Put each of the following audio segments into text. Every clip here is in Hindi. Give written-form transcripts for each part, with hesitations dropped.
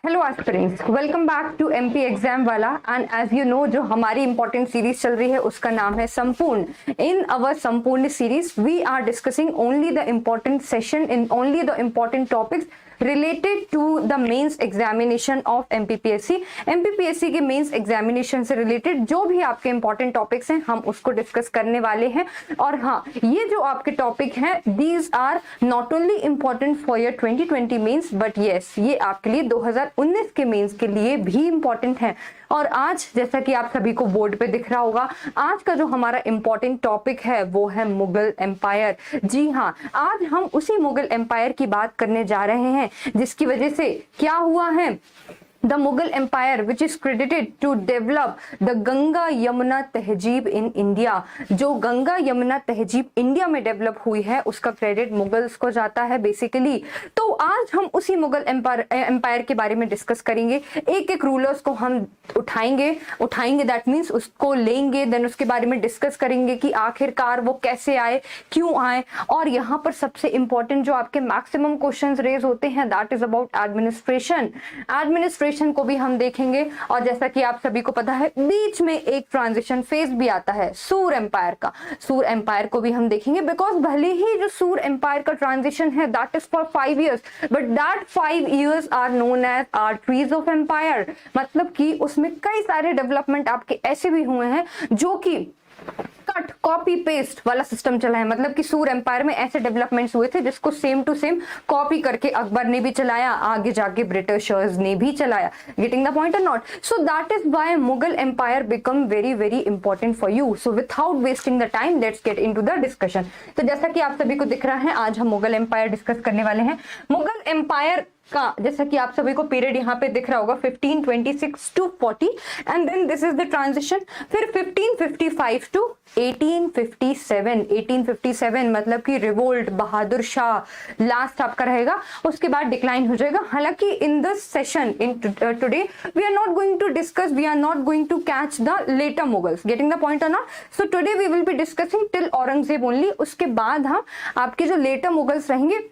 Hello aspirants, welcome back to MP exam वाला। एंड एज यू नो, जो हमारी इंपॉर्टेंट सीरीज चल रही है उसका नाम है संपूर्ण। In our Sampurna series we are discussing only the important session in only the important topics related to the mains examination of MPPSC. MPPSC के मेंस एग्जामिनेशन से रिलेटेड जो भी आपके इंपॉर्टेंट टॉपिक्स हैं हम उसको डिस्कस करने वाले हैं। और हाँ, ये जो आपके टॉपिक हैं these are not only important for your 2020 mains but yes, ये आपके लिए 2019 के मेंस के लिए भी इम्पॉर्टेंट है। और आज जैसा कि आप सभी को बोर्ड पे दिख रहा होगा, आज का जो हमारा इंपॉर्टेंट टॉपिक है वो है मुगल एम्पायर। जी हाँ, आज हम उसी मुगल एम्पायर की बात करने जा रहे हैं जिसकी वजह से क्या हुआ है, The Mughal Empire, which is credited to develop the Ganga Yamuna तहजीब in India, जो गंगा यमुना तहजीब इंडिया में डेवलप हुई है उसका क्रेडिट मुगल्स को जाता है बेसिकली। तो आज हम उसी मुगल एम्पायर के बारे में डिस्कस करेंगे। एक एक रूलर्स को हम उठाएंगे दैट मीन्स उसको लेंगे, देन उसके बारे में डिस्कस करेंगे कि आखिरकार वो कैसे आए, क्यों आए। और यहाँ पर सबसे इंपॉर्टेंट जो आपके मैक्सिमम क्वेश्चंस रेज होते हैं दैट इज अबाउट एडमिनिस्ट्रेशन को भी हम देखेंगे। और जैसा कि आप सभी को पता है बीच में एक ट्रांजिशन फेज भी आता है सूर एम्पायर का, सूर एम्पायर को भी हम देखेंगे। बिकॉज भले ही जो सूर एम्पायर का ट्रांजिशन है that is for 5 years but that 5 years are known as arteries of empire. मतलब कि उसमें कई सारे डेवलपमेंट आपके ऐसे भी हुए हैं जो कि कट कॉपी पेस्ट वाला सिस्टम चला है। मतलब कि सूर एम्पायर में ऐसे डेवलपमेंट्स हुए थे जिसको सेम टू सेम कॉपी करके अकबर ने भी चलाया, आगे जाके ब्रिटिशर्स ने भी चलाया। Getting the point or not? So that is why Mughal empire become very very important for you. So without wasting the time let's get into the discussion. तो जैसा कि आप सभी को दिख रहा है आज हम मुगल एम्पायर डिस्कस करने वाले हैं। मुगल एम्पायर का जैसा कि आप सभी को पीरियड यहाँ पे दिख रहा होगा 1526 to 40 and then this is the transition. फिर 1555 टू 1857, 1857 मतलब कि रिवोल्ट, बहादुर शाह लास्ट आपका रहेगा, उसके बाद डिक्लाइन हो जाएगा। हालांकि in this session in today we are not going to discuss, we are not going to catch the later Mughals. Getting the point or not? So today we will be discussing till Aurangzeb only. उसके बाद हम आपके जो लेटर मुगल्स रहेंगे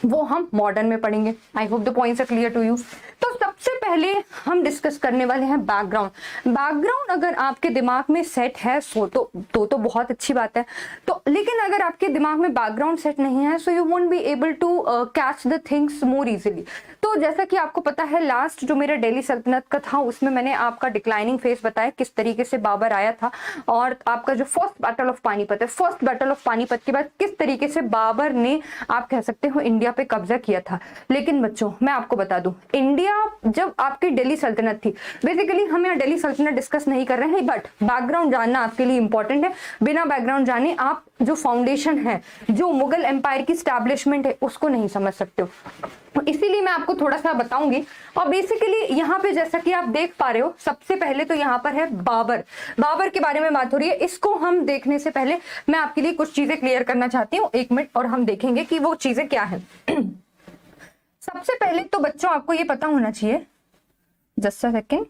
वो हम मॉडर्न में पढ़ेंगे। I hope the points are clear to you. तो सबसे पहले हम डिस्कस करने वाले हैं बैकग्राउंड। बैकग्राउंड अगर आपके दिमाग में सेट है तो बहुत अच्छी बात है। तो लेकिन अगर आपके दिमाग में बैकग्राउंड सेट नहीं है so you won't be able to catch the things more easily. तो जैसा कि आपको पता है लास्ट जो मेरा दिल्ली सल्तनत का था उसमें मैंने आपका डिक्लाइनिंग फेज बताया, किस तरीके से बाबर आया था। और आपका जो फर्स्ट बैटल ऑफ पानीपत है, फर्स्ट बैटल ऑफ पानीपत के बाद किस तरीके से बाबर ने आप कह सकते हो इंडिया पे कब्जा किया था। लेकिन बच्चों मैं आपको बता दूं, इंडिया जब आपकी दिल्ली सल्तनत थी, बेसिकली हम यहाँ दिल्ली सल्तनत डिस्कस नहीं कर रहे हैं बट बैकग्राउंड जानना आपके लिए इंपॉर्टेंट है। बिना बैकग्राउंड जाने आप जो फाउंडेशन है, जो मुगल एम्पायर की स्टैब्लिशमेंट है उसको नहीं समझ सकते हो। तो इसीलिए मैं आपको थोड़ा सा बताऊंगी। और बेसिकली यहाँ पे जैसा कि आप देख पा रहे हो, सबसे पहले तो यहाँ पर है बाबर। बाबर के बारे में बात हो रही है। इसको हम देखने से पहले मैं आपके लिए कुछ चीजें क्लियर करना चाहती हूँ, 1 मिनट, और हम देखेंगे कि वो चीजें क्या है। सबसे पहले तो बच्चों आपको ये पता होना चाहिए, just a second,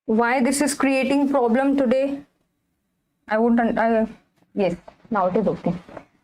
why this is creating problem today? Yes, now it is okay.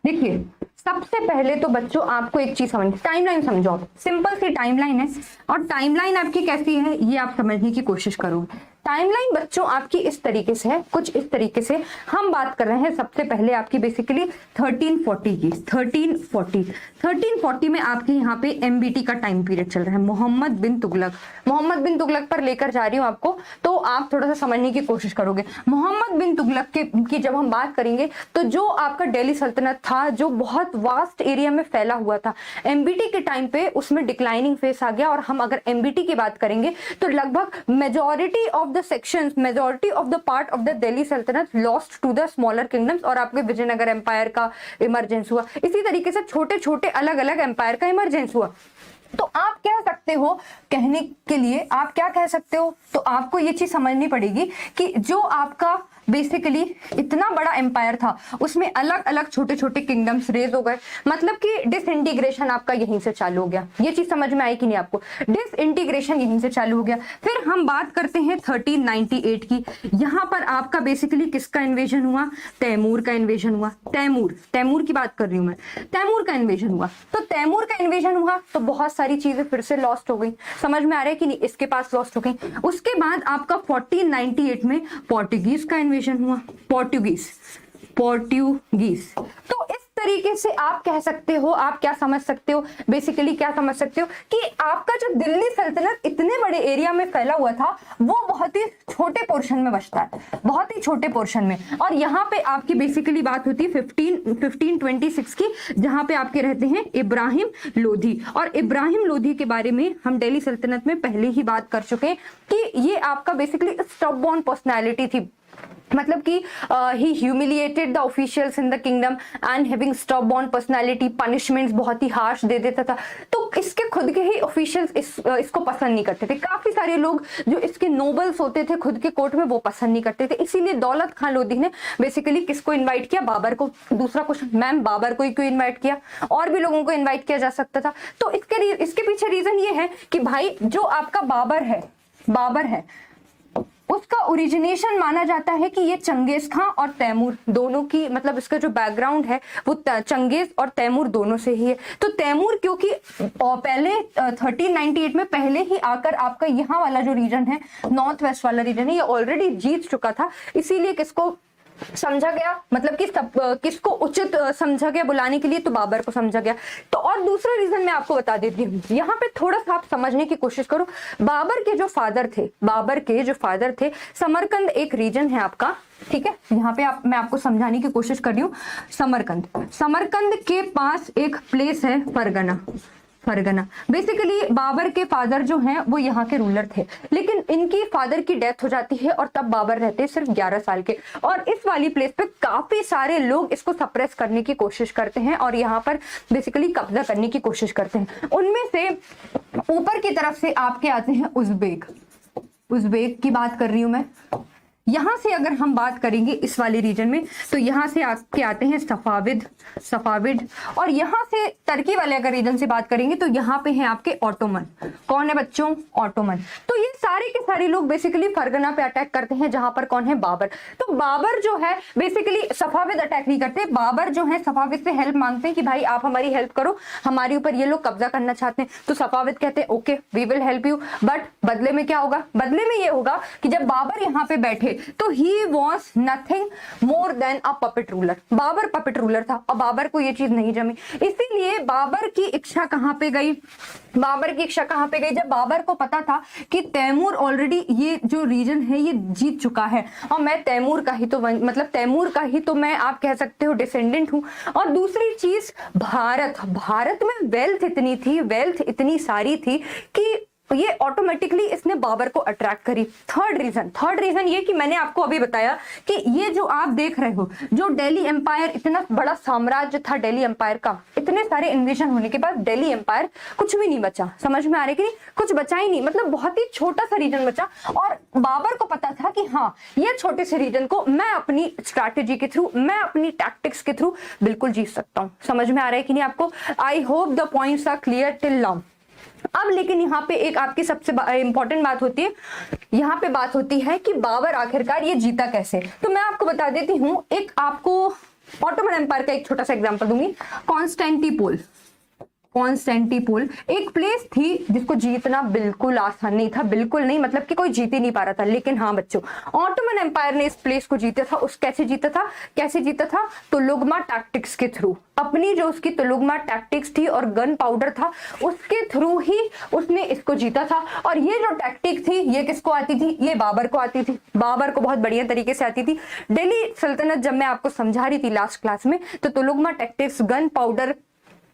देखिए सबसे पहले तो बच्चों आपको एक चीज समझ, टाइमलाइन समझो आप। सिंपल सी टाइमलाइन है और टाइमलाइन आपकी कैसी है ये आप समझने की कोशिश करोगे। टाइमलाइन बच्चों आपकी इस तरीके से है, कुछ इस तरीके से। हम बात कर रहे हैं सबसे पहले आपकी बेसिकली 1340 की। 1340 में आपके यहाँ पे एमबीटी का टाइम पीरियड चल रहा है। मोहम्मद बिन तुगलक पर लेकर जा रही हूँ आपको, तो आप थोड़ा सा समझने की कोशिश करोगे। मोहम्मद बिन तुगलक की जब हम बात करेंगे तो जो आपका दिल्ली सल्तनत था जो बहुत वास्ट एरिया में फैला हुआ था, एमबीटी के टाइम पे उसमें डिक्लाइनिंग फेस आ गया। और हम अगर एमबीटी की बात करेंगे तो लगभग majority of the sections, majority of the part of the Delhi Saltanat lost to the smaller kingdoms. और आपके विजयनगर एम्पायर का इमरजेंस हुआ। इसी तरीके से छोटे छोटे अलग अलग एम्पायर का इमरजेंस हुआ। तो आप कह सकते हो, कहने के लिए आप क्या कह सकते हो, तो आपको ये चीज समझनी पड़ेगी कि जो आपका बेसिकली इतना बड़ा एम्पायर था, उसमें अलग अलग छोटे छोटे किंगडम्स रेज हो गए, मतलब कि डिसइंटीग्रेशन आपका यहीं से चालू हो गया। ये चीज समझ में आई कि नहीं आपको? डिसइंटीग्रेशन यहीं से चालू हो गया। फिर हम बात करते हैं 1398 की। यहाँ पर आपका बेसिकली किसका इन्वेजन हुआ? तैमूर का इन्वेजन हुआ। तैमूर की बात कर रही हूं मैं, तैमूर का इन्वेजन हुआ। तो तैमूर का इन्वेजन हुआ तो बहुत सारी चीजें फिर से लॉस्ट हो गई, समझ में आ रहा है कि नहीं? इसके पास लॉस्ट हो गई। उसके बाद आपका 1498 में पोर्टुगीज का इन्वेजन हुआ। पोर्टुगीज तो इस तरीके से आप कह सकते हो, आप क्या समझ सकते हो, बेसिकली क्या समझ सकते हो कि आपका जो दिल्ली सल्तनत इतने बड़े एरिया में फैला हुआ था वो बहुत ही छोटे पोर्शन में बचता है, बहुत ही छोटे पोर्शन में। और यहाँ पे आपकी बेसिकली बात होती है 1526 की, जहां पे आपके रहते हैं इब्राहिम लोधी। और इब्राहिम लोधी के बारे में हम दिल्ली सल्तनत में पहले ही बात कर चुके हैं कि ये आपका बेसिकली स्टबबॉर्न पर्सनैलिटी थी, मतलब कि he humiliated the officials in the kingdom and having stubborn personality, punishments बहुत ही हार्श दे देता था। तो इसके खुद के ही ऑफिशियल्स इसको पसंद नहीं करते थे। काफी सारे लोग जो इसके नोबल्स होते थे खुद के कोर्ट में वो पसंद नहीं करते थे। इसीलिए दौलत खान लोधी ने बेसिकली किसको इन्वाइट किया? बाबर को। दूसरा क्वेश्चन, मैम बाबर को ही क्यों इन्वाइट किया? और भी लोगों को इन्वाइट किया जा सकता था। तो इसके पीछे रीजन ये है कि भाई जो आपका बाबर है उसका ओरिजिनेशन माना जाता है कि ये चंगेज खां और तैमूर दोनों की, मतलब इसका जो बैकग्राउंड है वो चंगेज और तैमूर दोनों से ही है। तो तैमूर क्योंकि पहले 1398 में पहले ही आकर आपका यहाँ वाला जो रीजन है, नॉर्थ वेस्ट वाला रीजन है, ये ऑलरेडी जीत चुका था, इसीलिए किसको समझा गया, मतलब कि किसको उचित समझा गया बुलाने के लिए? तो बाबर को समझा गया। तो और दूसरा रीजन मैं आपको बता देती हूँ, यहाँ पे थोड़ा सा आप समझने की कोशिश करो। बाबर के जो फादर थे, समरकंद एक रीजन है आपका, ठीक है? यहाँ पे मैं आपको समझाने की कोशिश कर रही हूँ। समरकंद के पास एक प्लेस है फरगना। बेसिकली बाबर के फादर जो हैं वो यहाँ के रूलर थे, लेकिन इनकी फादर की डेथ हो जाती है और तब बाबर रहते हैं सिर्फ 11 साल के। और इस वाली प्लेस पे काफी सारे लोग इसको सप्रेस करने की कोशिश करते हैं और यहाँ पर बेसिकली कब्जा करने की कोशिश करते हैं। उनमें से ऊपर की तरफ से आपके आते हैं उज़्बेक की बात कर रही हूं मैं। यहां से अगर हम बात करेंगे इस वाले रीजन में तो यहां से आपके आते हैं सफाविद। और यहां से टर्की वाले अगर रीजन से बात करेंगे तो यहाँ पे हैं आपके ऑटोमन। कौन है बच्चों? ऑटोमन। तो ये सारे के सारे लोग बेसिकली फरगना पे अटैक करते हैं, जहां पर कौन है? बाबर। तो बाबर जो है बेसिकली सफाविद अटैक नहीं करते, बाबर जो है सफाविद से हेल्प मांगते हैं कि भाई आप हमारी हेल्प करो, हमारे ऊपर ये लोग कब्जा करना चाहते हैं। तो सफाविद कहते हैं okay we will help you, but बदले में क्या होगा? बदले में ये होगा कि जब बाबर यहाँ पे बैठे तो he was nothing more than a puppet ruler. Babur puppet ruler था और बाबर को ये चीज नहीं जमी, इसीलिए बाबर की इच्छा कहाँ पे गई? जब बाबर को पता था कि तैमूर ऑलरेडी ये जो रीजन है ये जीत चुका है और मैं तैमूर का ही तो मैं आप कह सकते हो डिसेंडेंट हूं। और दूसरी चीज भारत में वेल्थ इतनी सारी थी कि ये ऑटोमेटिकली इसने बाबर को अट्रैक्ट करी। थर्ड रीजन ये कि मैंने आपको अभी बताया कि ये जो आप देख रहे हो, जो दिल्ली एम्पायर, इतना बड़ा साम्राज्य था दिल्ली एम्पायर का, इतने सारे इन्वेजन होने के बाद दिल्ली एम्पायर कुछ भी नहीं बचा। समझ में आ रहा है कि नहीं? कुछ बचा ही नहीं, मतलब बहुत ही छोटा सा रीजन बचा। और बाबर को पता था कि हाँ ये छोटे से रीजन को मैं अपनी स्ट्रैटेजी के थ्रू, मैं अपनी टैक्टिक्स के थ्रू बिल्कुल जीत सकता हूँ। समझ में आ रहा है कि नहीं आपको? I hope the points are clear till now. अब लेकिन यहाँ पे एक आपकी सबसे इंपॉर्टेंट बात होती है, यहाँ पे बात होती है कि बाबर आखिरकार ये जीता कैसे। तो मैं आपको बता देती हूँ, एक आपको ऑटोमन एम्पायर का एक छोटा सा एग्जांपल दूंगी। कॉन्स्टेंटिपोल एक प्लेस थी जिसको जीतना बिल्कुल आसान नहीं था, बिल्कुल नहीं, मतलब कि कोई जीत ही नहीं पा रहा था। लेकिन हाँ बच्चों, ऑटोमन एम्पायर ने इस प्लेस को जीता था। कैसे जीता था? तुलुगमा टैक्टिक्स के थ्रू। अपनी जो उसकी तुलुगमा टैक्टिक्स थी और गन पाउडर था उसके थ्रू ही उसने इसको जीता था। और ये जो टैक्टिक थी ये किसको आती थी? ये बाबर को आती थी। बाबर को बहुत बढ़िया तरीके से आती थी। दिल्ली सल्तनत जब मैं आपको समझा रही थी लास्ट क्लास में, तो तुलुगमा टैक्टिक्स, गन पाउडर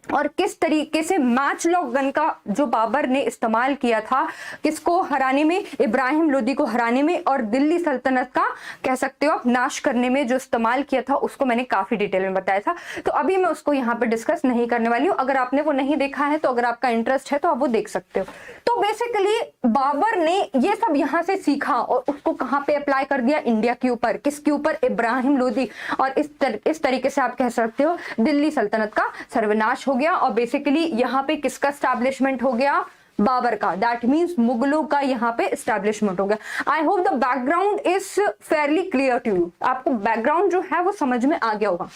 और किस तरीके से मैच लॉक गन का जो बाबर ने इस्तेमाल किया था किसको हराने में? इब्राहिम लोदी को हराने में। और दिल्ली सल्तनत का कह सकते हो आप नाश करने में जो इस्तेमाल किया था उसको मैंने काफी डिटेल में बताया था। तो अभी मैं उसको यहाँ पे डिस्कस नहीं करने वाली हूँ। अगर आपने वो नहीं देखा है तो अगर आपका इंटरेस्ट है तो आप वो देख सकते हो। तो बेसिकली बाबर ने ये सब यहाँ से सीखा और उसको कहाँ पे अप्लाई कर दिया, इंडिया के ऊपर। किसके ऊपर? इब्राहिम लोदी। और इस तरीके से आप कह सकते हो दिल्ली सल्तनत का सर्वनाश हो गया और बेसिकली यहाँ पे किसका स्टैब्लिशमेंट हो गया? बाबर का। दैट मीन्स मुगलों का यहाँ पे एस्टैब्लिशमेंट हो गया। I hope the background is fairly clear to you. आपको बैकग्राउंड जो है वो समझ में आ गया होगा।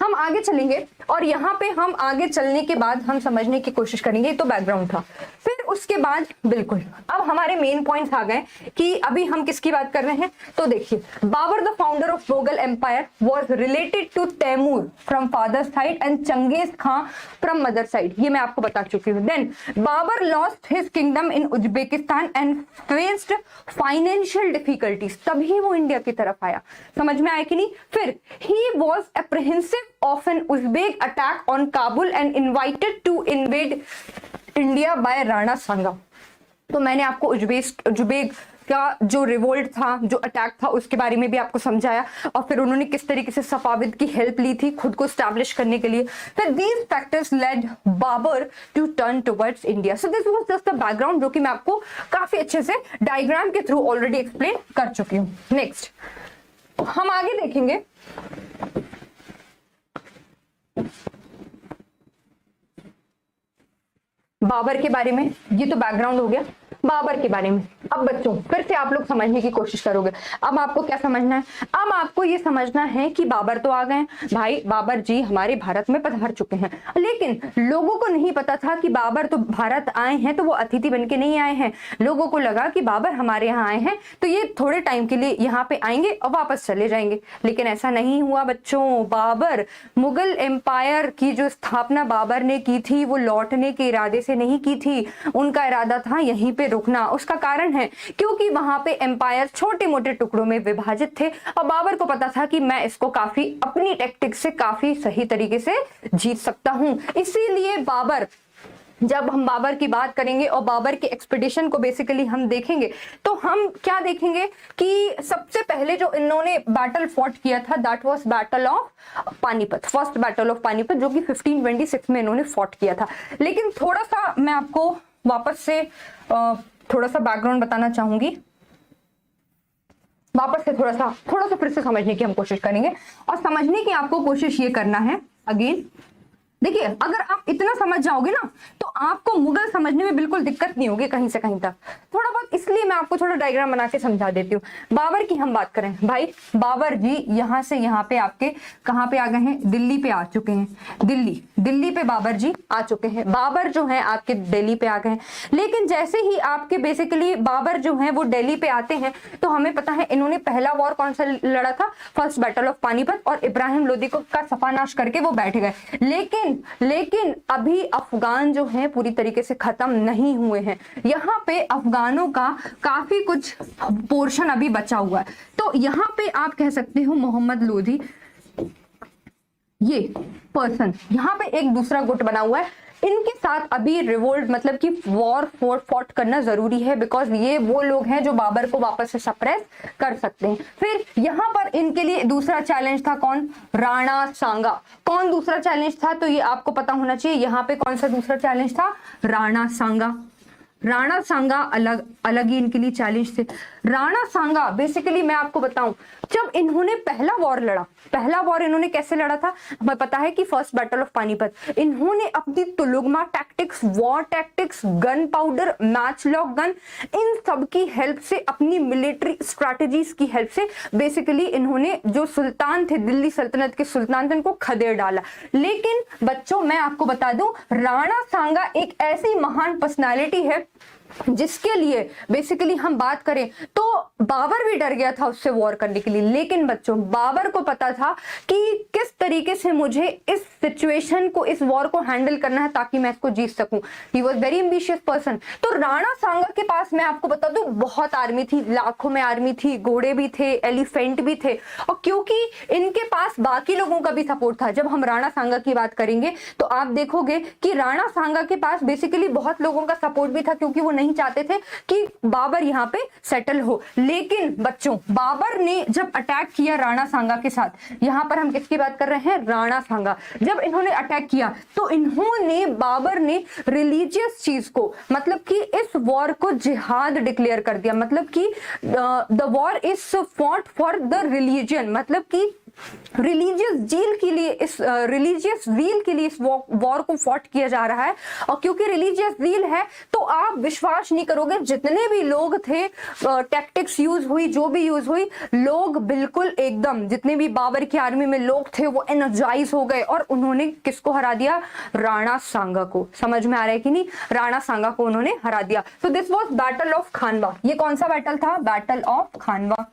हम आगे चलेंगे और यहाँ पे हम आगे चलने के बाद हम समझने की कोशिश करेंगे। तो बैकग्राउंड था। फिर उसके बाद बिल्कुल अब हमारे मेन पॉइंट्स आ गए कि अभी हम किसकी बात कर रहे हैं। तो देखिए, Babur the founder of Mughal empire was related to Timur from father side and Genghis Khan from mother side. ये मैं आपको बता चुकी हूँ। Then Babur lost his kingdom in Uzbekistan and faced financial difficulties. तभी वो इंडिया की तरफ आया। समझ में आया कि नहीं? फिर he was apprehensive of an Uzbek attack on Kabul and invited to invade India by Rana Sanga. तो मैंने आपको उज्बेक का जो रिवोल्ट था, जो अटैक था, उसके बारे में भी आपको समझाया और फिर उन्होंने किस तरीके से सफाविद की हेल्प ली थी खुद को स्टैब्लिश करने के लिए। फिर these factors led Babur to turn towards India. So this was just the background जो कि मैं आपको काफी अच्छे से डायग्राम के थ्रू ऑलरेडी एक्सप्लेन कर चुकी हूँ। नेक्स्ट हम आगे देखेंगे बाबर के बारे में। ये तो बैकग्राउंड हो गया बाबर के बारे में। अब बच्चों फिर से आप लोग समझने की कोशिश करोगे। अब आपको क्या समझना है? अब आपको ये समझना है कि बाबर तो आ गए भाई, बाबर जी हमारे भारत में पधार चुके हैं, लेकिन लोगों को नहीं पता था कि बाबर तो भारत आए हैं तो वो अतिथि बन के नहीं आए हैं। लोगों को लगा कि बाबर हमारे यहाँ आए हैं तो ये थोड़े टाइम के लिए यहाँ पे आएंगे और वापस चले जाएंगे, लेकिन ऐसा नहीं हुआ बच्चों। बाबर मुगल एम्पायर की जो स्थापना बाबर ने की थी वो लौटने के इरादे से नहीं की थी। उनका इरादा था यहीं पे रुकना। उसका कारण है क्योंकि वहां पे एम्पायर छोटे मोटे टुकड़ों में विभाजित थे और बाबर को पता था कि मैं इसको काफी अपनी टैक्टिक से काफी सही तरीके से जीत सकता हूं। इसीलिए बाबर, जब हम बाबर की बात करेंगे और बाबर के एक्सपीडिशन को बेसिकली हम देखेंगे तो हम क्या देखेंगे कि सबसे पहले जो इन्होंने बैटल फॉट किया था that was battle of Panipat, first battle of Panipat, जो कि 1526 में इन्होंने फॉट किया था। लेकिन थोड़ा सा मैं आपको वापस से थोड़ा सा बैकग्राउंड बताना चाहूंगी। वापस से थोड़ा सा फिर से समझने की हम कोशिश करेंगे और समझने की आपको कोशिश ये करना है। अगेन देखिए, अगर आप इतना समझ जाओगे ना तो आपको मुगल समझने में बिल्कुल दिक्कत नहीं होगी कहीं से कहीं तक। थोड़ा बहुत इसलिए मैं आपको थोड़ा डायग्राम बना के समझा देती हूँ। बाबर की हम बात करें भाई, बाबर जी यहाँ से यहाँ पे आपके कहाँ पे आ गए हैं? दिल्ली पे आ चुके हैं। दिल्ली पे बाबर जी आ चुके हैं। बाबर जो है आपके दिल्ली पे आ गए हैं। लेकिन जैसे ही आपके बेसिकली बाबर जो है वो दिल्ली पे आते हैं तो हमें पता है इन्होंने पहला वॉर कौन सा लड़ा था? फर्स्ट बैटल ऑफ पानीपत, और इब्राहिम लोदी को का सफानाश करके वो बैठ गए। लेकिन अभी अफगान जो हैं पूरी तरीके से खत्म नहीं हुए हैं। यहाँ पे अफगानों का काफी कुछ पोर्शन अभी बचा हुआ है। तो यहाँ पे आप कह सकते हो मोहम्मद लोधी, ये पर्सन यहाँ पे एक दूसरा गुट बना हुआ है, इनके साथ अभी रिवोल्ट मतलब कि वॉर फॉट करना जरूरी है, बिकॉज ये वो लोग हैं जो बाबर को वापस से सप्रेस कर सकते हैं। फिर यहाँ पर इनके लिए दूसरा चैलेंज था कौन? राणा सांगा। कौन दूसरा चैलेंज था? तो ये आपको पता होना चाहिए। यहाँ पे कौन सा दूसरा चैलेंज था? राणा सांगा। राणा सांगा अलग ही इनके लिए चैलेंज थे। राणा सांगा बेसिकली मैं आपको बताऊं, जब इन्होंने पहला वॉर इन्होंने कैसे लड़ा था? हमें पता है कि फर्स्ट बैटल ऑफ पानीपत इन्होंने अपनी tulughma tactics, war tactics, gunpowder, matchlock gun, इन सब की हेल्प से, अपनी मिलिट्री स्ट्रैटेजीज की हेल्प से बेसिकली इन्होंने जो सुल्तान थे, दिल्ली सल्तनत के सुल्तान थे, उनको खदेड़ डाला। लेकिन बच्चों मैं आपको बता दूं, राणा सांगा एक ऐसी महान पर्सनालिटी है जिसके लिए बेसिकली हम बात करें तो बाबर भी डर गया था उससे वॉर करने के लिए। लेकिन बच्चों बाबर को पता था कि किस तरीके से मुझे इस सिचुएशन को, इस वॉर को हैंडल करना है ताकि मैं इसको जीत सकूं। He was very ambitious person. तो राणा सांगा के पास मैं आपको बता दूं बहुत आर्मी थी, लाखों में आर्मी थी, घोड़े भी थे, एलिफेंट भी थे, और क्योंकि इनके पास बाकी लोगों का भी सपोर्ट था। जब हम राणा सांगा की बात करेंगे तो आप देखोगे कि राणा सांगा के पास बेसिकली बहुत लोगों का सपोर्ट भी था, क्योंकि वो नहीं चाहते थे कि बाबर यहाँ पे सेटल हो। लेकिन बच्चों, बाबर ने जब अटैक किया राणा सांगा के साथ, यहाँ पर हम किसकी बात कर रहे हैं, राणा सांगा, जब इन्होंने अटैक किया तो इन्होंने, बाबर ने रिलीजियस चीज को, मतलब कि इस वॉर को जिहाद डिक्लेयर कर दिया। मतलब कि the war is fought for the religion, मतलब कि रिलीजियस जील के लिए, इस रिलीजियस रील के लिए इस वॉर को फॉट किया जा रहा है। और क्योंकि रिलीजियस रील है तो आप विश्वास नहीं करोगे, जितने भी लोग थे, टैक्टिक्स यूज हुई, जो भी यूज हुई, लोग बिल्कुल एकदम, जितने भी बाबर की आर्मी में लोग थे वो एनर्जाइज हो गए और उन्होंने किसको हरा दिया, राणा सांगा को। समझ में आ रहा है कि नहीं, राणा सांगा को उन्होंने हरा दिया। तो दिस वॉज बैटल ऑफ खानवा। ये कौन सा बैटल था, बैटल ऑफ खानवा,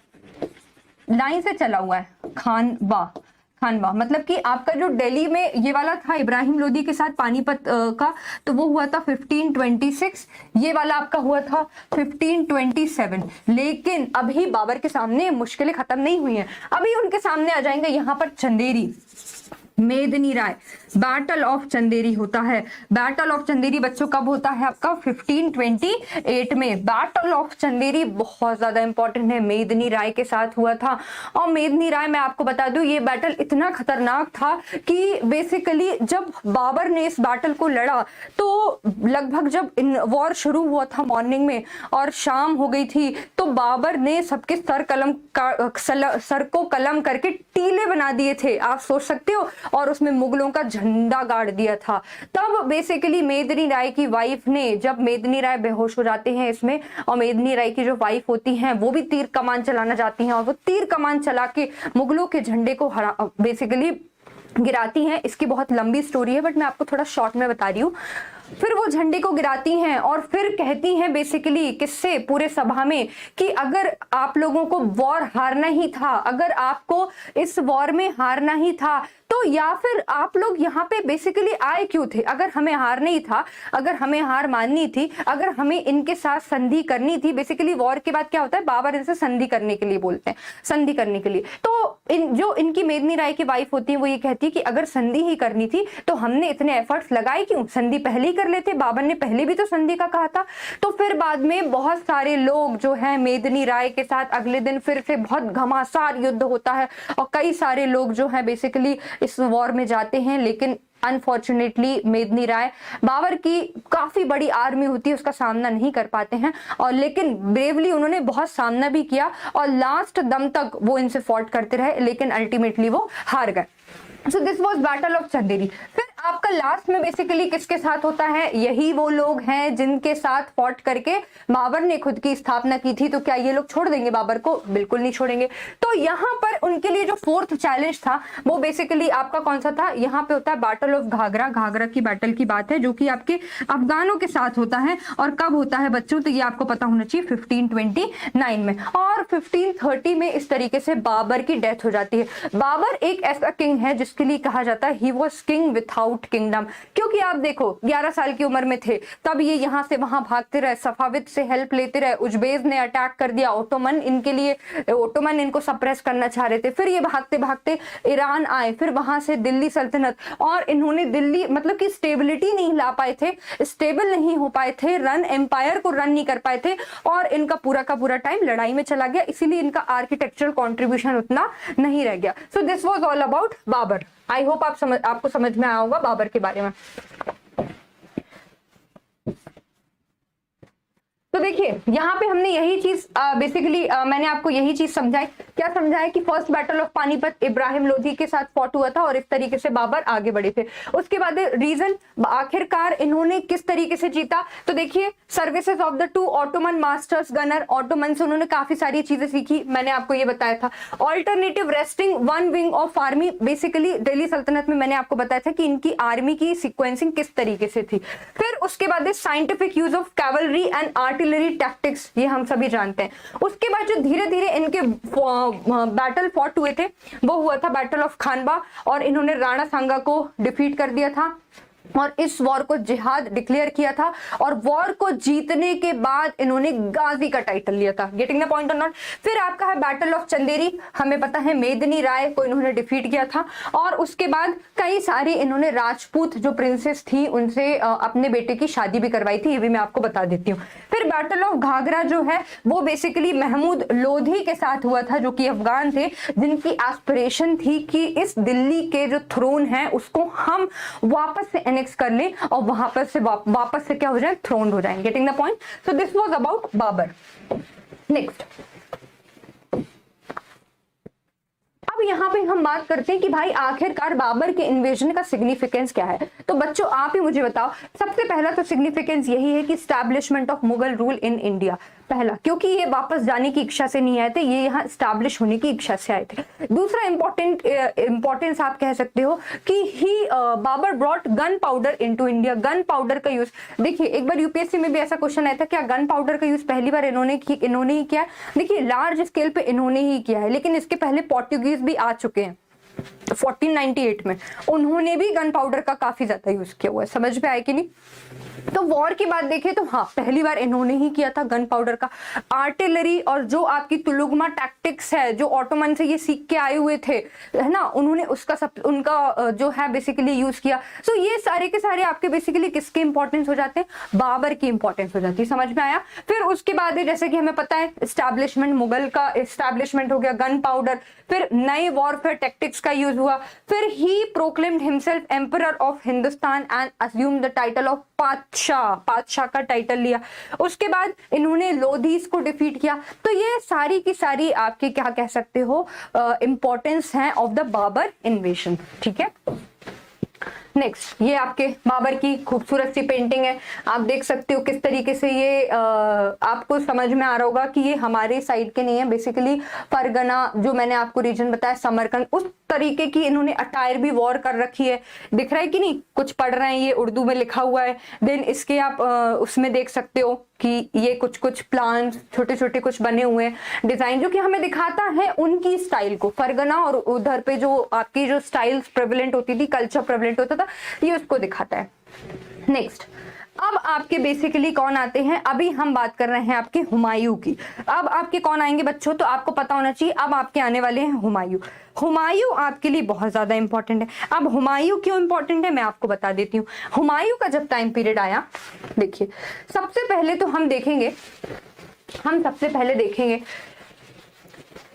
लाइन से चला हुआ है, खानवा। खानवा मतलब कि आपका जो दिल्ली में ये वाला था इब्राहिम लोदी के साथ पानीपत का, तो वो हुआ था 1526, ये वाला आपका हुआ था 1527। लेकिन अभी बाबर के सामने मुश्किलें खत्म नहीं हुई हैं, अभी उनके सामने आ जाएंगे यहाँ पर चंदेरी, मेदिनी राय। बैटल ऑफ चंदेरी होता है। बैटल ऑफ चंदेरी बच्चों कब होता है आपका, 1528 में। बैटल ऑफ चंदेरी बहुत ज्यादा इंपॉर्टेंट है, मेदिनी राय के साथ हुआ था। और मेदिनी राय, मैं आपको बता दूं, ये बैटल इतना खतरनाक था कि बेसिकली जब बाबर ने इस बैटल को लड़ा तो लगभग जब इन वॉर शुरू हुआ था मॉर्निंग में और शाम हो गई थी, तो बाबर ने सबके सर को कलम करके टीले बना दिए थे, आप सोच सकते हो, और उसमें मुगलों का झंडा गाड़ दिया था। तब बेसिकली मेदिनी राय की वाइफ ने, जब मेदिनी राय बेहोश हो जाते हैं इसमें, और मेदिनी राय की जो वाइफ होती हैं वो भी तीर कमान चलाना चाहती हैं, और वो तीर कमान चला के मुगलों के झंडे को बेसिकली गिराती हैं। इसकी बहुत लंबी स्टोरी है बट मैं आपको थोड़ा शॉर्ट में बता रही हूँ। फिर वो झंडे को गिराती हैं और फिर कहती हैं बेसिकली किससे, पूरे सभा में, कि अगर आप लोगों को वॉर हारना ही था, अगर आपको इस वॉर में हारना ही था, तो या फिर आप लोग यहाँ पे बेसिकली आए क्यों थे। अगर हमें हार नहीं था, अगर हमें हार माननी थी, अगर हमें इनके साथ संधि करनी थी, बेसिकली वॉर के बाद क्या होता है, बाबर इनसे संधि करने के लिए बोलते हैं, संधि करने के लिए। तो जो इनकी मेदिनी राय की वाइफ होती है वो ये कहती है कि अगर संधि ही करनी थी तो हमने इतने एफर्ट्स लगाए क्यों, संधि पहले ही कर लेते, बाबर ने पहले भी तो संधि का कहा था। तो फिर बाद में बहुत सारे लोग जो है मेदिनी राय के साथ अगले दिन फिर से बहुत घमासान युद्ध होता है और कई सारे लोग जो है बेसिकली इस वॉर में जाते हैं। लेकिन अनफॉर्चुनेटली मेदिनी राय, बाबर की काफी बड़ी आर्मी होती है, उसका सामना नहीं कर पाते हैं, और लेकिन ब्रेवली उन्होंने बहुत सामना भी किया और लास्ट दम तक वो इनसे फॉट करते रहे, लेकिन अल्टीमेटली वो हार गए। सो this was battle of Chanderi. फिर आपका लास्ट में बेसिकली किसके साथ होता है, यही वो लोग हैं जिनके साथ फॉट करके बाबर ने खुद की स्थापना की थी। तो क्या ये लोग छोड़ देंगे बाबर को, बिल्कुल नहीं छोड़ेंगे। तो यहाँ पर उनके लिए जो फोर्थ चैलेंज था वो बेसिकली आपका कौन सा था, यहाँ पे होता है बैटल ऑफ घाघरा। घाघरा की बैटल की बात है जो कि आपके अफगानों के साथ होता है। और कब होता है बच्चों, तो ये आपको पता होना चाहिए 1529 में। और 1530 में इस तरीके से बाबर की डेथ हो जाती है। बाबर एक ऐसा किंग है जिसके लिए कहा जाता है he was king without kingdom, क्योंकि आप देखो 11 साल की उम्र में थे तब ये यहाँ से वहां भागते रहे, सफाविद से हेल्प लेते रहे, उज्बेक ने अटैक कर दिया, ओटोमन इनको सप्रेस करना चाह रहे थे, फिर ये भागते भागते ईरान आए, फिर वहां से दिल्ली सल्तनत, और इन्होंने दिल्ली मतलब कि स्टेबिलिटी नहीं ला पाए थे, स्टेबल नहीं हो पाए थे, एम्पायर को रन नहीं कर पाए थे, और इनका पूरा का पूरा टाइम लड़ाई में चला गया, इसीलिए इनका आर्किटेक्चरल कॉन्ट्रीब्यूशन उतना नहीं रह गया। So this was all about Babur. I hope आपको समझ में आया होगा बाबर के बारे में। तो देखिए यहाँ पे हमने यही चीज बेसिकली मैंने आपको यही चीज समझाई। क्या समझाया कि first battle of Panipat Ibrahim Lodhi के साथ फॉट हुआ था और इस तरीके से बाबर आगे बढ़े थे। उसके बाद रीजन, आखिरकार इन्होंने किस तरीके से जीता, तो देखिए services of the two Ottoman masters gunner, Ottoman से उन्होंने काफी सारी चीजें सीखी, मैंने आपको ये बताया था। Alternative resting one wing of army, basically Delhi सल्तनत में मैंने आपको बताया था कि इनकी आर्मी की सिक्वेंसिंग किस तरीके से थी। फिर उसके बाद scientific use of cavalry and artillery tactics, ये हम सभी जानते हैं। उसके बाद जो धीरे धीरे इनके बैटल फॉट हुए थे वो हुआ था बैटल ऑफ खानवा, और इन्होंने राणा सांगा को डिफीट कर दिया था। और इस वॉर को जिहाद डिक्लेयर किया था, और वॉर को जीतने के बाद इन्होंने गाजी का टाइटल लिया था। Getting the point or not. फिर आपका है बैटल ऑफ चंदेरी, हमें पता है मेदिनी राय को इन्होंने डिफीट किया था, और उसके बाद कई सारी इन्होंने राजपूत जो प्रिंसेस थी उनसे अपने बेटे की शादी भी करवाई थी, ये भी मैं आपको बता देती हूँ। फिर बैटल ऑफ घाघरा जो है वो बेसिकली महमूद लोधी के साथ हुआ था, जो कि अफगान थे, जिनकी एस्पिरेशन थी कि इस दिल्ली के जो थ्रोन है उसको हम वापस से एनेक्स कर लें और वहां पर से वापस से क्या हो जाए, थ्रोन हो जाए। Getting the point. So this was about Babur. Next, अब यहाँ पे हम बात करते हैं कि भाई आखिरकार बाबर के इन्वेजन का सिग्निफिकेंस क्या है। तो बच्चों आप ही मुझे बताओ, सबसे पहला तो सिग्निफिकेंस यही है कि establishment of Mughal rule in India. पहला, क्योंकि ये वापस जाने की इच्छा से नहीं आए थे, ये यहाँ स्टैब्लिश होने की इच्छा से आए थे। दूसरा इंपॉर्टेंस आप कह सकते हो कि Babur brought gunpowder into India. Gunpowder का यूज, देखिए एक बार यूपीएससी में भी ऐसा क्वेश्चन आया था, क्या गन पाउडर का यूज पहली बार इन्होंने ही किया। देखिए लार्ज स्केल पे इन्होंने ही किया है, लेकिन इसके पहले पोर्टुगीज भी आ चुके हैं 1498 में, उन्होंने भी गन पाउडर का काफी ज्यादा यूज किया हुआ है। समझ में आया कि नहीं। तो वॉर की बात देखें तो हाँ, पहली बार इन्होंने ही किया था गन पाउडर का। आर्टिलरी और जो आपकी तुलुगमा टैक्टिक्स है, जो ऑटोमन से ये सीख के आए हुए थे, है ना, उन्होंने उनका जो है बेसिकली यूज किया। सो ये सारे के सारे आपके बेसिकली किसके इंपॉर्टेंस हो जाते हैं, बाबर की इंपॉर्टेंस हो जाती है। समझ में आया। फिर उसके बाद जैसे कि हमें पता है एस्टैब्लिशमेंट, मुगल का एस्टैब्लिशमेंट हो गया, गन पाउडर, फिर नए वॉरफेयर टैक्टिक्स का यूज हुआ, फिर he proclaimed himself emperor of Hindustan and assumed the title of Padshah का टाइटल लिया। उसके बाद इन्होंने लोधीस को डिफीट किया। तो ये सारी की सारी आपके क्या कह सकते हो इंपॉर्टेंस है ऑफ द बाबर इन्वेजन। ठीक है। नेक्स्ट, ये आपके बाबर की खूबसूरत सी पेंटिंग है, आप देख सकते हो किस तरीके से ये आपको समझ में आ रहा होगा कि ये हमारे साइड के नहीं है, बेसिकली परगना जो मैंने आपको रीजन बताया समरकंद, उस तरीके की इन्होंने अटायर भी वॉर कर रखी है। दिख रहा है कि नहीं, कुछ पढ़ रहे हैं, ये उर्दू में लिखा हुआ है। देन इसके आप उसमें देख सकते हो कि ये कुछ कुछ प्लान्स छोटे छोटे कुछ बने हुए हैं डिजाइन, जो कि हमें दिखाता है उनकी स्टाइल को। फरगना और उधर पे जो आपकी जो स्टाइल्स प्रेवलेंट होती थी, कल्चर प्रेवलेंट होता था, ये उसको दिखाता है। नेक्स्ट, अब आपके बेसिकली कौन आते हैं, अभी हम बात कर रहे हैं आपके हुमायूं की। अब आपके कौन आएंगे बच्चों, तो आपको पता होना चाहिए, अब आपके आने वाले हैं हुमायूं। हुमायूं आपके लिए बहुत ज्यादा इंपॉर्टेंट है। अब हुमायूं क्यों इंपॉर्टेंट है मैं आपको बता देती हूँ। हुमायूं का जब टाइम पीरियड आया, देखिए सबसे पहले तो हम सबसे पहले देखेंगे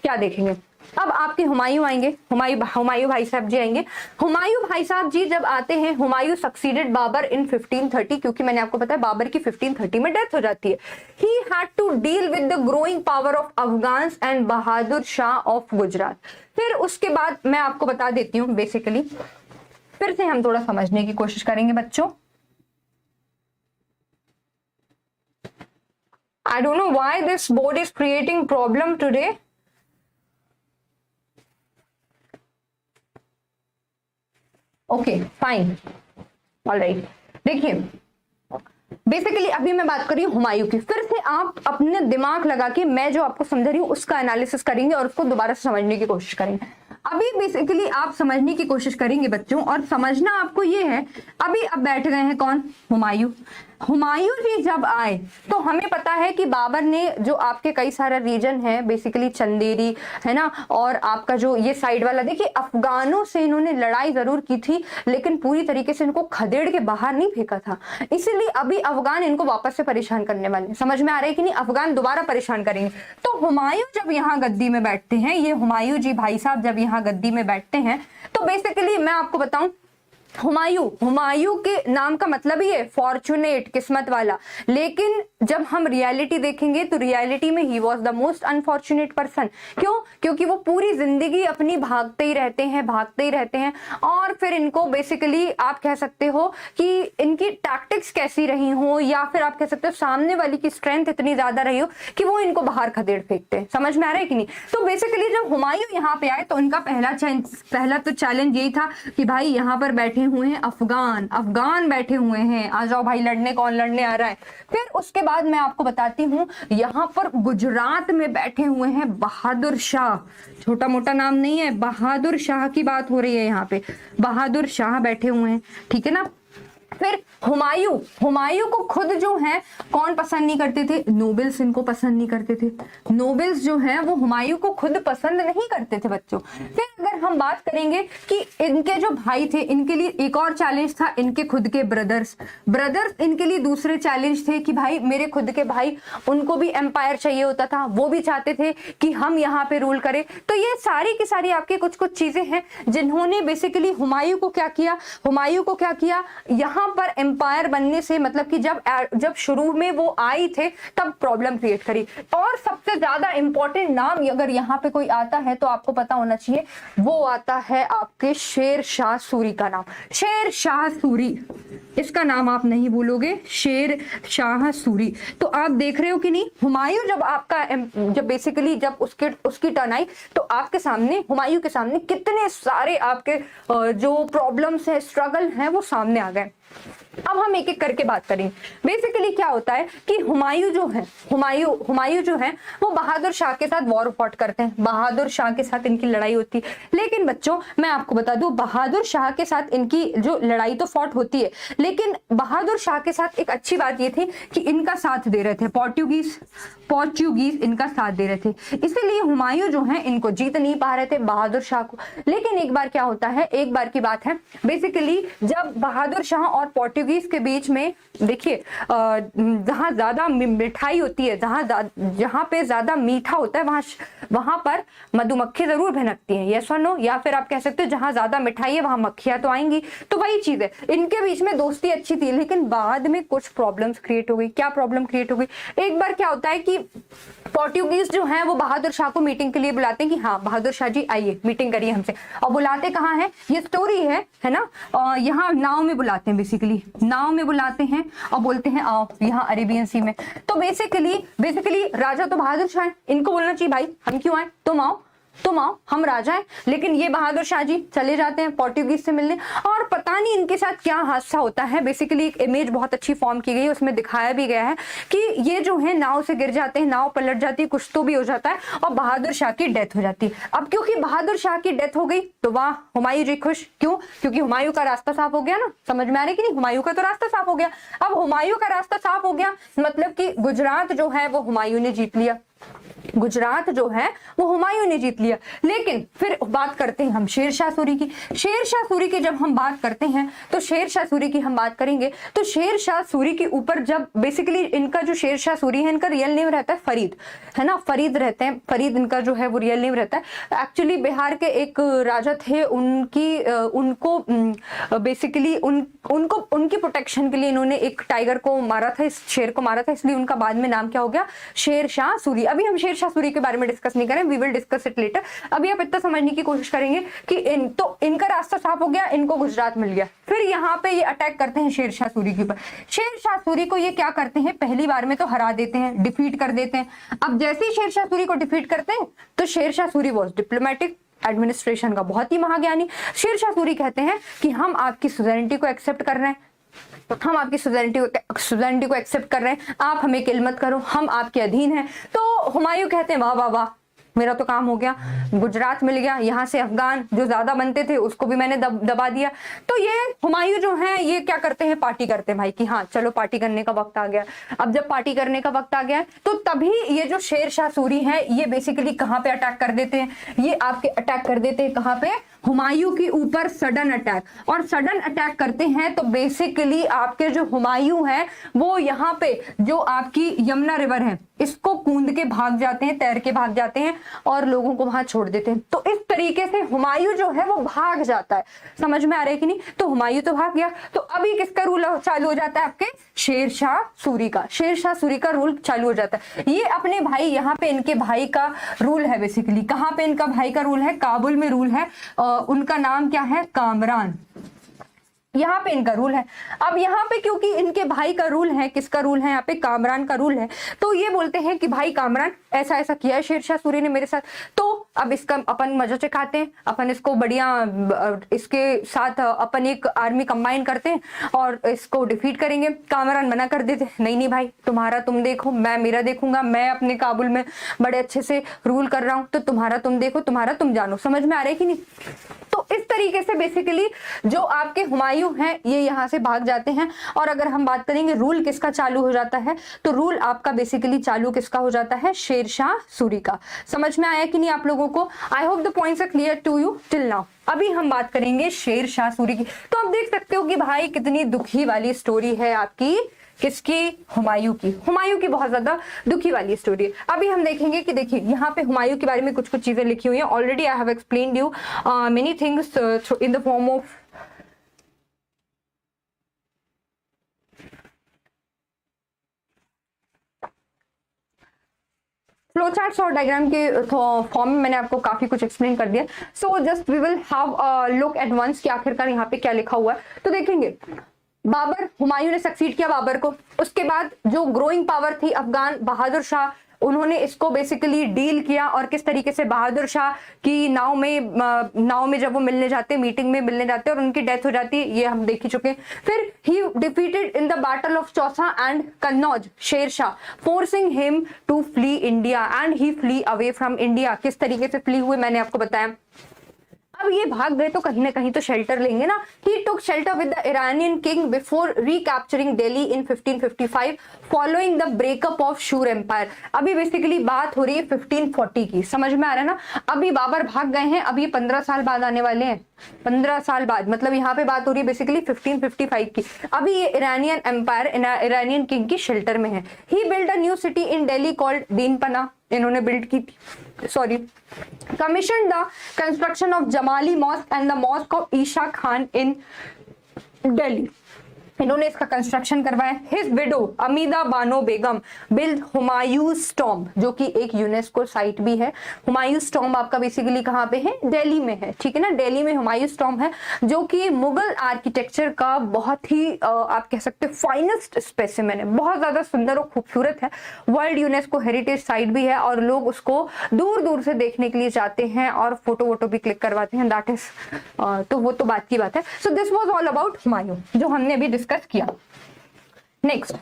क्या देखेंगे, अब आपके हुमायूं आएंगे, हुमायूं भाई साहब जी आएंगे। हुमायूं भाई साहब जी जब आते हैं, हुमायूं सक्सीडेड बाबर इन 1530, क्योंकि मैंने आपको बताया बाबर की 1530 में डेथ हो जाती है। He had to deal with the growing power of Afghans and Bahadur Shah of Gujarat. फिर उसके बाद मैं आपको बता देती हूँ, बेसिकली फिर से हम थोड़ा समझने की कोशिश करेंगे बच्चों। I don't know why this board is creating problem today. Okay fine, alright. देखिए बेसिकली अभी मैं बात कर रही हूँ हुमायूं की, फिर से आप अपने दिमाग लगा के मैं जो आपको समझा रही हूँ उसका एनालिसिस करेंगे और उसको दोबारा से समझने की कोशिश करेंगे। अभी बेसिकली आप समझने की कोशिश करेंगे बच्चों, और समझना आपको ये है, अभी अब बैठ गए हैं कौन, हुमायूं। हुमायूं जी जब आए तो हमें पता है कि बाबर ने जो आपके कई सारा रीजन है, बेसिकली चंदेरी है ना, और आपका जो ये साइड वाला, देखिए अफगानों से इन्होंने लड़ाई जरूर की थी, लेकिन पूरी तरीके से इनको खदेड़ के बाहर नहीं फेंका था। इसीलिए अभी अफगान इनको वापस से परेशान करने वाले हैं। समझ में आ रहा है कि नहीं, अफगान दोबारा परेशान करेंगे। तो हुमायूं जब यहाँ गद्दी में बैठते हैं, ये हुमायूं जी भाई साहब जब यहाँ गद्दी में बैठते हैं, तो बेसिकली मैं आपको बताऊं, हुमायूं के नाम का मतलब ही है फॉर्चुनेट, किस्मत वाला। लेकिन जब हम रियलिटी देखेंगे तो रियलिटी में ही was the most unfortunate person. क्यों? क्योंकि वो पूरी जिंदगी अपनी भागते ही रहते हैं और फिर इनको बेसिकली आप कह सकते हो कि इनकी टैक्टिक्स कैसी रही हो, या फिर आप कह सकते हो सामने वाली की स्ट्रेंथ इतनी ज्यादा रही हो कि वो इनको बाहर खदेड़ फेंकते हैं। समझ में आ रहा है कि नहीं। तो बेसिकली जब हुमायूं यहाँ पे आए तो उनका पहला तो चैलेंज यही था कि भाई यहाँ पर बैठे हुए हैं अफगान बैठे हुए हैं, आ जाओ भाई लड़ने, कौन लड़ने आ रहा है। फिर उसके बाद मैं आपको बताती हूँ, यहाँ पर गुजरात में बैठे हुए हैं बहादुर शाह, छोटा मोटा नाम नहीं है, बहादुर शाह की बात हो रही है यहाँ पे, बहादुर शाह बैठे हुए हैं, ठीक है ना। फिर हुमायूं, हुमायूं को खुद जो है कौन पसंद नहीं करते थे? नोबल्स इनको पसंद नहीं करते थे। नोबल्स जो है वो हुमायूं को खुद पसंद नहीं करते थे बच्चों। फिर अगर हम बात करेंगे कि इनके जो भाई थे, इनके लिए एक और चैलेंज था, इनके खुद के ब्रदर्स इनके लिए दूसरे चैलेंज थे कि भाई मेरे खुद के भाई, उनको भी एम्पायर चाहिए होता था, वो भी चाहते थे कि हम यहाँ पे रूल करें। तो ये सारी की सारी आपकी कुछ कुछ चीजें हैं जिन्होंने बेसिकली हुमायूं को क्या किया, यहाँ पर एम्पायर बनने से मतलब कि जब शुरू में वो आई थे तब प्रॉब्लम क्रिएट करी। और सबसे ज्यादा इंपॉर्टेंट नाम अगर यहाँ पे कोई आता है तो आपको पता होना चाहिए, वो आता है आपके शेर शाह सूरी का नाम। शेर शाह सूरी, इसका नाम आप नहीं भूलोगे, शेर शाह सूरी। तो आप देख रहे हो कि नहीं, हुमायूं जब बेसिकली जब उसकी टर्न आई तो आपके सामने, हुमायूं के सामने कितने सारे आपके जो प्रॉब्लम्स है, स्ट्रगल है, वो सामने आ गए। अब हम एक एक करके बात करेंगे। बेसिकली क्या होता है कि हुमायूं जो है वो बहादुर शाह के साथ वॉर फॉट करते हैं, बहादुर शाह के साथ इनकी लड़ाई होती है। लेकिन बच्चों मैं आपको बता दूं, बहादुर शाह के साथ इनकी जो लड़ाई तो फॉट होती है, लेकिन बहादुर शाह के साथ एक अच्छी बात ये थी कि इनका साथ दे रहे थे पोर्चुगीज इनका साथ दे रहे थे, इसीलिए हुमायूं जो है इनको जीत नहीं पा रहे थे, बहादुर शाह को। लेकिन एक बार क्या होता है, एक बार की बात है, बेसिकली जब बहादुर शाह और पोर्टुगीज के बीच में, देखिए जहां ज्यादा मिठाई होती है, जहां पे ज्यादा मीठा होता है, वहां पर मधुमक्खी जरूर भिनकती है, यस और नो, या फिर आप कह सकते हो जहां ज्यादा मिठाई है वहां मक्खियां तो आएंगी। तो वही चीज है, इनके बीच में दोस्ती अच्छी थी, लेकिन बाद में कुछ प्रॉब्लम्स क्रिएट हो गई। क्या प्रॉब्लम क्रिएट हो गई? एक बार क्या होता है कि पोर्टुगीज जो है वो बहादुर शाह को मीटिंग के लिए बुलाते हैं कि हाँ बहादुर शाह जी आइए मीटिंग करिए हमसे। और बुलाते कहाँ है, ये स्टोरी है ना, यहाँ नाव में बुलाते हैं, बेसिकली नाव में बुलाते हैं और बोलते हैं आओ यहाँ अरेबियन सी में। तो बेसिकली राजा तो बहादुर शाह है, इनको बोलना चाहिए भाई हम क्यों आए, तुम आओ हम राजा हैं। लेकिन ये बहादुर शाह जी चले जाते हैं पोर्टुगीज से मिलने, और पता नहीं इनके साथ क्या हादसा होता है। बेसिकली एक इमेज बहुत अच्छी फॉर्म की गई है, उसमें दिखाया भी गया है कि ये जो है नाव से गिर जाते हैं, नाव पलट जाती है, कुछ तो भी हो जाता है और बहादुर शाह की डेथ हो जाती है। अब क्योंकि बहादुर शाह की डेथ हो गई तो वाह हुमायूं जी खुश, क्यों? क्योंकि हुमायूं का रास्ता साफ हो गया ना, समझ में आ रही कि नहीं, हुमायूं का तो रास्ता साफ हो गया। अब हुमायूं का रास्ता साफ हो गया मतलब कि गुजरात जो है वो हुमायूं ने जीत लिया, गुजरात जो है वो हुमायूं ने जीत लिया। लेकिन फिर बात करते हैं हम शेरशाह सूरी की। शेरशाह सूरी की जब हम बात करते हैं तो शेरशाह सूरी की हम बात करेंगे तो शेरशाह सूरी के ऊपर जब बेसिकली इनका जो शेरशाह सूरी है, इनका रियल नेम रहता है फरीद, है ना, फरीद रहते हैं, फरीद इनका जो है वो रियल नेम रहता है। एक्चुअली बिहार के एक राजा थे, उनको बेसिकली उनकी प्रोटेक्शन के लिए इन्होंने एक टाइगर को मारा था, इस शेर को मारा था, इसलिए उनका बाद में नाम क्या हो गया, शेरशाह सूरी। अभी हम शेरशाह सूरी के बारे में डिस्कस नहीं करें, we will discuss it later. अभी आप इतना समझने की कोशिश करेंगे कि इनका रास्ता साफ हो गया, इनको गुजरात मिल गया। फिर यहाँ पे ये अटैक करते हैं शेरशाह सूरी के ऊपर। शेरशाह सूरी को ये क्या करते हैं, पहली बार में तो हरा देते हैं, डिफीट कर देते हैं। अब जैसे ही शेरशाह सूरी को डिफीट करते हैं तो Sher Shah Suri was diplomatic, administration का बहुत ही महाज्ञानी। शेरशाह सूरी कहते हैं कि हम आपकी सुवेरेनिटी को एक्सेप्ट कर रहे हैं, हम आपकी सुवेरेनिटी को एक्सेप्ट कर रहे हैं, आप हमें किल मत करो, हम आपके अधीन हैं। तो हुमायूं कहते हैं वाह वाह वाह, मेरा तो काम हो गया, गुजरात मिल गया, यहाँ से अफगान जो ज्यादा बनते थे उसको भी मैंने दबा दिया। तो ये हुमायूं जो है ये क्या करते हैं, पार्टी करते हैं भाई कि हाँ चलो पार्टी करने का वक्त आ गया। अब जब पार्टी करने का वक्त आ गया तो तभी ये जो शेरशाह सूरी है ये बेसिकली कहाँ पे अटैक कर देते हैं, ये आपके अटैक कर देते हैं कहाँ पे, हुमायूं के ऊपर सडन अटैक। और सडन अटैक करते हैं तो बेसिकली आपके जो हुमायूं है वो यहाँ पे जो आपकी यमुना रिवर है इसको कूद के भाग जाते हैं, तैर के भाग जाते हैं और लोगों को वहां छोड़ देते हैं। तो इस तरीके से हुमायूं जो है वो भाग जाता है, समझ में आ रहा है कि नहीं। तो हुमायूं तो भाग गया, तो अभी किसका रूल चालू हो जाता है, आपके शेरशाह सूरी का, शेरशाह सूरी का रूल चालू हो जाता है। ये अपने भाई, यहाँ पे इनके भाई का रूल है, बेसिकली कहाँ पे इनका भाई का रूल है, काबुल में रूल है, उनका नाम क्या है, कामरान, यहाँ पे इनका रूल है। अब यहाँ पे क्योंकि इनके भाई का रूल है, किसका रूल है यहाँ पे, कामरान का रूल है, तो ये बोलते हैं कि भाई कामरान ऐसा ऐसा किया है शेरशाह सूरी ने मेरे साथ, तो अब इसका अपन मजा चखाते हैं, अपन इसको बढ़िया इसके साथ अपन एक आर्मी कंबाइन करते हैं और इसको डिफीट करेंगे। कामरान मना कर देते, नहीं नहीं भाई तुम्हारा तुम देखो, मैं मेरा देखूंगा, मैं अपने काबुल में बड़े अच्छे से रूल कर रहा हूँ, तो तुम्हारा तुम देखो, तुम्हारा तुम जानो। समझ में आ रहा है कि नहीं। तो इस तरीके से बेसिकली जो आपके हुमायूं हैं ये यहाँ से भाग जाते हैं। और अगर हम बात करेंगे रूल किसका चालू हो जाता है, तो रूल आपका बेसिकली चालू किसका हो जाता है, शेरशाह सूरी का। समझ में आया कि नहीं आप लोगों को? I hope the points are clear to you till now. अभी हम बात करेंगे शेरशाह सूरी की। तो आप देख सकते हो कि भाई कितनी दुखी वाली स्टोरी है आपकी, किसकी, हुमायूं की। हुमायूं की बहुत ज्यादा दुखी वाली स्टोरी है। अभी हम देखेंगे कि देखिए यहाँ पे हुमायूं के बारे में कुछ कुछ चीजें लिखी हुई हैं। Already I have explained you many things in the form of flow charts और डायग्राम के फॉर्म में मैंने आपको काफी कुछ एक्सप्लेन कर दिया। So just we will have look at once कि आखिरकार यहाँ पे क्या लिखा हुआ है। तो देखेंगे बाबर, हुमायूं ने सक्सीड किया बाबर को। उसके बाद जो ग्रोइंग पावर थी अफगान, बहादुर शाह, उन्होंने इसको बेसिकली डील किया। और किस तरीके से बहादुर शाह की नाव में जब वो मिलने जाते, मीटिंग में मिलने जाते और उनकी डेथ हो जाती है, ये हम देख ही चुके हैं। फिर he defeated in the battle of Chausa and Kannauj Sher Shah, forcing him to flee India and he flee away from India. किस तरीके से फ्ली हुए मैंने आपको बताया। अब ये भाग गए तो कहीं ना कहीं तो शेल्टर लेंगे ना। He took shelter with the Iranian king before recapturing Delhi in 1555 following the breakup of Sur empire. अभी बेसिकली बात हो रही है 1540 की, समझ में आ रहा है ना। अभी बाबर भाग गए हैं, अब ये 15 साल बाद आने वाले हैं, 15 साल बाद, मतलब यहाँ पे बात हो रही है बेसिकली 1555 की। अभी ये इरानियन एम्पायर इरानियन किंग की शेल्टर में है। He build a new city in Delhi called Dinpanah, इन्होंने बिल्ड की थी, sorry, commission the construction of Jamali mosque and the mosque of Isa Khan in Delhi, इन्होंने इसका कंस्ट्रक्शन करवाया। His widow Hamida Banu Begum build Humayun's tomb, जो कि एक यूनेस्को साइट भी है। हुमायूंस टॉम्ब आपका बेसिकली कहाँ पे है, दिल्ली में है, ठीक है ना। दिल्ली में हुमायूंस टॉम्ब है, जो कि मुगल आर्किटेक्चर का बहुत ही आप कह सकते फाइनेस्ट स्पेसिमेन है, बहुत ज्यादा सुंदर और खूबसूरत है। वर्ल्ड यूनेस्को हेरिटेज साइट भी है और लोग उसको दूर दूर से देखने के लिए जाते हैं और फोटो वोटो भी क्लिक करवाते हैं। दैट इज तो वो तो बात की बात है। सो this was all about Humayun, जो हमने अभी डिस्कस किया। नेक्स्ट,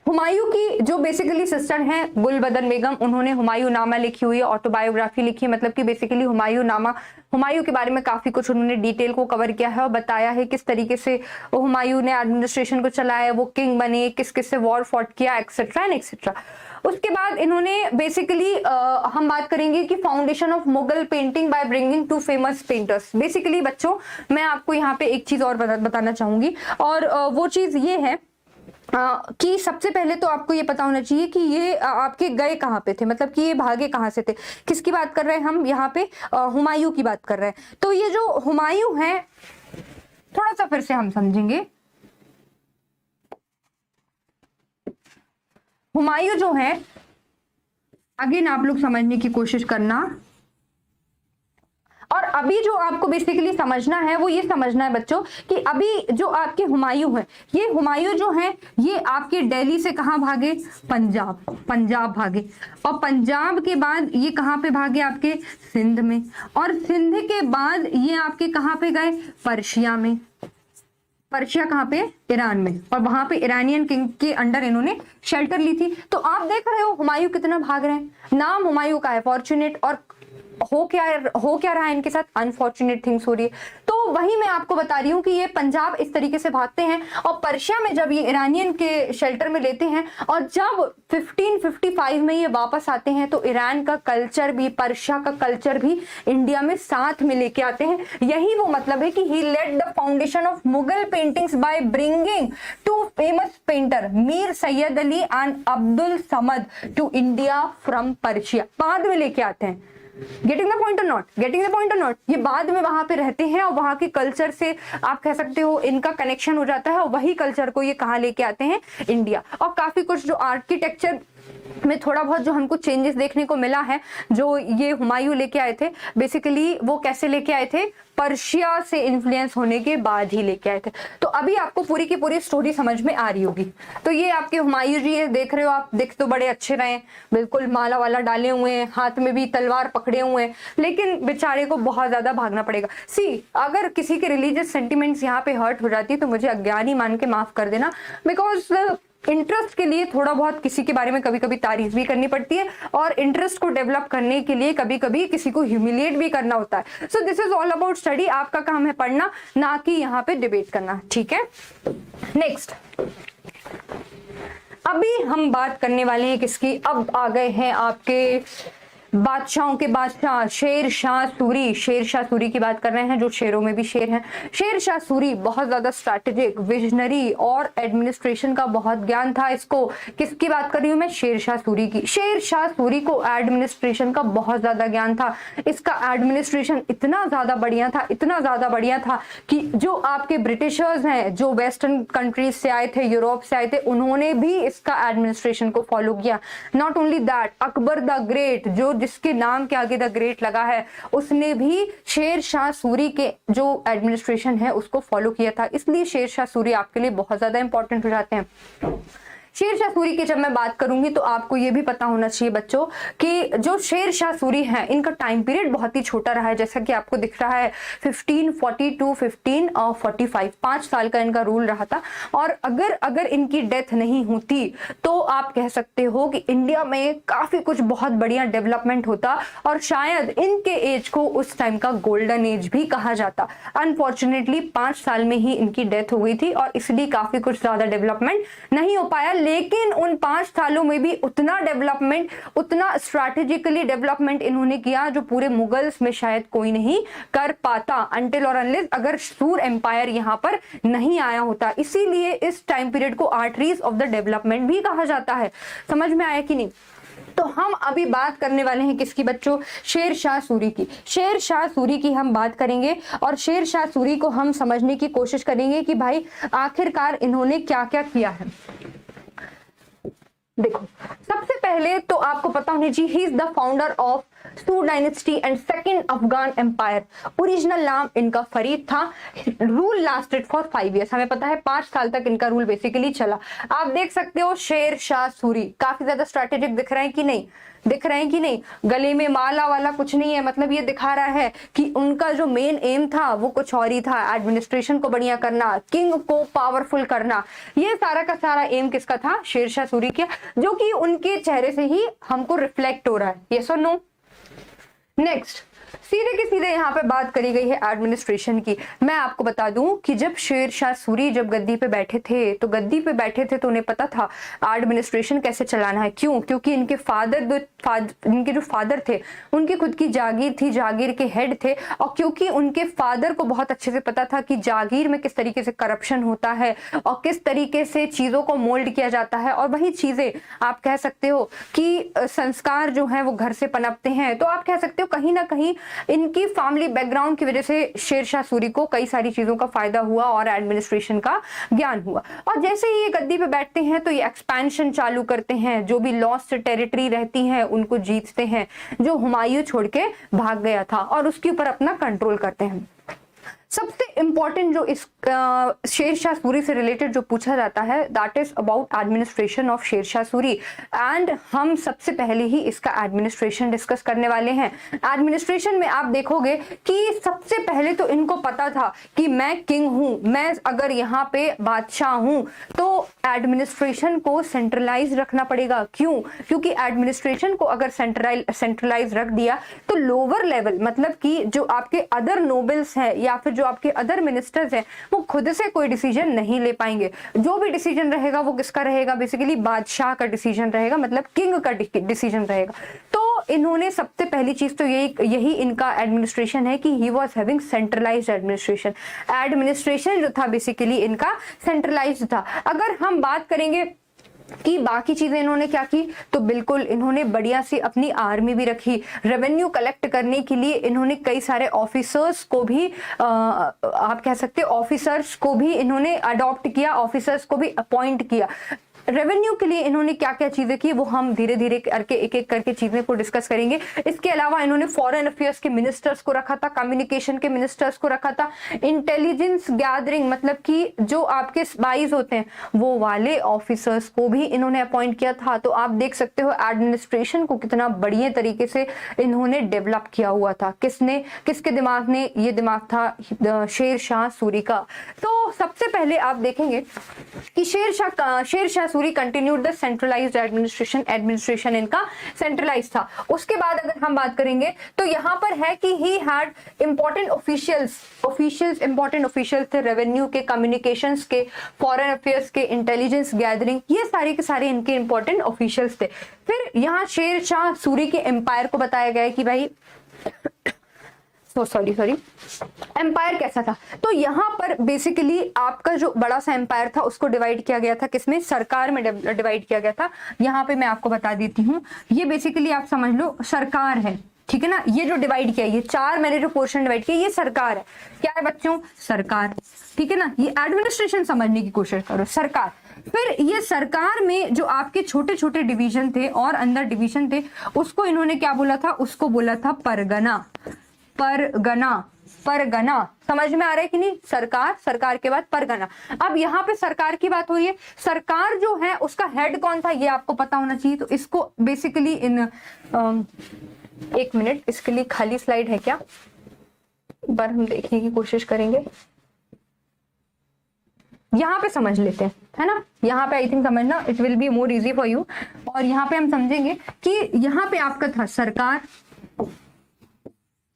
हुमायूं की जो बेसिकली सिस्टर हैं गुलबदन बेगम, उन्होंने हुमायूं नामा लिखी हुई है, ऑटोबायोग्राफी लिखी है। मतलब कि बेसिकली हुमायूं नामा, हुमायूं के बारे में काफी कुछ उन्होंने डिटेल को कवर किया है और बताया है किस तरीके से हुमायूं ने एडमिनिस्ट्रेशन को चलाया, वो किंग बने, किस किस से वॉर फॉट किया, एक्सेट्रा एंड एक्सेट्रा। उसके बाद इन्होंने बेसिकली हम बात करेंगे कि foundation of Mughal painting by bringing to famous painters. Basically बच्चों मैं आपको यहाँ पे एक चीज और बताना चाहूंगी, और वो चीज ये है कि सबसे पहले तो आपको ये पता होना चाहिए कि ये आपके गए कहाँ पे थे, मतलब कि ये भागे कहाँ से थे। किसकी बात कर रहे हैं हम यहाँ पे, हुमायूं की बात कर रहे हैं। तो ये जो हुमायूं है, थोड़ा सा फिर से हम समझेंगे। हुमायूं जो है, अगेन आप लोग समझने की कोशिश करना। और अभी जो आपको बेसिकली समझना है वो ये समझना है बच्चों कि अभी जो आपके हुमायूं हैं, ये हुमायूं जो हैं ये आपके दिल्ली से कहाँ भागे, पंजाब भागे। और पंजाब के बाद ये कहाँ पे भागे, आपके सिंध में। और सिंध के बाद ये आपके कहाँ पे गए, पर्शिया में। पर्शिया कहाँ पे, ईरान में। और वहां पे ईरानियन किंग के अंडर इन्होंने शेल्टर ली थी। तो आप देख रहे हो हुमायूं कितना भाग रहे हैं। नाम हुमायूं का है फॉर्चुनेट, और हो क्या रहा है इनके साथ, अनफॉर्चुनेट थिंग्स हो रही है। तो वही मैं आपको बता रही हूँ कि ये पंजाब इस तरीके से भागते हैं और पर्शिया में जब ये ईरानियन के शेल्टर में लेते हैं, और जब 1555 में ये वापस आते हैं तो ईरान का कल्चर भी, पर्शिया का कल्चर भी इंडिया में साथ में लेके आते हैं। यही वो मतलब है कि he led the foundation of Mughal paintings by bringing to famous painter Mir Sayyid Ali and Abdul Samad to India from Persia. बाद में लेके आते हैं। Getting the point or not, getting the point or not, ये बाद में वहां पे रहते हैं और वहां के कल्चर से आप कह सकते हो इनका कनेक्शन हो जाता है, और वही कल्चर को ये कहाँ लेके आते हैं, इंडिया। और काफी कुछ जो आर्किटेक्चर में थोड़ा बहुत जो हमको चेंजेस देखने को मिला है, जो ये हुमायूं लेके आए थे, बेसिकली वो कैसे लेके आए थे, पर्शिया से इन्फ्लुएंस होने के बाद ही लेके आए थे। तो अभी आपको पूरी की पूरी स्टोरी समझ में आ रही होगी। तो ये आपके हुमायूं जी देख रहे हो आप, देख तो बड़े अच्छे रहे, बिल्कुल माला वाला डाले हुए हैं, हाथ में भी तलवार पकड़े हुए हैं, लेकिन बेचारे को बहुत ज्यादा भागना पड़ेगा। सी, अगर किसी के रिलीजियस सेंटिमेंट्स यहाँ पे हर्ट हो जाती है तो मुझे अज्ञानी मान के माफ कर देना, बिकॉज इंटरेस्ट के लिए थोड़ा बहुत किसी के बारे में कभी कभी तारीफ भी करनी पड़ती है, और इंटरेस्ट को डेवलप करने के लिए कभी कभी किसी को ह्यूमिलिएट भी करना होता है। सो this is all about study. आपका काम है पढ़ना, ना कि यहाँ पे डिबेट करना, ठीक है। नेक्स्ट, अभी हम बात करने वाले हैं किसकी, अब आ गए हैं आपके बादशाहों के बादशाह शेर शाह सूरी। शेर शाह सूरी की बात कर रहे हैं, जो शेरों में भी शेर हैं। शेर शाह सूरी बहुत ज्यादा स्ट्रैटेजिक, विजनरी और एडमिनिस्ट्रेशन का बहुत ज्ञान था इसको। किसकी बात कर रही हूं मैं, शेर शाह सूरी की। शेर शाह सूरी को एडमिनिस्ट्रेशन का बहुत ज्यादा ज्ञान था। इसका एडमिनिस्ट्रेशन इतना ज्यादा बढ़िया था, इतना ज्यादा बढ़िया था कि जो आपके ब्रिटिशर्स हैं, जो वेस्टर्न कंट्रीज से आए थे, यूरोप से आए थे, उन्होंने भी इसका एडमिनिस्ट्रेशन को फॉलो किया। Not only that, Akbar the great, जो जिसके नाम के आगे द ग्रेट लगा है, उसने भी शेर शाह सूरी के जो एडमिनिस्ट्रेशन है उसको फॉलो किया था। इसलिए शेर शाह सूरी आपके लिए बहुत ज्यादा इंपॉर्टेंट हो जाते हैं। शेर शाह सूरी की जब मैं बात करूंगी तो आपको ये भी पता होना चाहिए बच्चों कि जो शेर शाह सूरी हैं, इनका टाइम पीरियड बहुत ही छोटा रहा है, जैसा कि आपको दिख रहा है 1540 टू 1545, 5 साल का इनका रूल रहा था। और अगर इनकी डेथ नहीं होती तो आप कह सकते हो कि इंडिया में काफी कुछ बहुत बढ़िया डेवलपमेंट होता, और शायद इनके एज को उस टाइम का गोल्डन एज भी कहा जाता। अनफॉर्चुनेटली 5 साल में ही इनकी डेथ हो गई थी, और इसलिए काफी कुछ ज्यादा डेवलपमेंट नहीं हो पाया। लेकिन उन 5 सालों में भी उतना डेवलपमेंट, उतना स्ट्रैटेजिकली डेवलपमेंट इन्होंने किया जो पूरे मुगल्स में शायद कोई नहीं कर पाता, अनटिल और अनलेस अगर सूर एम्पायर यहां पर नहीं आया होता। इसीलिए इस टाइम पीरियड को आर्टरीज ऑफ द डेवलपमेंट भी कहा जाता है। समझ में आया कि नहीं? तो हम अभी बात करने वाले हैं किसकी बच्चों, शेर शाह सूरी की। शेर शाह सूरी की हम बात करेंगे, और शेर शाह सूरी को हम समझने की कोशिश करेंगे कि भाई आखिरकार इन्होंने क्या क्या किया है। देखो, सबसे पहले तो आपको पता होनी चाहिए, he is the founder of Sur dynasty and second Afghan empire. Original नाम इनका फरीद था। रूल लास्टेड फॉर 5 years, हमें पता है 5 साल तक इनका रूल बेसिकली चला। आप देख सकते हो शेर शाह सूरी काफी ज्यादा स्ट्रैटेजिक दिख रहे हैं कि नहीं, दिख रहे हैं कि नहीं। गले में माला वाला कुछ नहीं है, मतलब ये दिखा रहा है कि उनका जो मेन एम था वो कुछ और ही था, एडमिनिस्ट्रेशन को बढ़िया करना, किंग को पावरफुल करना। ये सारा का सारा एम किसका था, शेर शाह सूरी का, जो कि उनके चेहरे से ही हमको रिफ्लेक्ट हो रहा है। यस और नो? नेक्स्ट, सीधे के सीधे यहाँ पे बात करी गई है एडमिनिस्ट्रेशन की। मैं आपको बता दूं कि जब शेर शाह सूरी जब गद्दी पे बैठे थे तो उन्हें पता था एडमिनिस्ट्रेशन कैसे चलाना है। क्यों? क्योंकि इनके इनके जो फादर थे उनकी खुद की जागीर थी, जागीर के हेड थे, और क्योंकि उनके फादर को बहुत अच्छे से पता था कि जागीर में किस तरीके से करप्शन होता है और किस तरीके से चीजों को मोल्ड किया जाता है, और वही चीजें आप कह सकते हो कि संस्कार जो है वो घर से पनपते हैं। तो आप कह सकते हो कहीं ना कहीं इनकी फैमिली बैकग्राउंड की वजह से शेर शाह सूरी को कई सारी चीजों का फायदा हुआ और एडमिनिस्ट्रेशन का ज्ञान हुआ। और जैसे ही ये गद्दी पे बैठते हैं तो ये एक्सपेंशन चालू करते हैं, जो भी लॉस्ट टेरिटरी रहती है उनको जीतते हैं, जो हुमायूं छोड़ के भाग गया था, और उसके ऊपर अपना कंट्रोल करते हैं। सबसे इंपॉर्टेंट जो इस शेर शाह सूरी से रिलेटेड जो पूछा जाता है that is about administration of Sher Shah Suri, and हम सबसे पहले ही इसका एडमिनिस्ट्रेशन डिस्कस करने वाले हैं। एडमिनिस्ट्रेशन में आप देखोगे कि सबसे पहले तो इनको पता था कि मैं किंग हूं, मैं अगर यहाँ पे बादशाह हूं तो एडमिनिस्ट्रेशन को सेंट्रलाइज रखना पड़ेगा। क्यों? क्योंकि एडमिनिस्ट्रेशन को अगर सेंट्रलाइज रख दिया तो लोअर लेवल, मतलब कि जो आपके अदर नोबल्स हैं या फिर जो आपके अदर मिनिस्टर्स हैं, वो खुद से कोई डिसीजन नहीं ले पाएंगे। जो भी डिसीजन रहेगा वो किसका रहेगा, बेसिकली बादशाह का डिसीजन रहेगा, मतलब किंग का डिसीजन रहेगा। तो इन्होंने सबसे पहली चीज तो यही इनका एडमिनिस्ट्रेशन है कि he was having centralised administration. Administration जो था बेसिकली इनका सेंट्रलाइज्ड था। अगर हम बात करेंगे कि बाकी चीजें इन्होंने क्या की, तो बिल्कुल इन्होंने बढ़िया सी अपनी आर्मी भी रखी। रेवेन्यू कलेक्ट करने के लिए इन्होंने कई सारे ऑफिसर्स को भी आप कह सकते हो ऑफिसर्स को भी इन्होंने अडॉप्ट किया, ऑफिसर्स को भी अपॉइंट किया। रेवेन्यू के लिए इन्होंने क्या क्या चीजें की वो हम धीरे धीरे करके एक एक करके चीजें को डिस्कस करेंगे। इसके अलावा इन्होंने फॉरेन अफेयर्स के मिनिस्टर्स को रखा था, कम्युनिकेशन के मिनिस्टर्स को रखा था, इंटेलिजेंस गैदरिंग मतलब कि जो आपके स्पाइज होते हैं वो वाले ऑफिसर्स को भी इन्होंने अपॉइंट किया था। तो आप देख सकते हो एडमिनिस्ट्रेशन को कितना बढ़िया तरीके से इन्होंने डेवलप किया हुआ था। किसके दिमाग ने? ये दिमाग था शेर शाह सूरी का। तो सबसे पहले आप देखेंगे कि शेर Shah Suri continued the centralised administration इनका सेंट्रलाइज था। उसके बाद अगर हम बात करेंगे तो यहाँ पर है कि he had important important officials थे, रेवेन्यू के, कम्युनिकेशंस के, फॉरेन अफेयर्स के, इंटेलिजेंस गैदरिंग, ये सारे के सारे इनके इंपॉर्टेंट ऑफिशियल्स थे। फिर यहाँ शेर शाह सूरी के एम्पायर को बताया गया है कि भाई सॉरी एम्पायर कैसा था। तो यहाँ पर बेसिकली आपका जो बड़ा सा एम्पायर था उसको डिवाइड किया गया था किसमें, सरकार में डिवाइड किया गया था। यहाँ पे मैं आपको बता देती हूँ, ये बेसिकली आप समझ लो सरकार है, ठीक है ना। ये जो डिवाइड किया, ये चार मैंने जो पोर्शन डिवाइड किया ये सरकार है। क्या है बच्चों, सरकार, ठीक है ना। ये एडमिनिस्ट्रेशन समझने की कोशिश करो, सरकार। फिर ये सरकार में जो आपके छोटे छोटे डिवीजन थे और अंदर डिवीजन थे उसको इन्होंने क्या बोला था, उसको बोला था परगना। परगना समझ में आ रहा है कि नहीं, सरकार के बाद परगना। अब यहाँ पे सरकार की बात हो रही है, सरकार जो है उसका हेड कौन था ये आपको पता होना चाहिए। तो इसको बेसिकली एक मिनट, इसके लिए खाली स्लाइड है क्या, एक बार हम देखने की कोशिश करेंगे। यहाँ पे समझ लेते हैं, है ना। यहाँ पे आई थिंक समझना it will be more easy for you. और यहाँ पे हम समझेंगे कि यहाँ पे आपका था सरकार,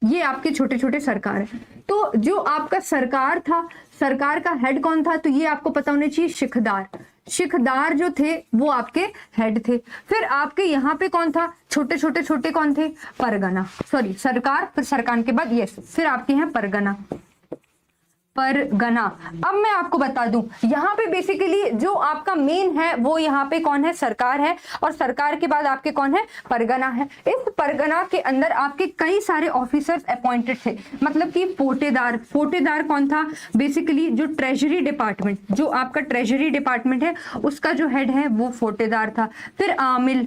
ये आपके छोटे छोटे सरकार है। तो जो आपका सरकार था, सरकार का हेड कौन था, तो ये आपको पता होना चाहिए, शिखदार जो थे वो आपके हेड थे। फिर आपके यहाँ पे कौन था, छोटे कौन थे, परगना, सॉरी सरकार, फिर सरकार के बाद यस, फिर आपके यहाँ परगना। अब मैं आपको बता दूं, यहाँ पे बेसिकली जो आपका मेन है वो यहाँ पे कौन है, सरकार है, और सरकार के बाद आपके कौन है, परगना है। इस परगना के अंदर आपके कई सारे ऑफिसर्स अपॉइंटेड थे, मतलब कि फोटेदार कौन था, बेसिकली जो ट्रेजरी डिपार्टमेंट, जो आपका ट्रेजरी डिपार्टमेंट है उसका जो हेड है वो फोटेदार था। फिर आमिल,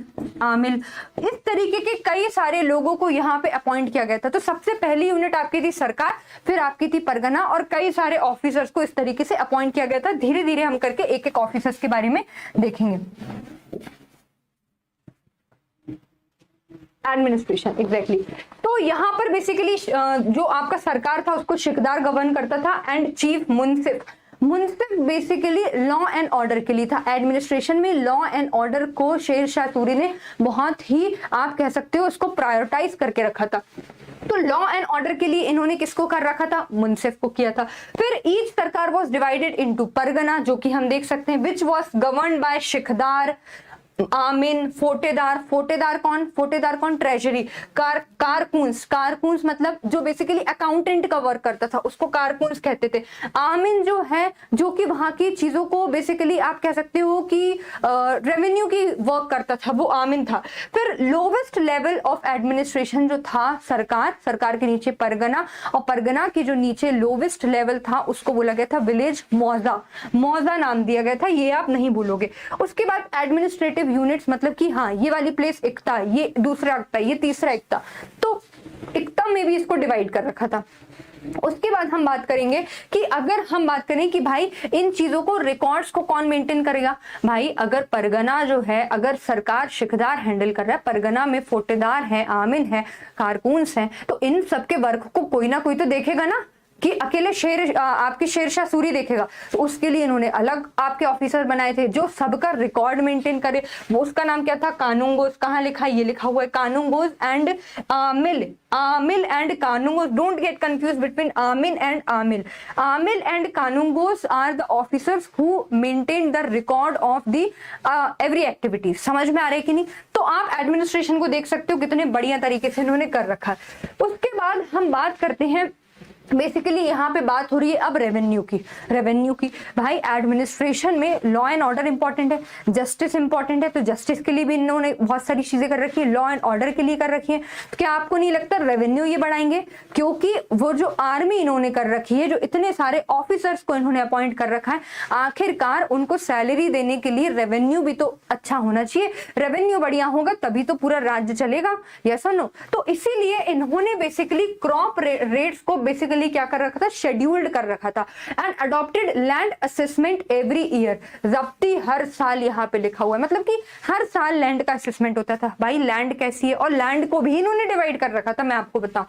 इस तरीके के कई सारे लोगों को यहाँ पे अपॉइंट किया गया था। तो सबसे पहली यूनिट आपकी थी सरकार, फिर आपकी थी परगना, और कई सारे ऑफिसर्स को इस तरीके से अपॉइंट किया गया था। धीरे धीरे हम करके एक एक ऑफिसर्स के बारे में देखेंगे। Administration exactly. तो यहाँ पर बेसिकली जो आपका सरकार था उसको शिकदार गवर्न करता था, and chief Munsif basically law and order के लिए था। एडमिनिस्ट्रेशन में लॉ एंड ऑर्डर को शेर शाह सूरी ने बहुत ही, आप कह सकते हो, उसको प्रायोरिटाइज करके रखा था। तो लॉ एंड ऑर्डर के लिए इन्होंने किसको कर रखा था, मुंसिफ को किया था। फिर ईच सरकार वाज डिवाइडेड इनटू परगना, जो कि हम देख सकते हैं, which was governed bye शिखदार, Amini, फोटेदार कौन, ट्रेजरी, कारकून्स मतलब जो बेसिकली अकाउंटेंट का वर्क करता था उसको कारकून्स कहते थे। आमिन जो है, जो कि वहां की चीजों को बेसिकली आप कह सकते हो कि रेवेन्यू की वर्क करता था, वो आमिन था। फिर लोवेस्ट लेवल ऑफ एडमिनिस्ट्रेशन जो था सरकार के नीचे परगना, और परगना के जो नीचे लोवेस्ट लेवल था उसको बोला गया था विलेज मौजा नाम दिया गया था, ये आप नहीं भूलोगे। उसके बाद एडमिनिस्ट्रेटिव यूनिट्स, मतलब कि हाँ ये वाली प्लेस इक्ता, ये दूसरा इक्ता, ये तीसरा इक्ता, तो इक्ता में भी इसको डिवाइड कर रखा था। उसके बाद हम बात करेंगे कि अगर हम बात करें कि भाई इन चीजों को, रिकॉर्ड्स को कौन मेंटेन करेगा, भाई अगर परगना जो है, अगर सरकार शिखदार हैंडल कर रहा है, परगना में फोटेदार है, आमिन है, कारकून्स हैं, तो इन सबके वर्क को कोई ना कोई तो देखेगा ना, कि अकेले आपकी शेरशाह सूरी देखेगा। तो उसके लिए इन्होंने अलग आपके ऑफिसर बनाए थे जो सबका रिकॉर्ड मेंटेन करे। वो उसका नाम क्या था, कानूंगोज। कहाँ लिखा है, ये लिखा हुआ है, Qanungos and Amil and Qanungos. Don't get confuse between Amin and Amil and Qanungos are the officers who maintain the record of the every activity. समझ में आ रहा है कि नहीं। तो आप एडमिनिस्ट्रेशन को देख सकते हो कितने बढ़िया तरीके से इन्होंने कर रखा है। उसके बाद हम बात करते हैं, बेसिकली यहाँ पे बात हो रही है अब रेवेन्यू की। भाई एडमिनिस्ट्रेशन में लॉ एंड ऑर्डर इंपॉर्टेंट है, जस्टिस इंपॉर्टेंट है, तो जस्टिस के लिए भी इन्होंने बहुत सारी चीजें कर रखी है, लॉ एंड ऑर्डर के लिए कर रखी है। तो क्या आपको नहीं लगता रेवेन्यू ये बढ़ाएंगे, क्योंकि वो जो आर्मी इन्होंने कर रखी है, जो इतने सारे ऑफिसर्स को इन्होंने अपॉइंट कर रखा है, आखिरकार उनको सैलरी देने के लिए रेवेन्यू भी तो अच्छा होना चाहिए। रेवेन्यू बढ़िया होगा तभी तो पूरा राज्य चलेगा, यस और नो। तो इसीलिए इन्होंने बेसिकली क्रॉप रेट्स को बेसिकली सिस्टमेटिकली क्या कर रखा था, शेड्यूल्ड कर रखा था। And adopted land assessment every year, जब्ती हर साल यहाँ पे लिखा हुआ है, मतलब कि हर साल लैंड का असेसमेंट होता था। भाई लैंड कैसी है, और लैंड को भी इन्होंने डिवाइड कर रखा था, मैं आपको बताऊं।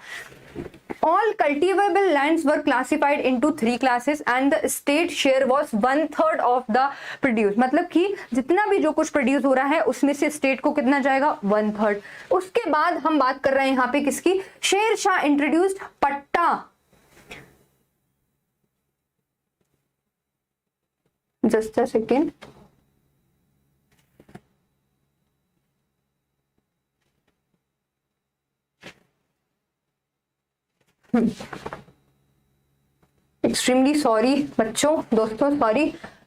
All cultivable lands were classified into 3 classes and the state share was 1/3 of the produce, मतलब कि जितना भी जो कुछ प्रोड्यूस हो रहा है उसमें से स्टेट को कितना जाएगा, 1/3। उसके बाद हम बात कर रहे हैं यहाँ पे किसकी, शेर शाह इंट्रोड्यूस्ड पट्टा। Just a second, extremely sorry बच्चों, दोस्तों सॉरी,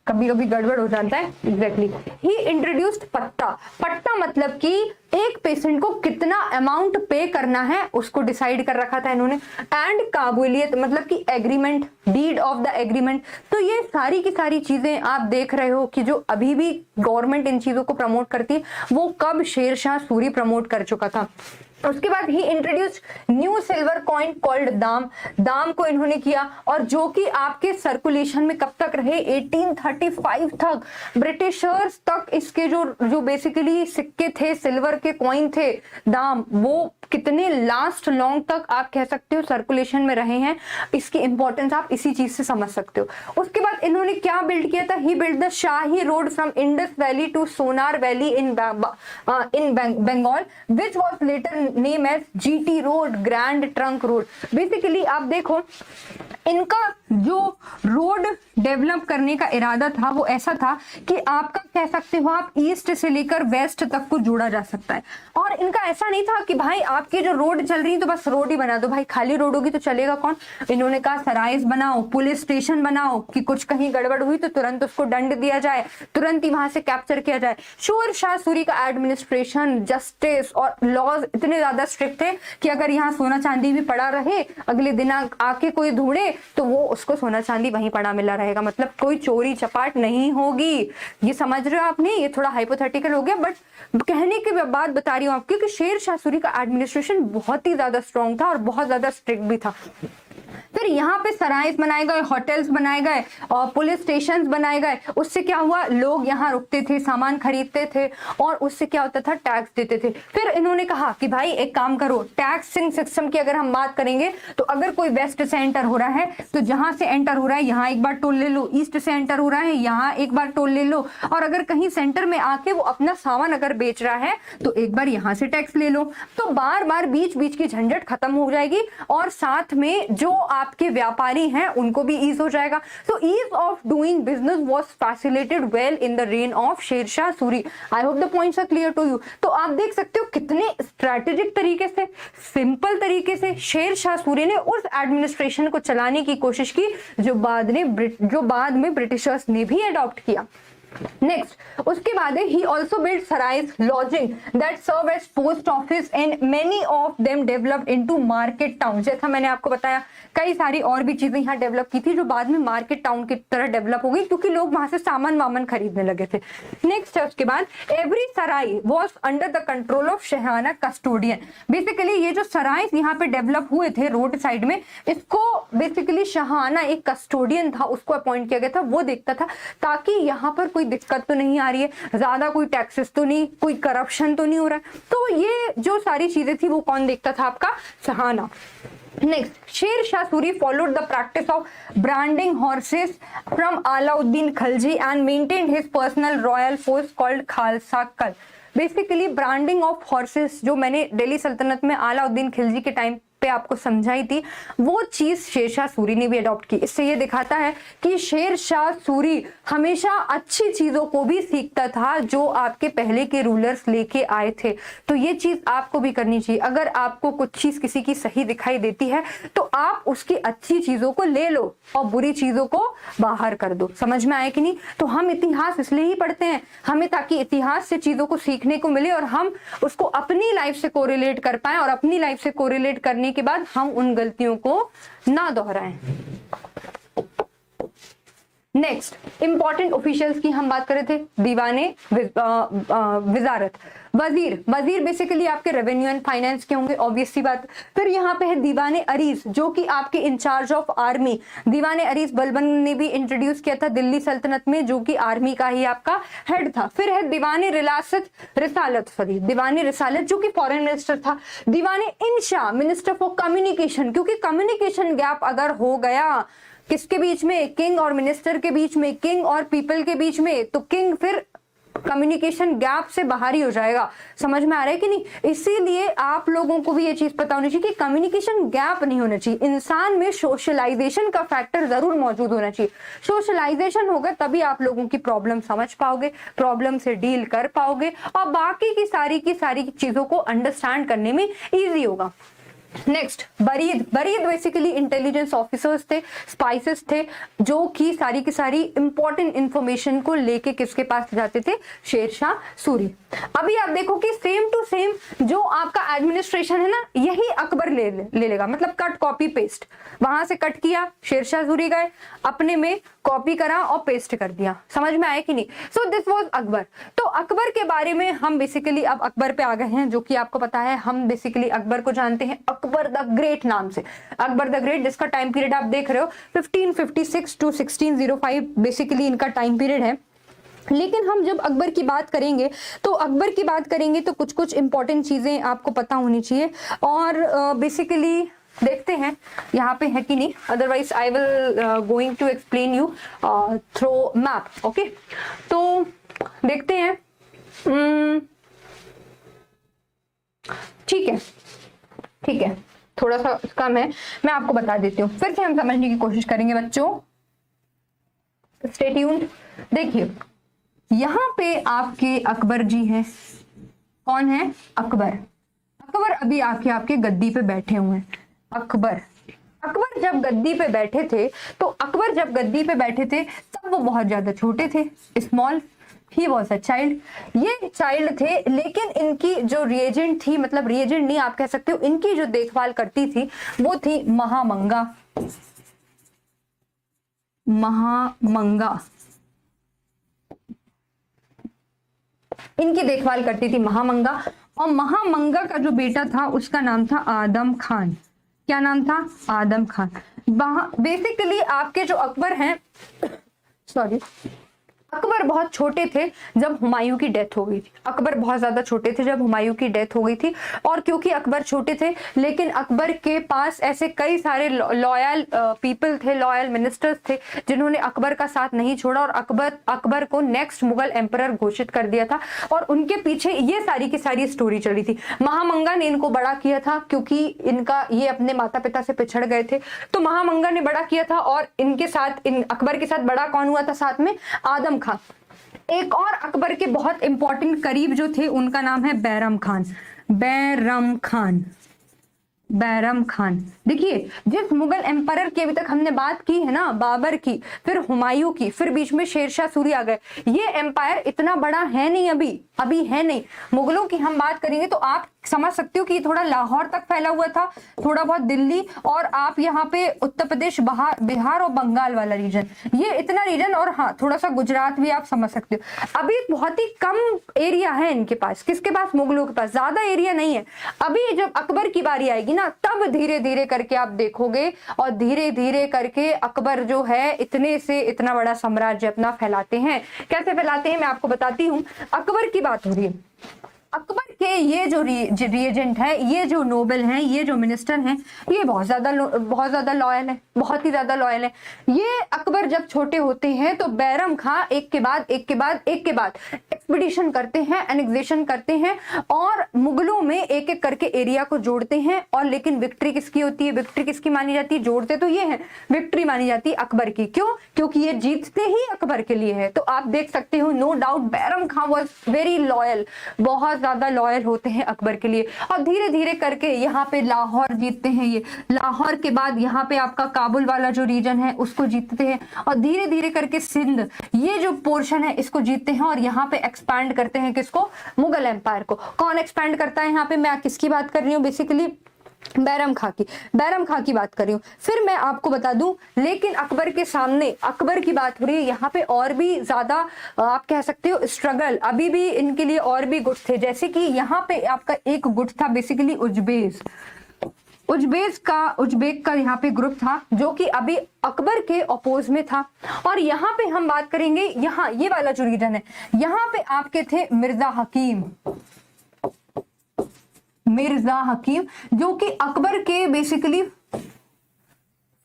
कभी कभी गड़बड़ हो जाता है। एग्जैक्टली ही इंट्रोड्यूस्ड पट्टा। पट्टा मतलब कि एक पेशेंट को कितना अमाउंट पे करना है उसको डिसाइड कर रखा था इन्होंने। एंड काबूलियत मतलब कि agreement, deed of the agreement. तो ये सारी की सारी चीजें आप देख रहे हो कि जो अभी भी गवर्नमेंट इन चीजों को प्रमोट करती है, वो कब शेर शाह सूरी प्रमोट कर चुका था। उसके बाद he introduce new silver coin called dam. Dam को इन्होंने किया, और जो कि आपके सर्कुलेशन में कब तक रहे, 1835 तक। ब्रिटिशर्स तक इसके जो बेसिकली सिक्के थे, सिल्वर के कॉइन थे, दाम, वो कितने लास्ट लॉन्ग तक आप कह सकते हो सर्कुलेशन में रहे हैं। इसकी इंपॉर्टेंस आप इसी चीज से समझ सकते हो। उसके बाद इन्होंने क्या बिल्ड किया था, he build the Shahi road from Indus valley to Sonar valley in Bengal, which was later name as GT road, grand trunk road. Basically आप देखो इनका जो रोड डेवलप करने का इरादा था वो ऐसा था कि आपका कह सकते हो आप ईस्ट से लेकर वेस्ट तक को जोड़ा जा सकता है। और इनका ऐसा नहीं था कि भाई आपकी जो रोड चल रही है तो बस रोड ही बना दो, भाई खाली रोड होगी तो चलेगा कौन। इन्होंने कहा सराइस बनाओ, पुलिस स्टेशन बनाओ, कि कुछ कहीं गड़बड़ हुई तो तुरंत उसको दंड दिया जाए, तुरंत ही वहां से कैप्चर किया जाए। शेर शाह सूरी का एडमिनिस्ट्रेशन, जस्टिस और लॉज इतने ज्यादा स्ट्रिक्ट थे कि अगर यहाँ सोना चांदी भी पड़ा रहे, अगले दिन आके कोई ढूंढे तो वो उसको सोना चांदी वहीं पड़ा मिला रहेगा, मतलब कोई चोरी चपाट नहीं होगी। ये समझ रहे हो आपने, ये थोड़ा हाइपोथेटिकल हो गया बट कहने के बाद बता रही हूँ आपको कि शेर शाह सूरी का एडमिनिस्ट्रेशन बहुत ही ज्यादा स्ट्रॉन्ग था और बहुत ज्यादा स्ट्रिक्ट भी था। फिर यहाँ पे सराइस बनाए गए, होटल्स बनाए गए और पुलिस स्टेशंस बनाए गए। उससे क्या हुआ, लोग यहाँ रुकते थे, सामान खरीदते थे और उससे क्या होता था, टैक्स देते थे। फिर इन्होंने कहा कि भाई एक काम करो, टैक्सिंग सिस्टम की अगर हम बात करेंगे तो अगर कोई वेस्ट से एंटर हो रहा है तो जहां से एंटर हो रहा है यहाँ एक बार टोल ले लो, ईस्ट से एंटर हो रहा है यहाँ एक बार टोल ले लो, और अगर कहीं सेंटर में आके वो अपना सामान अगर बेच रहा है तो एक बार यहाँ से टैक्स ले लो। तो बार बार बीच बीच की झंझट खत्म हो जाएगी और साथ में जो आपके व्यापारी हैं उनको भी ईज हो जाएगा। So ease of doing business was facilitated well in the reign of Sher Shah Suri. I hope the points are clear to you. तो आप देख सकते हो कितने स्ट्रैटेजिक तरीके से, सिंपल तरीके से शेर शाह सूरी ने उस एडमिनिस्ट्रेशन को चलाने की कोशिश की जो बाद में ब्रिटिशर्स ने भी अडॉप्ट किया। नेक्स्ट उसके बाद he also build sarais lodging that serve as post office and many of them developed into market town. जैसा मैंने आपको बताया कई सारी और भी चीजें यहाँ डेवलप की थी जो बाद में मार्केट टाउन की तरह डेवलप हो गई क्योंकि लोग वहां से सामान वामान खरीदने लगे थे। नेक्स्ट है उसके बाद every Sarai was under the control of Shahana custodian. Basically ये जो सराय यहाँ पे डेवलप हुए थे रोड साइड में, इसको बेसिकली शहाना एक कस्टोडियन था उसको अपॉइंट किया गया था, वो देखता था ताकि यहाँ पर कोई दिक्कत तो नहीं आ रही है, ज्यादा कोई टैक्सेस तो नहीं, कोई करप्शन तो नहीं हो रहा है। तो ये जो सारी चीजें थी वो कौन देखता था, आपका शहाना। Next Sher Shah Suri followed the practice of branding horses from Alauddin Khilji and maintained his personal royal force called Khalsa Kal. Basically branding of horses जो मैंने दिल्ली सल्तनत में अलाउद्दीन खिलजी के टाइम पे आपको समझाई थी, वो चीज शेर शाह सूरी ने भी अडॉप्ट की। इससे ये दिखाता है कि शेर शाह सूरी हमेशा अच्छी चीजों को भी सीखता था जो आपके पहले के रूलर्स लेके आए थे। तो ये चीज आपको भी करनी चाहिए। अगर आपको कुछ चीज किसी की सही दिखाई देती है तो आप उसकी अच्छी चीजों को ले लो और बुरी चीजों को बाहर कर दो। समझ में आया कि नहीं? तो हम इतिहास इसलिए ही पढ़ते हैं, हमें ताकि इतिहास से चीजों को सीखने को मिले और हम उसको अपनी लाइफ से कोरिलेट कर पाए और अपनी लाइफ से कोरिलेट करने के बाद हम उन गलतियों को ना दोहराएं। नेक्स्ट इंपॉर्टेंट ऑफिशियल्स की हम बात कर रहे थे, दीवाने वजारत, वजीर, वजीर बेसिकली आपके रेवेन्यू एंड फाइनेंस के होंगे, ऑब्वियस सी बात। फिर यहाँ पे है दीवाने अरीज जो कि आपके इंचार्ज ऑफ आर्मी, दीवाने अरीज बलबन ने भी इंट्रोड्यूस किया था दिल्ली सल्तनत में, जो कि आर्मी का ही आपका हेड था। फिर है दीवाने रिसालत, सॉरी दीवाने रिसालत जो कि फॉरेन मिनिस्टर था। दीवाने इंशा मिनिस्टर फॉर कम्युनिकेशन, क्योंकि कम्युनिकेशन गैप अगर हो गया किसके बीच में, किंग और मिनिस्टर के बीच में, किंग और पीपल के बीच में, तो किंग फिर कम्युनिकेशन गैप से बाहर ही हो जाएगा। समझ में आ रहा है कि नहीं? इसीलिए आप लोगों को भी ये चीज पता होनी चाहिए कि कम्युनिकेशन गैप नहीं होना चाहिए। इंसान में सोशलाइजेशन का फैक्टर जरूर मौजूद होना चाहिए। सोशलाइजेशन होगा तभी आप लोगों की प्रॉब्लम समझ पाओगे, प्रॉब्लम से डील कर पाओगे और बाकी की सारी चीजों को अंडरस्टैंड करने में इजी होगा। नेक्स्ट बरीद, बरीद बेसिकली इंटेलिजेंस ऑफिसर्स थे, स्पाइसेस थे, जो कि सारी की सारी इंपॉर्टेंट इंफॉर्मेशन को लेके किसके पास जाते थे, शेरशाह सूरी। अभी आप देखो कि सेम टू सेम जो आपका एडमिनिस्ट्रेशन है ना, यही अकबर ले लेगा, मतलब कट कॉपी पेस्ट, वहां से कट किया, शेरशाह सूरी गए, अपने में कॉपी करा और पेस्ट कर दिया। समझ में आया कि नहीं? सो दिस वाज अकबर। तो अकबर के बारे में हम बेसिकली अब अकबर पे आ गए हैं, जो कि आपको पता है, हम बेसिकली अकबर को जानते हैं अकबर द ग्रेट नाम से। अकबर द ग्रेट, जिसका टाइम पीरियड आप देख रहे हो 1556 टू 1605 बेसिकली इनका टाइम पीरियड है। लेकिन हम जब अकबर की बात करेंगे तो अकबर की बात करेंगे तो कुछ कुछ इंपॉर्टेंट चीजें आपको पता होनी चाहिए और बेसिकली देखते हैं यहाँ पे है कि नहीं, otherwise I will going to explain you through map. Okay, तो देखते हैं। ठीक है, ठीक है, थोड़ा सा कम है, मैं आपको बता देती हूँ, फिर से हम समझने की कोशिश करेंगे बच्चों, स्टे ट्यून्ड। देखिए यहाँ पे आपके अकबर जी हैं। कौन है? अकबर। अकबर अभी आके आपके गद्दी पे बैठे हुए हैं। अकबर, अकबर जब गद्दी पे बैठे थे तो अकबर जब गद्दी पे बैठे थे तब वो बहुत ज्यादा छोटे थे, small, he was a child, ये चाइल्ड थे। लेकिन इनकी जो रिएजेंट थी, मतलब रिएजेंट नहीं आप कह सकते हो, इनकी जो देखभाल करती थी वो थी महामंगा। महामंगा इनकी देखभाल करती थी महामंगा, और महामंगा का जो बेटा था उसका नाम था आदम खान। क्या नाम था? आदम खान। बेसिकली आपके जो अकबर हैं, सॉरी, अकबर बहुत छोटे थे जब हुमायूं की डेथ हो गई थी। अकबर बहुत ज्यादा छोटे थे जब हुमायूं की डेथ हो गई थी, और क्योंकि अकबर छोटे थे लेकिन अकबर के पास ऐसे कई सारे लॉयल पीपल थे, लॉयल मिनिस्टर्स थे जिन्होंने अकबर का साथ नहीं छोड़ा और अकबर को नेक्स्ट मुगल एम्परर घोषित कर दिया था। और उनके पीछे ये सारी की सारी स्टोरी चली थी। महामंगा ने इनको बड़ा किया था क्योंकि इनका ये अपने माता पिता से पिछड़ गए थे, तो महामंगा ने बड़ा किया था। और इनके साथ अकबर के साथ बड़ा कौन हुआ था साथ में? आदम खान। एक और अकबर के बहुत इंपॉर्टेंट करीब जो थे उनका नाम है बैरम खान। बैरम खान, बैरम खान। देखिए जिस मुगल एम्परर की अभी तक हमने बात की है ना, बाबर की, फिर हुमायूं की, फिर बीच में शेरशाह सूरी आ गए, ये एम्पायर इतना बड़ा है नहीं, अभी है नहीं। मुगलों की हम बात करेंगे तो आप समझ सकते हो कि थोड़ा लाहौर तक फैला हुआ था, थोड़ा बहुत दिल्ली, और आप यहाँ पे उत्तर प्रदेश, बिहार और बंगाल वाला रीजन, ये इतना रीजन, और हाँ थोड़ा सा गुजरात भी आप समझ सकते हो। अभी बहुत ही कम एरिया है इनके पास। किसके पास? मुगलों के पास ज्यादा एरिया नहीं है। अभी जब अकबर की बारी आएगी ना, तब धीरे धीरे करके आप देखोगे, और धीरे धीरे करके अकबर जो है इतने से इतना बड़ा साम्राज्य अपना फैलाते हैं। कैसे फैलाते हैं मैं आपको बताती हूँ। अकबर की बात हो रही है, अकबर के ये जो रिएजेंट है, ये जो नोबल हैं, ये जो मिनिस्टर हैं, ये बहुत ज्यादा लॉयल है, बहुत ही ज्यादा लॉयल है। ये अकबर जब छोटे होते हैं तो बैरम खां एक के बाद एक्सपीडिशन करते हैं, एनेक्सेशन करते हैं और मुगलों में एक एक करके एरिया को जोड़ते हैं। और लेकिन विक्ट्री किसकी होती है? विक्ट्री किसकी मानी जाती है? जोड़ते तो ये हैं, विक्ट्री मानी जाती है अकबर की। क्यों? क्योंकि ये जीतते ही अकबर के लिए है। तो आप देख सकते हो, no doubt Bairam Khan was very loyal, बहुत ज्यादा लॉयल होते हैं अकबर के लिए। और धीरे धीरे करके यहाँ पे लाहौर जीतते हैं, ये लाहौर के बाद यहाँ पे आपका काबुल वाला जो रीजन है उसको जीतते हैं, और धीरे धीरे करके सिंध ये जो पोर्शन है इसको जीतते हैं, और यहाँ पे एक्सपैंड करते हैं किसको? मुगल एम्पायर को। कौन एक्सपैंड करता है यहाँ पे? मैं किसकी बात कर रही हूँ? बेसिकली बैरम खां की बात कर रही हूँ। फिर मैं आपको बता दूं, लेकिन अकबर के सामने अकबर की बात हो रही है, यहाँ पे और भी ज्यादा आप कह सकते हो स्ट्रगल, अभी भी इनके लिए और भी गुट थे। जैसे कि यहाँ पे आपका एक गुट था बेसिकली उज्बेक का यहाँ पे ग्रुप था, जो कि अभी अकबर के अपोज में था। और यहाँ पे हम बात करेंगे, यहाँ ये वाला जो रीजन है, यहाँ पे आपके थे मिर्जा हकीम, जो कि अकबर के बेसिकली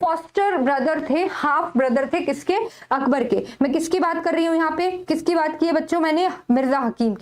फॉस्टर ब्रदर थे, हाफ ब्रदर थे किसके, अकबर के। मैं किसकी बात कर रही हूँ यहाँ पे, किसकी बात की है बच्चों मैंने, मिर्जा हकीम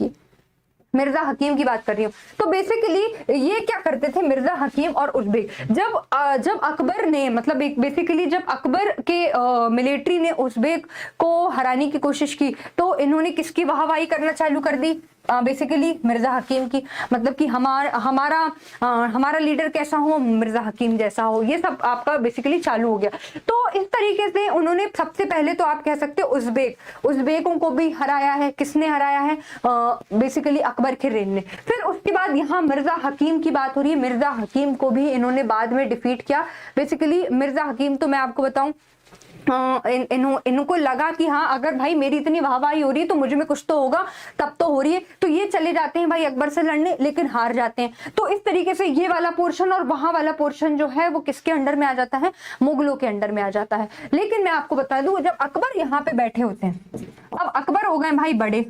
की बात कर रही हूँ। तो बेसिकली ये क्या करते थे, मिर्जा हकीम और उज्बेक, जब अकबर ने मतलब एक बेसिकली जब अकबर के मिलिट्री ने उज्बेक को हराने की कोशिश की, तो इन्होंने किसकी वाहवाही करना चालू कर दी, बेसिकली मिर्जा हकीम की। मतलब कि हमारा लीडर कैसा हो, मिर्जा हकीम जैसा हो, ये सब आपका बेसिकली चालू हो गया। तो इस तरीके से उन्होंने सबसे पहले तो आप कह सकते हो उज्बेकों को भी हराया है। किसने हराया है, बेसिकली अकबर के रेन ने। फिर उसके बाद यहाँ मिर्जा हकीम की बात हो रही है, मिर्जा हकीम को भी इन्होंने बाद में डिफीट किया। बेसिकली मिर्जा हकीम तो मैं आपको बताऊं, इनको लगा कि हाँ अगर भाई मेरी इतनी वाहवाही हो रही है तो मुझ में कुछ तो होगा, तब तो हो रही है। तो ये चले जाते हैं भाई अकबर से लड़ने, लेकिन हार जाते हैं। तो इस तरीके से ये वाला पोर्शन और वहां वाला पोर्शन जो है वो किसके अंडर में आ जाता है, मुगलों के अंडर में आ जाता है। लेकिन मैं आपको बता दूं, जब अकबर यहाँ पे बैठे होते हैं, अब अकबर हो गए भाई बड़े,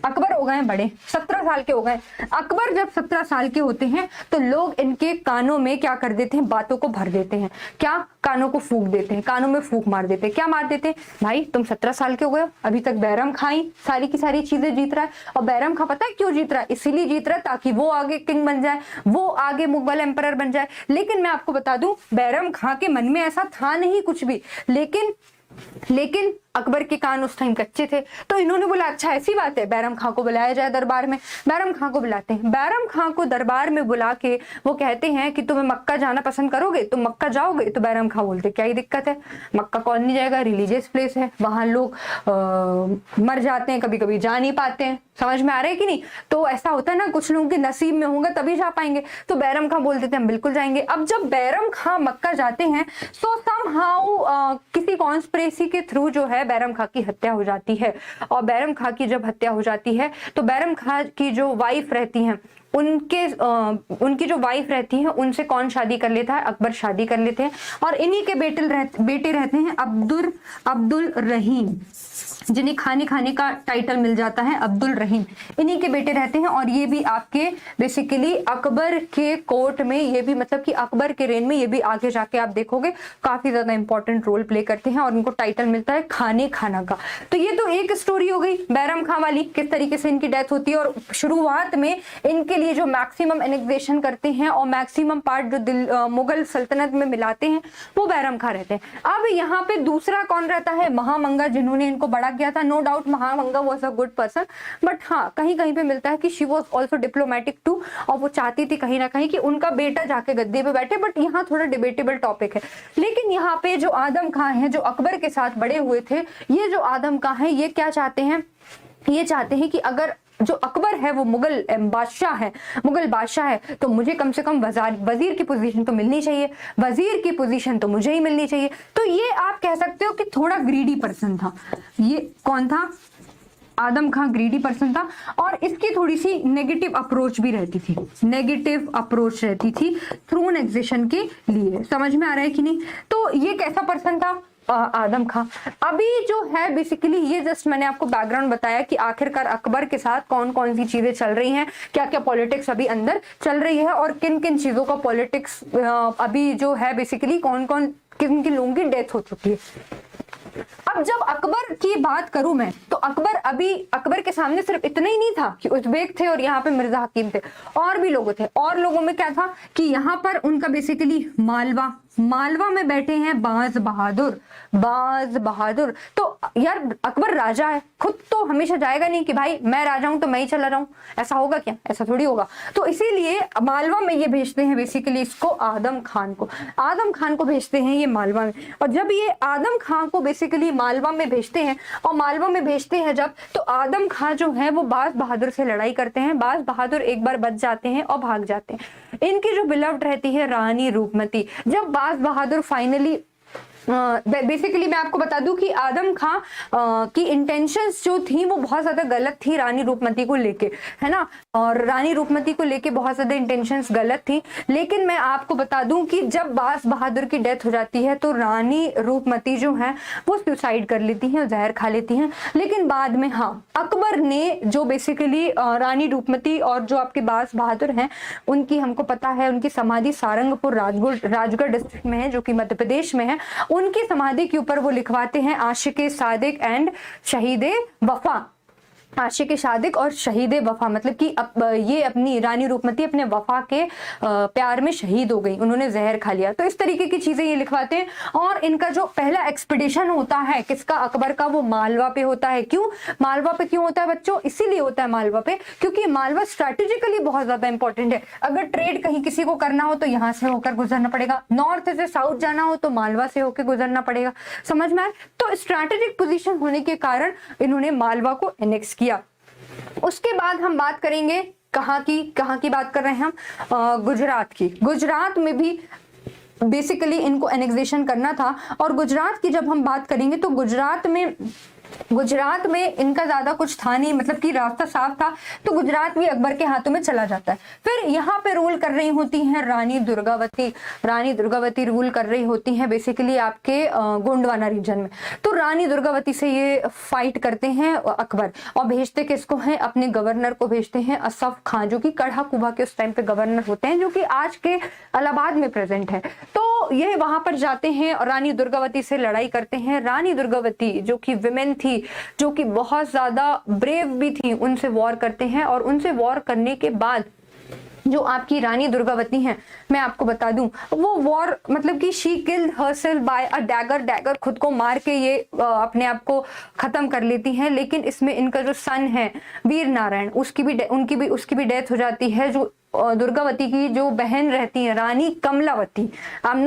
17 साल के हो गए। अकबर जब 17 साल के होते हैं तो लोग इनके कानों में क्या कर देते हैं, बातों को भर देते हैं। क्या, कानों को फूंक देते हैं, कानों में फूंक मार देते हैं। क्या मार देते हैं, भाई तुम 17 साल के हो गए, अभी तक बैरम खां ही सारी की सारी चीजें जीत रहा है। और बैरम खां पता है क्यों जीत रहा है, इसीलिए जीत रहा है ताकि वो आगे किंग बन जाए, वो आगे मुगल एम्परर बन जाए। लेकिन मैं आपको बता दूं, बैरम खां के मन में ऐसा था नहीं कुछ भी, लेकिन अकबर के कान उस टाइम कच्चे थे। तो इन्होंने बोला अच्छा ऐसी बात है, बैरम खां को बुलाया जाए दरबार में। बैरम खां को बुलाते हैं, बैरम खां को दरबार में बुला के वो कहते हैं कि तुम्हें मक्का जाना पसंद करोगे, तुम मक्का जाओगे। तो बैरम खां बोलते क्या ही दिक्कत है, मक्का कौन नहीं जाएगा, रिलीजियस प्लेस है, वहां लोग मर जाते हैं, कभी कभी जा नहीं पाते हैं। समझ में आ रहा है कि नहीं। तो ऐसा होता है ना, कुछ लोगों के नसीब में होगा तभी जा पाएंगे। तो बैरम खां बोलते थे हम बिल्कुल जाएंगे। अब जब बैरम खां मक्का जाते हैं, सो समहाउ किसी कॉन्स्पिरेसी के थ्रू जो है बैरम खां की हत्या हो जाती है। और बैरम खां की जब हत्या हो जाती है तो बैरम खां की जो वाइफ रहती हैं, उनकी जो वाइफ रहती है उनसे कौन शादी कर लेता है, अकबर शादी कर लेते हैं। और इन्हीं के बेटे रहते हैं अब्दुल रहीम, जिन्हें खाने का टाइटल मिल जाता है अब्दुल रहीम। इन्हीं के बेटे रहते हैं। और ये भी आपके बेसिकली अकबर के कोर्ट में, ये भी मतलब कि अकबर के रेन में ये भी आगे जाके आप देखोगे काफी ज्यादा इंपॉर्टेंट रोल प्ले करते हैं। और उनको टाइटल मिलता है खाना का। तो ये तो एक स्टोरी हो गई बैरम खां वाली, किस तरीके से इनकी डेथ होती है। और शुरुआत में इनके लिए जो मैक्सिमम एनेक्सेशन करते हैं और मैक्सिमम पार्ट जो मुगल सल्तनत में मिलाते हैं वो बैरम खां रहते हैं। अब यहाँ पे दूसरा कौन रहता है, महामंगा, जिन्होंने इनको बड़ा किया था। No doubt Maham Anga was a good person, but हाँ कहीं कहीं पे मिलता है कि she was also diplomatic too, और वो चाहती थी कहीं ना कहीं कि उनका बेटा जाके गद्दी पे बैठे। बट यहाँ थोड़ा डिबेटेबल टॉपिक है। लेकिन यहाँ पे जो आदम खां है, जो अकबर के साथ बड़े हुए थे, ये जो आदम खां है ये क्या चाहते हैं, ये चाहते हैं कि अगर जो अकबर है वो मुगल बादशाह है तो मुझे कम से कम वजीर की पोजीशन तो मिलनी चाहिए, वजीर की पोजीशन तो मुझे ही मिलनी चाहिए। तो ये आप कह सकते हो कि थोड़ा ग्रीडी पर्सन था। ये कौन था, आदम खां ग्रीडी पर्सन था। और इसकी थोड़ी सी नेगेटिव अप्रोच भी रहती थी, थ्रोन एक्विजिशन के लिए। समझ में आ रहा है कि नहीं। तो ये कैसा पर्सन था, आदम खां। अभी जो है बेसिकली ये जस्ट मैंने आपको बैकग्राउंड बताया कि आखिरकार अकबर के साथ कौन कौन सी चीजें चल रही हैं, क्या क्या पॉलिटिक्स अभी अंदर चल रही है, और किन किन चीजों का पॉलिटिक्स अभी जो है बेसिकली किन किन लोगों की डेथ हो चुकी है। अब जब अकबर की बात करूं मैं, तो अकबर के सामने सिर्फ इतना ही नहीं था कि उज्बेक थे और यहाँ पे मिर्जा हकीम थे, और भी लोग थे। और लोगों में क्या था कि यहाँ पर उनका बेसिकली मालवा, मालवा में बैठे हैं बाज बहादुर। बाज बहादुर तो यार अकबर राजा है, खुद तो हमेशा जाएगा नहीं कि भाई मैं राजा हूं तो मैं ही चला रहा हूं, ऐसा होगा क्या? ऐसा थोड़ी होगा। तो इसीलिए मालवा में ये भेजते हैं बेसिकली इसको आदम खान को। आदम खान को भेजते हैं ये मालवा में। और जब ये आदम खान को बेसिकली मालवा में भेजते हैं और मालवा में भेजते हैं जब, तो आदम खान जो है वो बाज बहादुर से लड़ाई करते हैं। बाज बहादुर एक बार बच जाते हैं और भाग जाते हैं। इनकी जो बिलव्ड रहती है रानी रूपमती। जब बाज बहादुर फाइनली बेसिकली मैं आपको बता दूं कि आदम खां की इंटेंशंस जो थी वो बहुत ज्यादा गलत थी रानी रूपमती को लेके, है ना। और रानी रूपमती को लेके बहुत ज्यादा इंटेंशंस गलत थी। लेकिन मैं आपको बता दूं कि जब बाज बहादुर की डेथ हो जाती है तो रानी रूपमती जो है वो सुसाइड कर लेती हैं, जहर खा लेती हैं। लेकिन बाद में हाँ, अकबर ने जो बेसिकली रानी रूपमती और जो आपके बाज बहादुर हैं उनकी हमको पता है उनकी समाधि सारंगपुर राजगढ़ डिस्ट्रिक्ट में है जो कि मध्य प्रदेश में है। उनकी समाधि के ऊपर वो लिखवाते हैं आशिक सादिक एंड शहीद वफा। आशिक सादिक और शहीद वफा मतलब कि ये अपनी रानी रूपमती अपने वफा के प्यार में शहीद हो गई, उन्होंने जहर खा लिया। तो इस तरीके की चीजें ये लिखवाते हैं। और इनका जो पहला एक्सपीडिशन होता है किसका, अकबर का, वो मालवा पे होता है। क्यों मालवा पे क्यों होता है बच्चों? इसीलिए होता है मालवा पे क्योंकि मालवा स्ट्रेटेजिकली बहुत ज्यादा इंपॉर्टेंट है। अगर ट्रेड कहीं किसी को करना हो तो यहाँ से होकर गुजरना पड़ेगा, नॉर्थ से साउथ जाना हो तो मालवा से होकर गुजरना पड़ेगा, समझ में आए। तो स्ट्रेटेजिक पोजीशन होने के कारण इन्होंने मालवा को एनेक्स किया। उसके बाद हम बात करेंगे कहाँ की बात कर रहे हैं हम, गुजरात की। गुजरात में भी बेसिकली इनको एनेक्सेशन करना था। और गुजरात की जब हम बात करेंगे तो गुजरात में इनका ज्यादा कुछ था नहीं, मतलब कि रास्ता साफ था, तो गुजरात भी अकबर के हाथों में चला जाता है। फिर यहाँ पे रूल कर रही होती हैं रानी दुर्गावती। रानी दुर्गावती रूल कर रही होती हैं बेसिकली आपके गोंडवाना रीजन में। तो रानी दुर्गावती से ये फाइट करते हैं अकबर और भेजते किसको हैं, अपने गवर्नर को भेजते हैं असफ खां जो कि कढ़ा कुबा के उस टाइम पे गवर्नर होते हैं, जो कि आज के इलाहाबाद में प्रेजेंट है। तो ये वहां पर जाते हैं और रानी दुर्गावती से लड़ाई करते हैं। रानी दुर्गावती जो कि विमेन थी, जो कि बहुत ज्यादा ब्रेव भी थी, उनसे वॉर करते हैं। और उनसे वॉर करने के बाद जो आपकी रानी दुर्गावती हैं, मैं आपको बता दूं, वो वॉर मतलब कि she killed herself by a dagger, खुद को मार के ये अपने आप को खत्म कर लेती हैं। लेकिन इसमें इनका जो सन है वीर नारायण, उसकी भी डेथ हो जाती है। जो दुर्गावती की जो बहन रहती है Rani Kamlavati, I am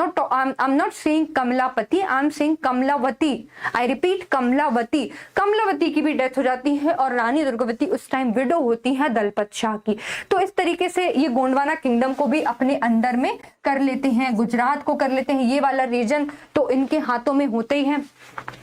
not saying Kamlapati, I am saying Kamlavati, I repeat Kamlavati की भी डेथ हो जाती है। और रानी दुर्गावती उस टाइम विडो होती है दलपत शाह की। तो इस तरीके से ये गोंडवाना किंगडम को भी अपने अंडर में कर लेते हैं, गुजरात को कर लेते हैं, ये वाला रीजन तो इनके हाथों में होते ही है।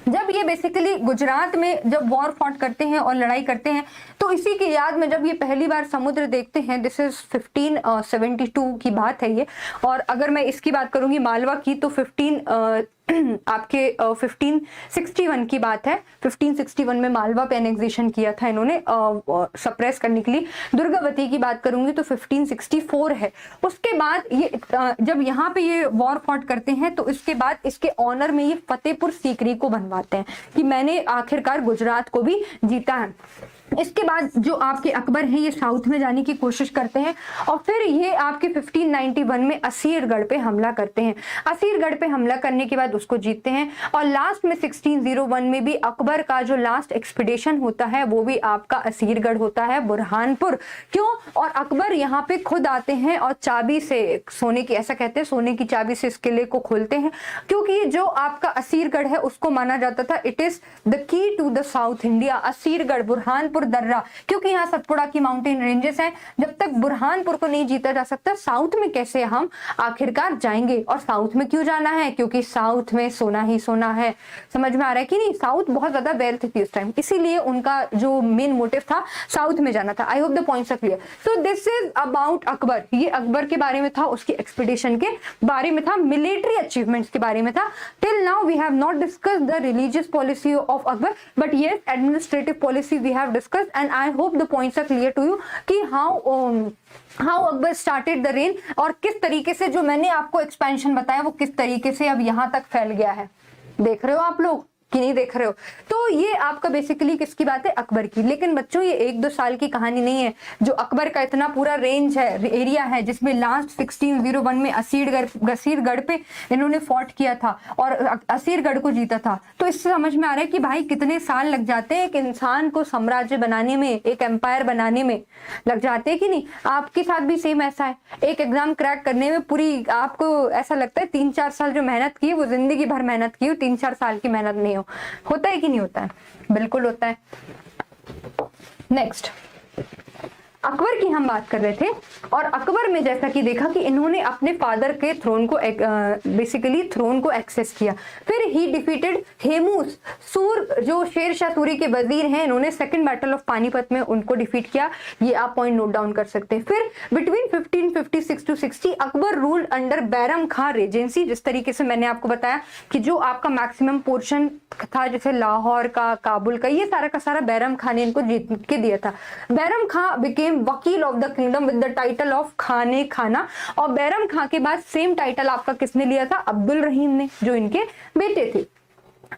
जब ये बेसिकली गुजरात में जब वॉर फॉट करते हैं और लड़ाई करते हैं, तो इसी की याद में जब ये पहली बार समुद्र देखते हैं, दिस इज 1572 की बात है ये। और अगर मैं इसकी बात करूंगी मालवा की तो 1561 की बात है। 1561 में मालवा पे एनेक्सेशन किया था इन्होंने सप्रेस करने के लिए। दुर्गावती की बात करूंगी तो 1564 है। उसके बाद ये जब यहाँ पे ये वॉर फॉट करते हैं तो इसके बाद इसके ऑनर में ये फतेहपुर सीकरी को बनवाते हैं कि मैंने आखिरकार गुजरात को भी जीता है। इसके बाद जो आपके अकबर हैं ये साउथ में जाने की कोशिश करते हैं और फिर ये आपके 1591 में असीरगढ़ पे हमला करते हैं। असीरगढ़ पे हमला करने के बाद उसको जीतते हैं और लास्ट में 1601 में भी अकबर का जो लास्ट एक्सपीडिशन होता है वो भी आपका असीरगढ़ होता है, बुरहानपुर। क्यों? और अकबर यहाँ पे खुद आते हैं और चाबी से, सोने की, ऐसा कहते हैं, सोने की चाबी से इस किले को खोलते हैं, क्योंकि जो आपका असीरगढ़ है उसको माना जाता था it is the key to the South India. Asirgarh, Burhanpur, दर्रा, क्योंकि यहाँ सतपुड़ा की माउंटेन रेंजेस हैं। जब तक बुरहानपुर को नहीं जीता जा सकता, साउथ में कैसे हम आखिरकार जाएंगे? और साउथ में क्यों जाना है? क्योंकि साउथ में सोना ही सोना है। समझ में आ रहा है कि नहीं? साउथ बहुत ज्यादा वेल्थ थी उस टाइम, इसीलिए उनका जो मेन मोटिव था साउथ में जाना था। I hope the points are clear. So this is about Akbar. ये अकबर के बारे में था, उसकी एक्सपीडिशन के बारे में था, मिलिट्री अचीवमेंट्स के बारे में था। Till now we have not discussed the religious policy of Akbar, but yes administrative policy we have discussed and I hope the points are clear to you कि how Akbar started the reign और किस तरीके से जो मैंने आपको एक्सपेंशन बताया वो किस तरीके से अब यहाँ तक फैल गया है। देख रहे हो आप लोग? कि नहीं देख रहे हो। तो ये आपका बेसिकली किसकी बात है, अकबर की। लेकिन बच्चों ये 1-2 साल की कहानी नहीं है, जो अकबर का इतना पूरा रेंज है, एरिया है, जिसमें लास्ट 1601 में असीरगढ़ पे इन्होंने फॉट किया था और असीरगढ़ को जीता था। तो इससे समझ में आ रहा है कि भाई कितने साल लग जाते हैं एक इंसान को साम्राज्य बनाने में, एक एम्पायर बनाने में लग जाते हैं कि नहीं। आपके साथ भी सेम ऐसा है, एक एग्जाम क्रैक करने में पूरी आपको ऐसा लगता है 3-4 साल जो मेहनत की वो जिंदगी भर मेहनत की हो, 3-4 साल की मेहनत नहीं हो। होता है कि नहीं होता है, बिल्कुल होता है। नेक्स्ट अकबर की हम बात कर रहे थे, और अकबर में जैसा कि देखा कि इन्होंने अपने फादर के थ्रोन को बेसिकली थ्रोन को एक्सेस किया। फिर ही डिफीटेड हेमूस सूर, जो शेर शाह सूरी के वजीर हैं, इन्होंने सेकंड बैटल ऑफ पानीपत में उनको डिफीट किया। ये आप पॉइंट नोट डाउन कर सकते हैं। फिर between 1556 to 60 Akbar ruled under Bairam Khan regency. जिस तरीके से मैंने आपको बताया कि जो आपका मैक्सिमम पोर्शन था, जैसे लाहौर का, काबुल का, ये सारा का सारा बैरम खां ने इनको जीत के दिया था। बैरम खां बिकेम वकील of the kingdom with the title of खाने खाना। और बैरम खां के बाद सेम टाइटल आपका किसने लिया था, अब्दुल रहीम ने, जो इनके बेटे थे।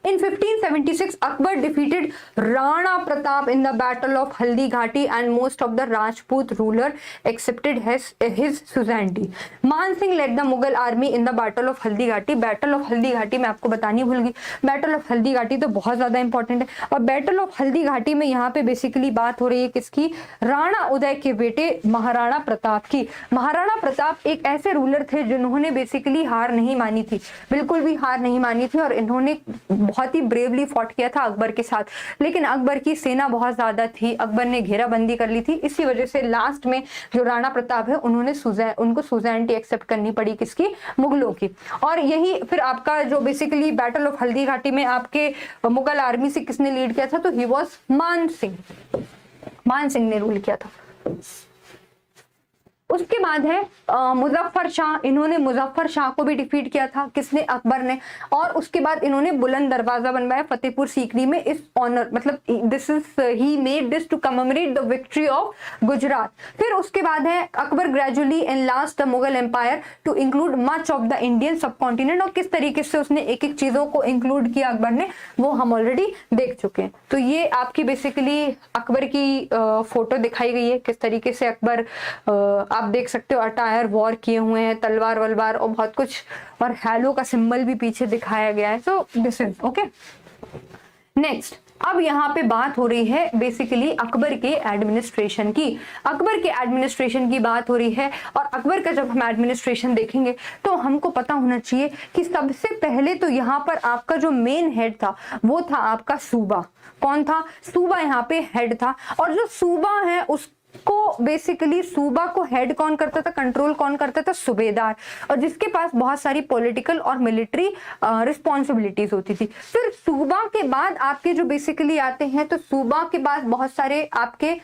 In 1576, Akbar defeated Rana Pratap in the Battle of Haldi Ghati and most of the Rajput ruler accepted his suzerainty. मान Singh led the Mughal army in the Battle of Haldi Ghati. Battle of Haldi Ghati मैं आपको बतानी भूल गई। Battle of Haldi Ghati तो बहुत ज्यादा इंपॉर्टेंट है। और Battle of Haldi Ghati में यहाँ पे बेसिकली बात हो रही है किसकी, राणा उदय के बेटे महाराणा प्रताप की। महाराणा प्रताप एक ऐसे रूलर थे जिन्होंने बेसिकली हार नहीं मानी थी, बिल्कुल भी हार नहीं मानी थी, और इन्होंने बहुत ही ब्रेवली फॉट किया था अकबर के साथ। लेकिन अकबर की सेना बहुत ज्यादा थी, अकबर ने घेराबंदी कर ली थी, इसी वजह से लास्ट में जो राणा प्रताप है उनको सुजेनिटी एक्सेप्ट करनी पड़ी, किसकी, मुगलों की। और यही फिर आपका जो basically battle of Haldi Ghati में आपके मुगल आर्मी से किसने लीड किया था, तो ही वॉज मान सिंह ने रूल किया था। उसके बाद है मुजफ्फर शाह। इन्होंने मुजफ्फर शाह को भी डिफीट किया था, किसने, अकबर ने। और उसके बाद इन्होंने बुलंद दरवाजा बनवाया फतेहपुर सीकरी में, इस ऑनर मतलब this is he made this to commemorate the victory of Gujarat. फिर उसके बाद है Akbar gradually enlarged the Mughal empire to include much of the Indian subcontinent. और किस तरीके से उसने एक एक चीजों को इंक्लूड किया अकबर ने, वो हम ऑलरेडी देख चुके हैं। तो ये आपकी बेसिकली अकबर की फोटो दिखाई गई है, किस तरीके से अकबर आप देख सकते हो अटायर वॉर किए हुए हैं, तलवार वलवार और बहुत कुछ, और हैलो का सिंबल भी पीछे दिखाया गया है। सो दिस इज ओके। नेक्स्ट अब यहाँ पे बात हो रही है बेसिकली अकबर के एडमिनिस्ट्रेशन की। अकबर के एडमिनिस्ट्रेशन की बात हो रही है, और अकबर का जब हम एडमिनिस्ट्रेशन देखेंगे तो हमको पता होना चाहिए कि सबसे पहले तो यहाँ पर आपका जो मेन हेड था वो था आपका सूबा। कौन था, सूबा यहाँ पे हेड था। और जो सूबा है उसको बेसिकली सूबा को हेड कौन करता था, कंट्रोल कौन करता था, सूबेदार, और जिसके पास बहुत सारी पॉलिटिकल और मिलिट्री रिस्पॉन्सिबिलिटीज होती थी। फिर सूबा के बाद आपके जो बेसिकली आते हैं, तो सूबा के बाद बहुत सारे आपके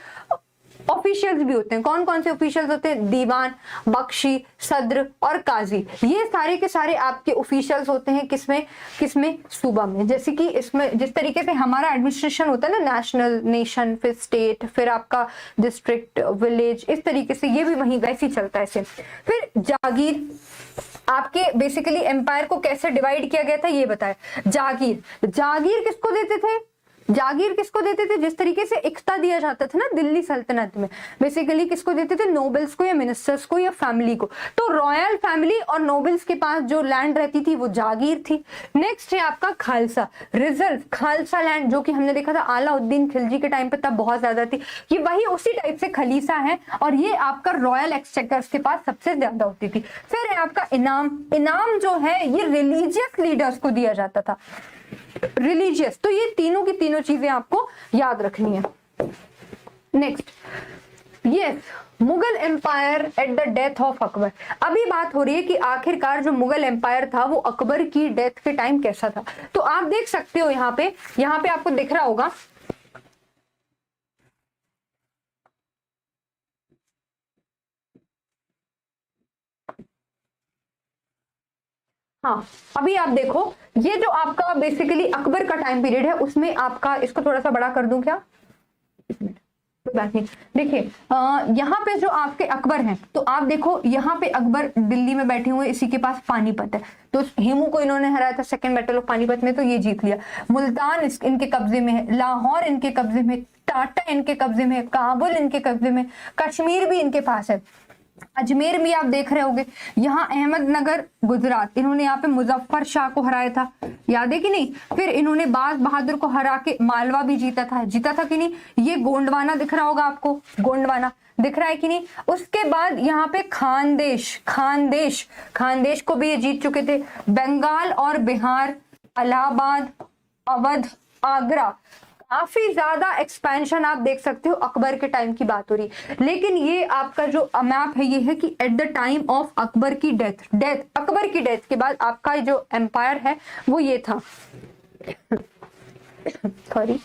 ऑफिशियल्स भी होते हैं। कौन कौन से ऑफिशियल्स होते हैं, दीवान, बख्शी, सद्र और काजी। ये सारे के सारे आपके ऑफिशियल्स होते हैं किसमें सूबा में। जैसे कि इसमें जिस तरीके से हमारा एडमिनिस्ट्रेशन होता है ना, नेशनल, नेशन, फिर स्टेट, फिर आपका डिस्ट्रिक्ट, विलेज, इस तरीके से ये भी वहीं वैसे ही चलता है ऐसे। फिर जागीर, आपके बेसिकली एम्पायर को कैसे डिवाइड किया गया था ये बताया। जागीर किसको देते थे, जागीर किसको देते थे, जिस तरीके से इख्ता दिया जाता था ना दिल्ली सल्तनत में, बेसिकली किसको देते थे, नोबल्स को या मिनिस्टर्स को या फैमिली को। तो रॉयल फैमिली और नोबल्स के पास जो लैंड रहती थी वो जागीर थी। नेक्स्ट है आपका खालसा, रिजर्व खालसा लैंड, जो कि हमने देखा था अलाउद्दीन खिलजी के टाइम पे तब बहुत ज्यादा थी। ये वही उसी टाइप से खलीसा है, और ये आपका रॉयल एक्सचेकर्स के पास सबसे ज्यादा होती थी। फिर है आपका इनाम जो है ये रिलीजियस लीडर्स को दिया जाता था, रिलीजियस। तो ये तीनों की तीनों चीजें आपको याद रखनी है। Next, yes, Mughal empire at the death of Akbar. अभी बात हो रही है कि आखिरकार जो मुगल एम्पायर था वो अकबर की डेथ के टाइम कैसा था। तो आप देख सकते हो यहाँ पे आपको दिख रहा होगा, हाँ अभी आप देखो, ये जो आपका बेसिकली अकबर का टाइम पीरियड है उसमें आपका, इसको थोड़ा सा बड़ा कर दूं क्या, कोई बात नहीं। देखिए यहाँ पे जो आपके अकबर हैं, तो आप देखो यहाँ पे अकबर दिल्ली में बैठे हुए, इसी के पास पानीपत है, तो हेमू को इन्होंने हराया था सेकंड बैटल ऑफ पानीपत में, तो ये जीत लिया। मुल्तान इनके कब्जे में है, लाहौर इनके कब्जे में, टाटा इनके कब्जे में, काबुल इनके कब्जे में, कश्मीर भी इनके पास है, अजमेर भी आप देख रहे होंगे, यहाँ अहमदनगर गुजरात, इन्होंने यहाँ पे मुजफ्फर शाह को हराया था, याद है कि नहीं। फिर इन्होंने बाज बहादुर को हरा के मालवा भी जीता था कि नहीं। ये गोंडवाना दिख रहा होगा आपको, गोंडवाना दिख रहा है कि नहीं। उसके बाद यहाँ पे खानदेश को भी ये जीत चुके थे। बंगाल और बिहार, इलाहाबाद, अवध, आगरा, काफी ज्यादा एक्सपेंशन आप देख सकते हो। अकबर के टाइम की बात हो रही, लेकिन ये आपका जो मैप है ये है कि eight the time of Akbar की अकबर की डेथ के बाद आपका जो एम्पायर है वो ये था। सॉरी,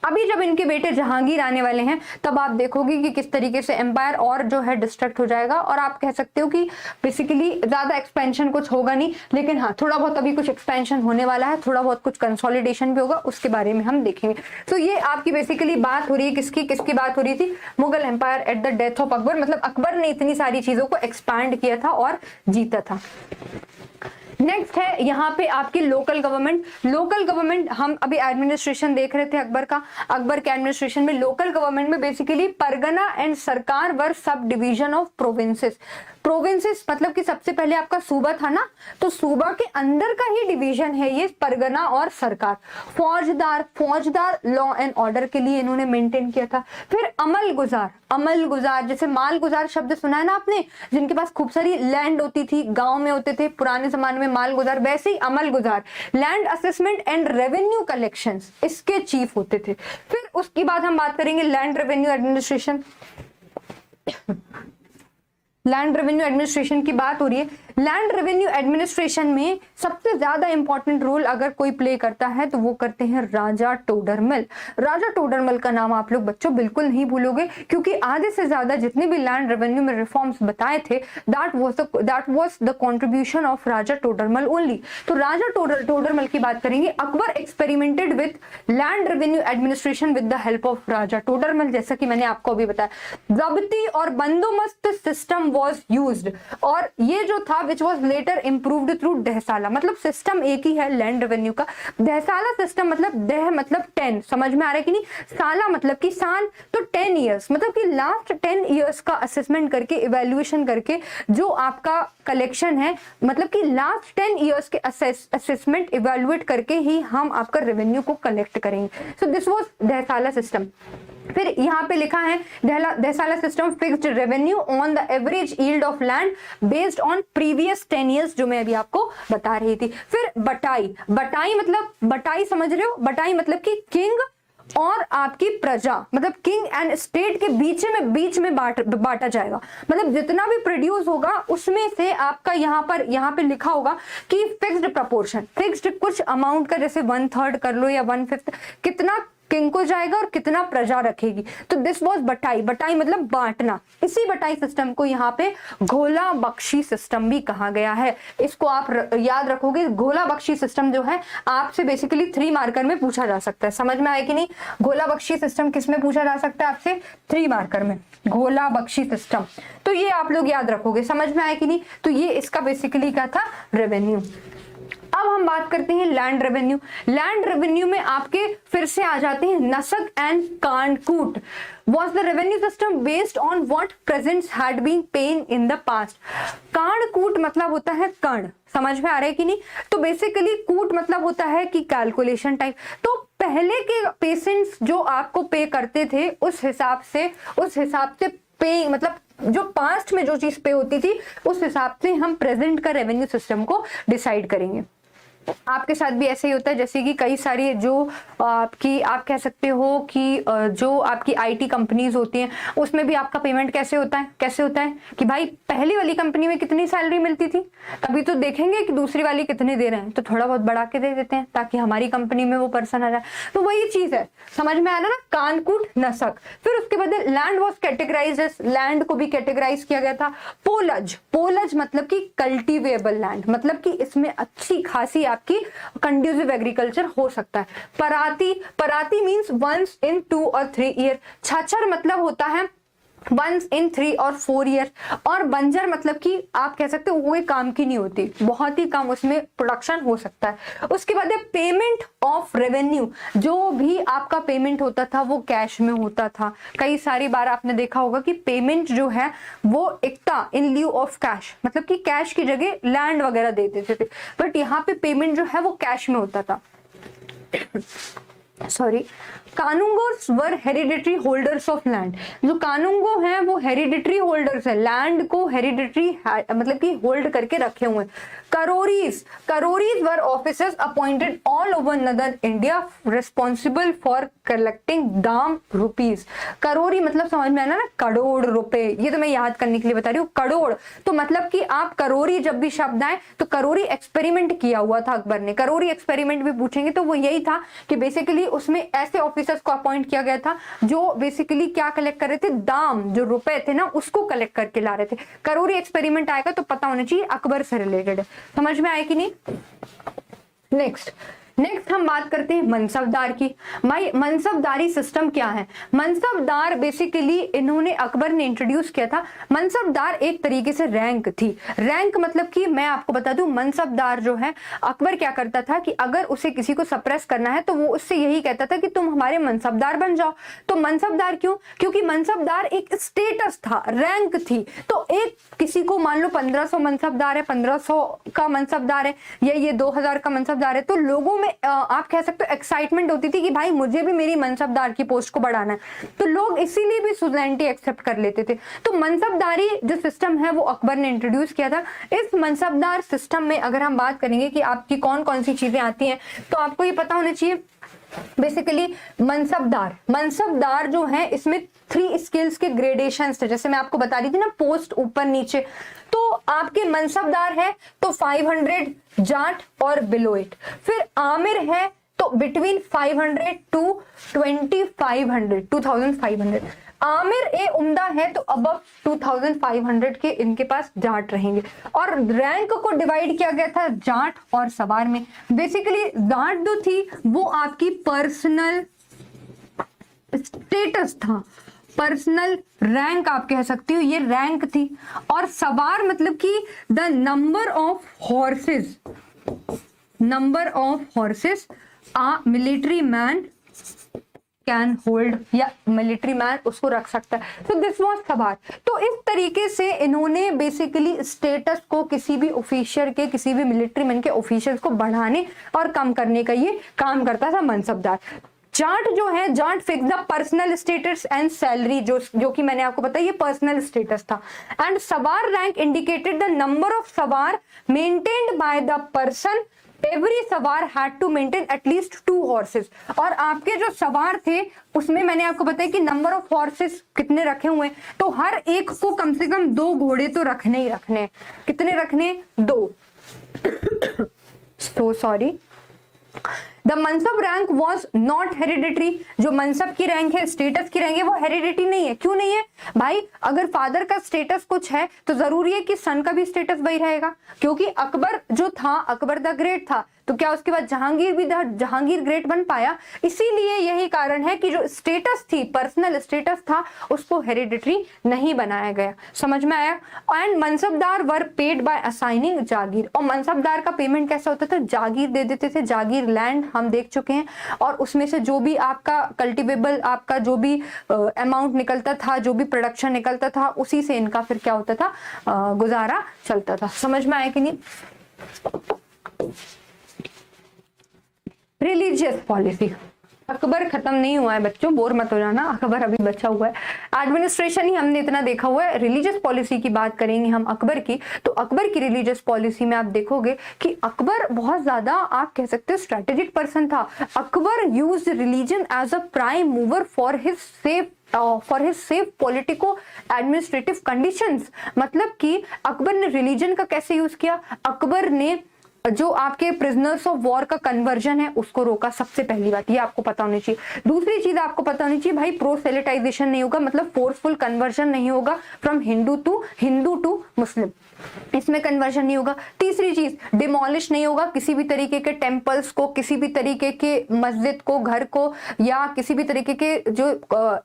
अभी जब इनके बेटे जहांगीर आने वाले हैं तब आप देखोगे कि किस तरीके से एम्पायर और जो है डिस्ट्रक्ट हो जाएगा, और आप कह सकते हो कि बेसिकली ज्यादा एक्सपेंशन कुछ होगा नहीं, लेकिन हाँ थोड़ा बहुत अभी कुछ एक्सपेंशन होने वाला है, थोड़ा बहुत कुछ कंसोलिडेशन भी होगा, उसके बारे में हम देखेंगे। तो ये आपकी बेसिकली बात हो रही है किसकी बात हो रही थी, Mughal empire at the death of Akbar, मतलब अकबर ने इतनी सारी चीजों को एक्सपैंड किया था और जीता था। नेक्स्ट है यहाँ पे आपकी लोकल गवर्नमेंट। हम अभी एडमिनिस्ट्रेशन देख रहे थे अकबर के एडमिनिस्ट्रेशन में लोकल गवर्नमेंट में बेसिकली परगना एंड सरकार वर सब डिवीजन ऑफ प्रोविंसेस मतलब कि सबसे पहले आपका सूबा था ना, तो सूबा के अंदर का ही डिवीजन है ये परगना और सरकार। फौजदार लॉ एंड ऑर्डर के लिए इन्होंने मेंटेन किया था। फिर अमल गुजार, जैसे माल गुजार शब्द सुना है ना आपने, जिनके पास खूब सारी लैंड होती थी, गांव में होते थे पुराने जमाने में माल गुजार, वैसे ही अमल गुजार land assessment and revenue collections इसके चीफ होते थे। फिर उसके बाद हम बात करेंगे लैंड रेवेन्यू एडमिनिस्ट्रेशन की बात हो रही है। लैंड रेवेन्यू एडमिनिस्ट्रेशन में सबसे ज्यादा इंपॉर्टेंट रोल अगर कोई प्ले करता है तो वो करते हैं राजा टोडरमल का नाम आप लोग बच्चों बिल्कुल नहीं भूलोगे, क्योंकि आधे से ज्यादा जितने भी लैंड रेवेन्यू में रिफॉर्म्स बताए थे that was the contribution of Raja Todarmal only. तो राजा टोडरमल की बात करेंगे। Akbar experimented with land revenue administration with the help of Raja Todarmal, जैसा कि मैंने आपको अभी बताया। जब्ती और बंदोबस्त सिस्टम वाज यूज्ड, और ये जो था which was later improved through दहसाला, मतलब सिस्टम एक ही है लैंड रेवेन्यू का। दहसाला सिस्टम मतलब दह मतलब 10, समझ में आ रहा है कि नहीं। साला मतलब कि साल, तो 10 इयर्स मतलब कि लास्ट 10 इयर्स का असेसमेंट करके इवैल्यूएशन करके जो आपका कलेक्शन है, मतलब कि लास्ट 10 इयर्स के असेसमेंट इवैल्यूएट करके ही हम आपका रेवेन्यू को कलेक्ट करेंगे। So this was Dahsala system. फिर यहाँ पे लिखा है Dahsala system fixed revenue on the average yield of land based on previous 10 years, जो मैं अभी आपको बता रही थी। फिर बटाई मतलब बटाई समझ रहे हो, बटाई मतलब कि किंग और आपकी प्रजा, मतलब किंग एंड स्टेट के बीच में बांटा जाएगा, मतलब जितना भी प्रोड्यूस होगा उसमें से आपका यहाँ पे लिखा होगा कि फिक्स्ड प्रपोर्शन, फिक्स्ड कुछ अमाउंट का, जैसे 1/3 कर लो या 1/5, कितना किंग को जाएगा और कितना प्रजा रखेगी। तो दिस वाज बटाई मतलब बांटना। इसी बटाई सिस्टम को यहाँ पे घोला बख्शी सिस्टम भी कहा गया है। इसको आप याद रखोगे। घोला बख्शी सिस्टम जो है आपसे बेसिकली 3 मार्कर में पूछा जा सकता है। समझ में आया कि नहीं। घोला बख्शी सिस्टम किस में पूछा जा सकता है आपसे, 3 मार्कर में, घोला बख्शी सिस्टम। तो ये आप लोग याद रखोगे। समझ में आया कि नहीं। तो ये इसका बेसिकली क्या था, रेवेन्यू। अब हम बात करते हैं लैंड रेवेन्यू में आपके फिर से आ जाते हैं नसक and कांडकूट। Was the revenue system based on what presents had been paying in the past? कांडकूट मतलब होता है कर्ण, समझ में आ रहा है कि नहीं। तो बेसिकली कूट मतलब होता है कि कैलकुलेशन टाइप। तो पहले के पेशेंट्स जो आपको पे करते थे उस हिसाब से पे, मतलब जो पास्ट में जो चीज पे होती थी उस हिसाब से हम प्रेजेंट का रेवेन्यू सिस्टम को डिसाइड करेंगे। आपके साथ भी ऐसे ही होता है, जैसे कि कई सारी जो आप कह सकते हो कि जो आपकी आईटी कंपनीज होती हैं उसमें भी आपका पेमेंट कैसे होता है कि भाई पहली वाली कंपनी में कितनी सैलरी मिलती थी, तभी तो देखेंगे कि दूसरी वाली कितने दे रहे हैं, तो थोड़ा बहुत बढ़ा के दे देते हैं ताकि हमारी कंपनी में वो पर्सन आ जाए। तो वही चीज है, समझ में आया ना, कानकूट नसक। फिर उसके बाद लैंड वॉज कैटेगराइज, लैंड को भी कैटेगराइज किया गया था। पोलज मतलब कि कल्टिवेबल लैंड, मतलब कि इसमें अच्छी खासी आपकी कंड्यूसिव एग्रीकल्चर हो सकता है। पराती, पराती मीन्स वंस इन 2 और 3 ईयर। छाछर मतलब होता है वंस इन 3 और 4 ईयर। और बंजर मतलब कि आप कह सकते हो वो एक काम की नहीं होती, बहुत ही कम उसमें प्रोडक्शन हो सकता है। उसके बाद है पेमेंट ऑफ रेवेन्यू, जो भी आपका पेमेंट होता था वो कैश में होता था। कई सारी बार आपने देखा होगा कि पेमेंट जो है वो इक्ता इन ल्यू ऑफ कैश, मतलब कि कैश की जगह लैंड वगैरह दे देते थे, बट यहाँ पे पेमेंट जो है वो कैश में होता था। Sorry, Qanungos were hereditary holders of land. जो कानूंगो हैं वो हेरिडिटरी होल्डर्स है, लैंड को हेरिडिटरी मतलब कि होल्ड करके रखे हुए। Karoris, Karoris were officers appointed all over northern India responsible for collecting dam rupees. Karori मतलब समझ में आना ना, करोड़ रुपए, ये तो मैं याद करने के लिए बता रही हूँ। करोड़ तो मतलब कि आप करोरी जब भी शब्द आए तो करोरी एक्सपेरिमेंट किया हुआ था अकबर ने। करोरी एक्सपेरिमेंट भी पूछेंगे तो वो यही था कि बेसिकली उसमें ऐसे ऑफिसर्स को अपॉइंट किया गया था जो बेसिकली क्या कलेक्ट कर रहे थे, दाम, जो रुपए थे ना उसको कलेक्ट करके ला रहे थे। करोरी एक्सपेरिमेंट आएगा तो पता होना चाहिए अकबर से रिलेटेड है। समझ में आए कि नहीं? नेक्स्ट हम बात करते हैं मनसबदार की। भाई मनसबदारी सिस्टम क्या है? मनसबदार बेसिकली इन्होंने अकबर ने इंट्रोड्यूस किया था। मनसबदार एक तरीके से रैंक थी। रैंक मतलब कि मैं आपको बता दूं, मनसबदार जो है अकबर क्या करता था कि अगर उसे किसी को सप्रेस करना है तो वो उससे यही कहता था कि तुम हमारे मनसबदार बन जाओ। तो मनसबदार क्यों? क्योंकि मनसबदार एक स्टेटस था, रैंक थी। तो एक किसी को मान लो 1500 मनसबदार है, 1500 का मनसबदार है या ये 2000 का मनसबदार है, तो लोगों में आप कह सकते हो एक्साइटमेंट होती थी कि भाई मुझे भी मेरी मनसबदार की पोस्ट को बढ़ाना है। तो लोग इसीलिए भी सुजैनिटी एक्सेप्ट कर लेते थे। तो मनसबदारी जो सिस्टम है वो अकबर ने इंट्रोड्यूस किया था। इस मनसबदार सिस्टम में अगर हम बात करेंगे कि आपकी कौन कौन सी चीजें आती हैं, तो आपको ये पता होना चाहिए बेसिकली मनसबदार जो है इसमें 3 स्किल्स के ग्रेडेशंस थे। जैसे मैं आपको बता रही थी ना, पोस्ट ऊपर नीचे। तो आपके मनसबदार है तो 500 जाट और बिलो इट। फिर आमिर है तो बिटवीन 500 टू 2500 आमिर ए उम्दा है तो अबव 2500 के इनके पास जाट रहेंगे। और रैंक को डिवाइड किया गया था जाट और सवार में। बेसिकली जाट जो थी वो आपकी पर्सनल स्टेटस था, पर्सनल रैंक आप कह सकती हो, ये रैंक थी। और सवार मतलब कि the number of horses a military man can hold, या मिलिट्री मैन उसको रख सकता है। तो दिस वाज सवार। तो इस तरीके से इन्होंने बेसिकली स्टेटस को किसी भी ऑफिशियल के, किसी भी मिलिट्री मैन के ऑफिशियल्स को बढ़ाने और कम करने का ये काम करता था मनसबदार। जाट जो है, Zat fix the personal status and salary, जो कि मैंने आपको बताया ये पर्सनल स्टेटस था। And sawar rank indicated the number of sawar maintained by the person. Every sawar had to maintain at least 2 horses. और आपके जो सवार थे उसमें मैंने आपको बताया कि नंबर ऑफ हॉर्सेस कितने रखे हुए, तो हर एक को कम से कम 2 घोड़े तो रखने ही रखने। कितने रखने? 2। तो sorry, the mansab rank was not hereditary. जो मनसब की रैंक है, स्टेटस की रैंक है, वो हेरिडिटरी नहीं है। क्यों नहीं है भाई? अगर फादर का स्टेटस कुछ है तो जरूरी है कि सन का भी स्टेटस वही रहेगा। क्योंकि अकबर जो था, अकबर द ग्रेट था, तो क्या उसके बाद जहांगीर भी जहांगीर ग्रेट बन पाया? इसीलिए यही कारण है कि जो स्टेटस थी, पर्सनल स्टेटस था, उसको हेरिडिटरी नहीं बनाया गया। समझ में आया? And mansabdar were paid by assigning jagir. और मनसबदार का पेमेंट कैसा होता था? जागीर दे देते थे। जागीर लैंड हम देख चुके हैं। और उसमें से जो भी आपका कल्टिवेबल, आपका जो भी अमाउंट निकलता था, जो भी प्रोडक्शन निकलता था, उसी से इनका फिर क्या होता था? गुजारा चलता था। समझ में आया कि नहीं? Religious policy. अकबर खत्म नहीं हुआ है बच्चों, बोर मत हो जाना, अकबर अभी बचा हुआ है। एडमिनिस्ट्रेशन ही हमने इतना देखा हुआ है। रिलीजियस पॉलिसी की बात करेंगे हम अकबर की, तो अकबर की रिलीजियस पॉलिसी में आप देखोगे कि अकबर बहुत ज्यादा, आप कह सकते हो, स्ट्रेटेजिक पर्सन था। Akbar used religion as a prime mover for his safe politico administrative conditions. मतलब कि अकबर ने रिलीजन का कैसे यूज किया? अकबर ने जो आपके प्रिजनर्स ऑफ वॉर का कन्वर्जन है उसको रोका, सबसे पहली बात ये आपको पता होनी चाहिए। दूसरी चीज आपको पता होनी चाहिए भाई, प्रोसेलिटाइजेशन नहीं होगा, मतलब फोर्सफुल कन्वर्जन नहीं होगा फ्रॉम हिंदू टू मुस्लिम, इसमें कन्वर्जन नहीं होगा। तीसरी चीज, डिमोलिश नहीं होगा किसी भी तरीके के टेम्पल्स को, किसी भी तरीके के मस्जिद को, घर को, या किसी भी तरीके के जो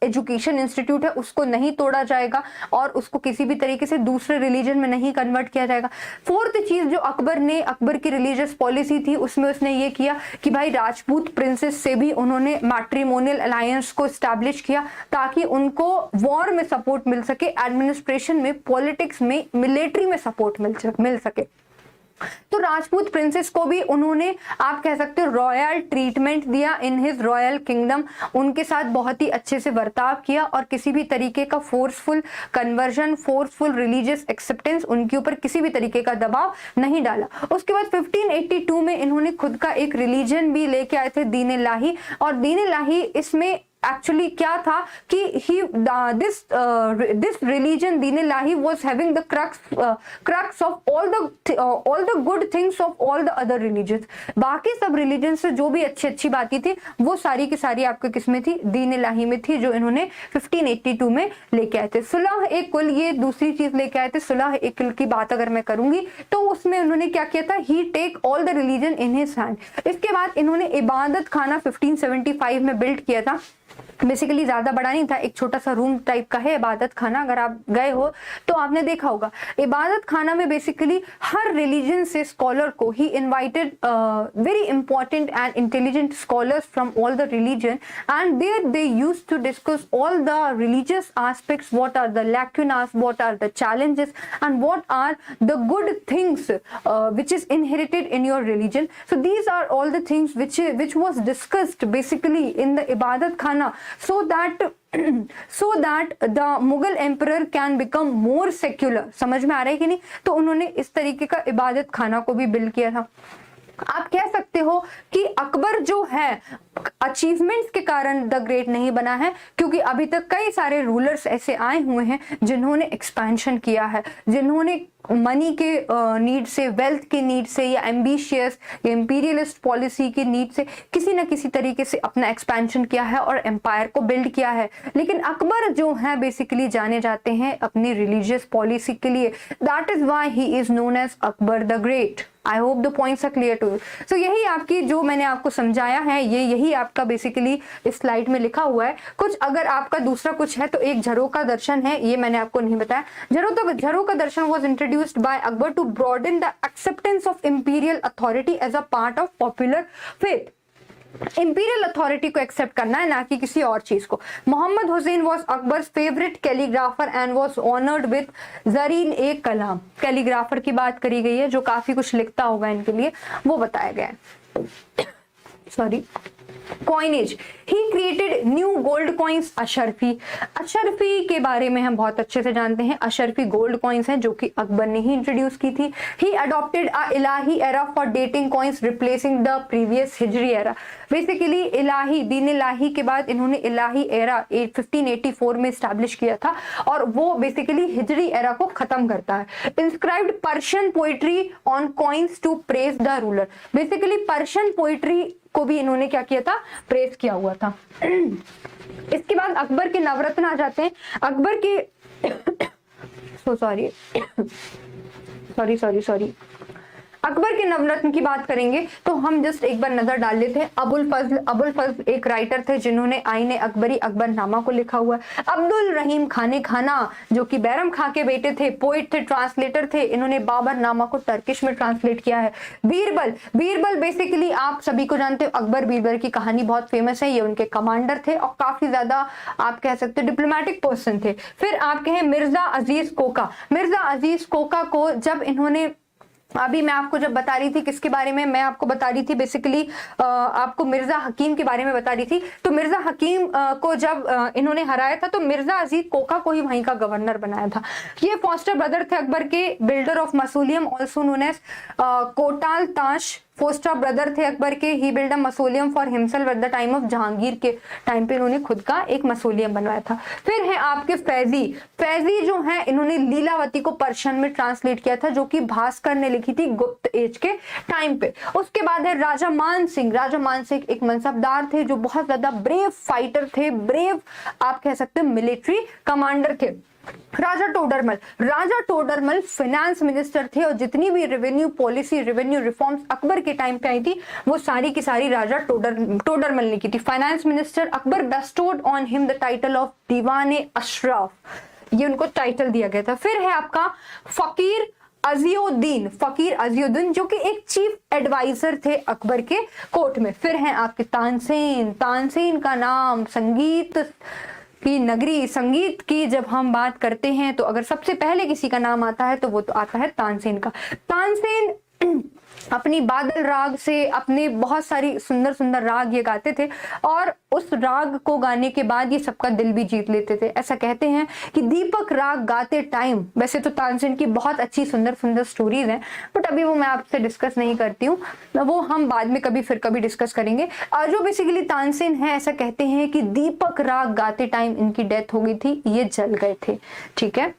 एजुकेशन इंस्टीट्यूट है उसको नहीं तोड़ा जाएगा और उसको किसी भी तरीके से दूसरे रिलीजन में नहीं कन्वर्ट किया जाएगा। फोर्थ चीज जो अकबर की रिलीजियस पॉलिसी थी उसमें उसने ये किया कि भाई राजपूत प्रिंसेस से भी उन्होंने मैट्रिमोनियल अलायंस को एस्टैब्लिश किया ताकि उनको वॉर में सपोर्ट मिल सके, एडमिनिस्ट्रेशन में, पॉलिटिक्स में, मिलिट्री में सपोर्ट मिल सके। तो राजपूत प्रिंसेस को भी उन्होंने, आप कह सकते हो, रॉयल ट्रीटमेंट दिया इन हिज रॉयल किंगडम, उनके साथ बहुत ही अच्छे से बर्ताव किया और किसी भी तरीके का forceful conversion, forceful religious acceptance, उनके ऊपर किसी भी तरीके का दबाव नहीं डाला। उसके बाद 1582 में इन्होंने खुद का एक रिलीजन भी लेके आए थे, दीन इलाही। और दीन इलाही इसमें एक्चुअली क्या था कि this religion Din Ilahi was having the crux of all the good things of all the other religions. बाकी सब रिलीजन से जो भी अच्छी बातें थी वो सारी की सारी आपके किसमें थी, दीन इलाही में थी, जो इन्होंने 1582 में लेके आए थे। सुलह ए कुल, ये दूसरी चीज लेके आए थे। सुलह ए कुल की बात अगर मैं करूंगी तो उसमें उन्होंने क्या किया था, he take all the religion in his hand. इसके बाद इन्होंने इबादत खाना 1575 में बिल्ड किया था। बेसिकली ज्यादा बड़ा नहीं था, एक छोटा सा रूम टाइप का है इबादत खाना। अगर आप गए हो तो आपने देखा होगा। इबादत खाना में बेसिकली हर रिलीजन से स्कॉलर को ही invited, very important and intelligent scholars from all the religion, and there they used to discuss all the religious aspects, what are the lacunas, what are the challenges and what are the good things which is inherited in your religion. So these are all the things which was discussed basically in the ibadat khana, so that the Mughal emperor can become more secular. समझ में आ रहा है कि नहीं? तो उन्होंने इस तरीके का इबादत खाना को भी बिल्ड किया था। आप कह सकते हो कि अकबर जो है अचीवमेंट्स के कारण द ग्रेट नहीं बना है, क्योंकि अभी तक कई सारे रूलर्स ऐसे आए हुए हैं जिन्होंने एक्सपेंशन किया है, जिन्होंने मनी के नीड से, वेल्थ के नीड से, या एम्बिशियस या इंपीरियलिस्ट पॉलिसी की नीड से किसी न किसी तरीके से अपना एक्सपेंशन किया है और एम्पायर को बिल्ड किया है। लेकिन अकबर जो है बेसिकली जाने जाते हैं अपनी रिलीजियस पॉलिसी के लिए। That is why he is known as Akbar the great. I hope the points are clear to you. So यही आपकी, जो मैंने आपको समझाया है, यही आपका बेसिकली इस स्लाइड में लिखा हुआ है। कुछ अगर आपका दूसरा कुछ है तो एक झरोका दर्शन है, ये मैंने आपको नहीं बताया। Jharokha Darshan was introduced by Akbar to broaden the acceptance of imperial authority as a part of popular faith. Imperial authority को एक्सेप्ट करना है, ना कि किसी और चीज को। Mohammad Husain was Akbar's favourite calligrapher and was honoured with Zarin ए कलाम। कैलीग्राफर की बात करी गई है जो काफी कुछ लिखता होगा इनके लिए, वो बताया गया है। Sorry, coinage, he created new gold coins. Ashrafi के बारे में हम बहुत अच्छे से जानते हैं। अशरफी गोल्ड कॉइन्स हैं जो कि अकबर ने ही इंट्रोड्यूस की थी। He adopted a Ilahi era for dating coins replacing the previous Hijri era. Basically Ilahi, Din Ilahi के बाद इन्होंने इलाही एरा 1584 में स्टैब्लिश किया था और वो बेसिकली हिजरी एरा को खत्म करता है। Inscribed Persian poetry on coins to praise the ruler. Basically Persian poetry को भी इन्होंने क्या किया था, प्रेस किया हुआ था। इसके बाद अकबर के नवरत्न आ जाते हैं। अकबर के अकबर के नवरत्न की बात करेंगे तो हम जस्ट एक बार नजर डाल लेते हैं। अबुल फजल एक राइटर थे जिन्होंने आईने अकबरी, अकबरनामा को लिखा हुआ है। अब्दुल रहीम खाने खाना जो कि बैरम खां के बेटे थे, पोइट थे, ट्रांसलेटर थे, इन्होंने बाबरनामा को टर्किश में ट्रांसलेट किया है। बीरबल बेसिकली आप सभी को जानते हो, अकबर बीरबल की कहानी बहुत फेमस है। ये उनके कमांडर थे और काफी ज्यादा आप कह सकते हो डिप्लोमेटिक पर्सन थे। फिर आप कहें मिर्जा अजीज कोका को जब इन्होंने, अभी मैं आपको जब बता रही थी किसके बारे में, मैं आपको बता रही थी बेसिकली आपको मिर्जा हकीम के बारे में बता रही थी। तो मिर्जा हकीम को जब इन्होंने हराया था तो मिर्जा अजीज कोका को ही वहीं का गवर्नर बनाया था। ये फॉस्टर ब्रदर थे अकबर के, builder of mausoleum, also known as कोटाल ताश फोस्टा ब्रदर थे अकबर के, he build a mausoleum for himself at the time of Jahangir के टाइम पे इन्होंने खुद का एक मसोलियम बनवाया था। फिर है आपके फैजी, फैजी जो है इन्होंने लीलावती को पर्शियन में ट्रांसलेट किया था, जो कि भास्कर ने लिखी थी गुप्त एज के टाइम पे। उसके बाद है राजा मान सिंह, राजा मान सिंह एक मनसबदार थे जो बहुत ज्यादा ब्रेव फाइटर थे, ब्रेव आप कह सकते हैं मिलिट्री कमांडर थे। राजा टोडरमल, राजा टोडरमल फाइनेंस मिनिस्टर थे और जितनी भी revenue policy, revenue reforms Akbar के टाइम पे आई थी वो सारी की सारी राजा टोडरमल ने की थी। Finance minister, Akbar bestowed on him the title of दीवाने अशराफ, ये उनको टाइटल दिया गया था। फिर है आपका फकीर अजीउद्दीन, फकीर अजीउद्दीन जो कि एक चीफ एडवाइजर थे अकबर के कोर्ट में। फिर हैं आपके तानसेन, तानसेन का नाम संगीत की नगरी, संगीत की जब हम बात करते हैं तो अगर सबसे पहले किसी का नाम आता है तो वो तो आता है तानसेन का। तानसेन अपनी बादल राग से अपने बहुत सारी सुंदर सुंदर राग ये गाते थे और उस राग को गाने के बाद ये सबका दिल भी जीत लेते थे। ऐसा कहते हैं कि दीपक राग गाते टाइम, वैसे तो तानसेन की बहुत अच्छी सुंदर सुंदर स्टोरीज हैं बट अभी वो मैं आपसे डिस्कस नहीं करती हूँ, वो हम बाद में कभी फिर कभी डिस्कस करेंगे। और जो बेसिकली तानसेन है ऐसा कहते हैं कि दीपक राग गाते टाइम इनकी डेथ हो गई थी, ये जल गए थे। ठीक है,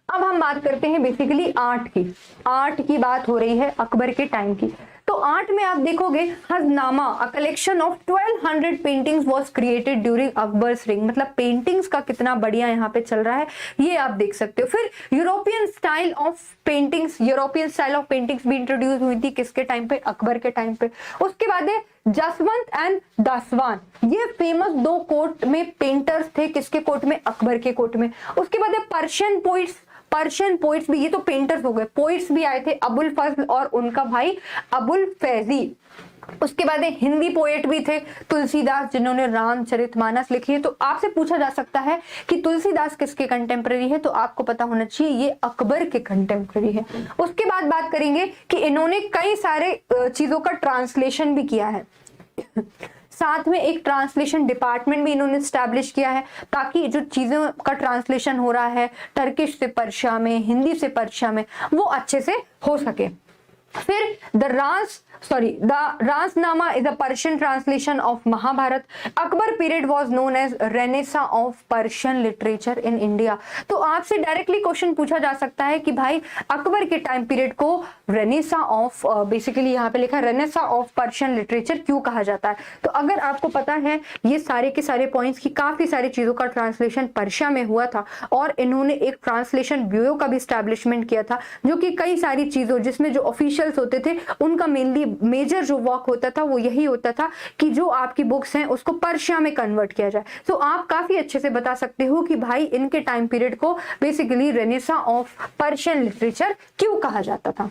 अब हम बात करते हैं बेसिकली आर्ट की। आर्ट की बात हो रही है अकबर के टाइम की, तो आर्ट में आप देखोगे हजनामा, a collection of 1200 paintings was created during Akbar's रिंग, मतलब पेंटिंग्स का कितना बढ़िया यहाँ पे चल रहा है ये आप देख सकते हो। फिर European style of paintings, European style of paintings भी इंट्रोड्यूस हुई थी किसके टाइम पे, अकबर के टाइम पे। उसके बाद है जसवंत एंड दासवान, ये फेमस दो कोर्ट में पेंटर्स थे, किसके कोर्ट में, अकबर के कोर्ट में। उसके बाद है पर्शियन पोइट्स, पर्शियन पोइट्स भी, ये तो पेंटर्स हो गए, पोइट्स भी आए थे, अबुल फजल और उनका भाई अबुल फैजी। उसके बाद हिंदी पोएट भी थे तुलसीदास जिन्होंने रामचरितमानस लिखी है। तो आपसे पूछा जा सकता है कि तुलसीदास किसके कंटेम्प्रेरी है, तो आपको पता होना चाहिए ये अकबर के कंटेम्प्रेरी है। उसके बाद बात करेंगे कि इन्होंने कई सारे चीजों का ट्रांसलेशन भी किया है, साथ में एक ट्रांसलेशन डिपार्टमेंट भी इन्होंने स्टैब्लिश किया है ताकि जो चीजों का ट्रांसलेशन हो रहा है टर्किश से पर्शिया में, हिंदी से पर्शिया में, वो अच्छे से हो सके। फिर the Razmnama is a Persian translation of Mahabharata. Akbar period was known as renaissance of Persian literature in India. तो आपसे डायरेक्टली क्वेश्चन पूछा जा सकता है कि भाई अकबर के टाइम पीरियड को रेनेसा ऑफ, बेसिकली यहाँ पे लिखा है रेनेसा ऑफ पर्शियन लिटरेचर क्यों कहा जाता है। तो अगर आपको पता है ये सारे के सारे पॉइंट्स की काफी सारी चीजों का ट्रांसलेशन पर्शिया में हुआ था और इन्होंने एक ट्रांसलेशन ब्यूरो का भी स्टैब्लिशमेंट किया था जो कि कई सारी चीजों जिसमें जो ऑफिशियल्स होते थे उनका मेनली मेजर जो वर्क होता था वो यही होता था कि जो आपकी बुक्स हैं उसको पर्शिया में कन्वर्ट किया जाए। तो आप काफी अच्छे से बता सकते हो कि भाई इनके टाइम पीरियड को basically Renaissance of Persian literature क्यों कहा जाता था।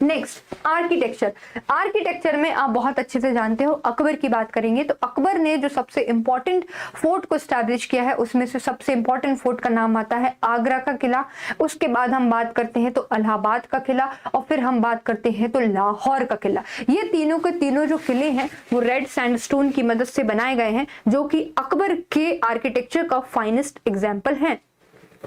नेक्स्ट आर्किटेक्चर, आर्किटेक्चर में आप बहुत अच्छे से जानते हो अकबर की बात करेंगे तो अकबर ने जो सबसे इंपॉर्टेंट फोर्ट को स्टैब्लिश किया है उसमें से सबसे इंपॉर्टेंट फोर्ट का नाम आता है आगरा का किला। उसके बाद हम बात करते हैं तो इलाहाबाद का किला और फिर हम बात करते हैं तो लाहौर का किला। ये तीनों के तीनों जो किले हैं वो रेड सैंडस्टोन की मदद से बनाए गए हैं जो कि अकबर के आर्किटेक्चर का फाइनेस्ट एग्जाम्पल है।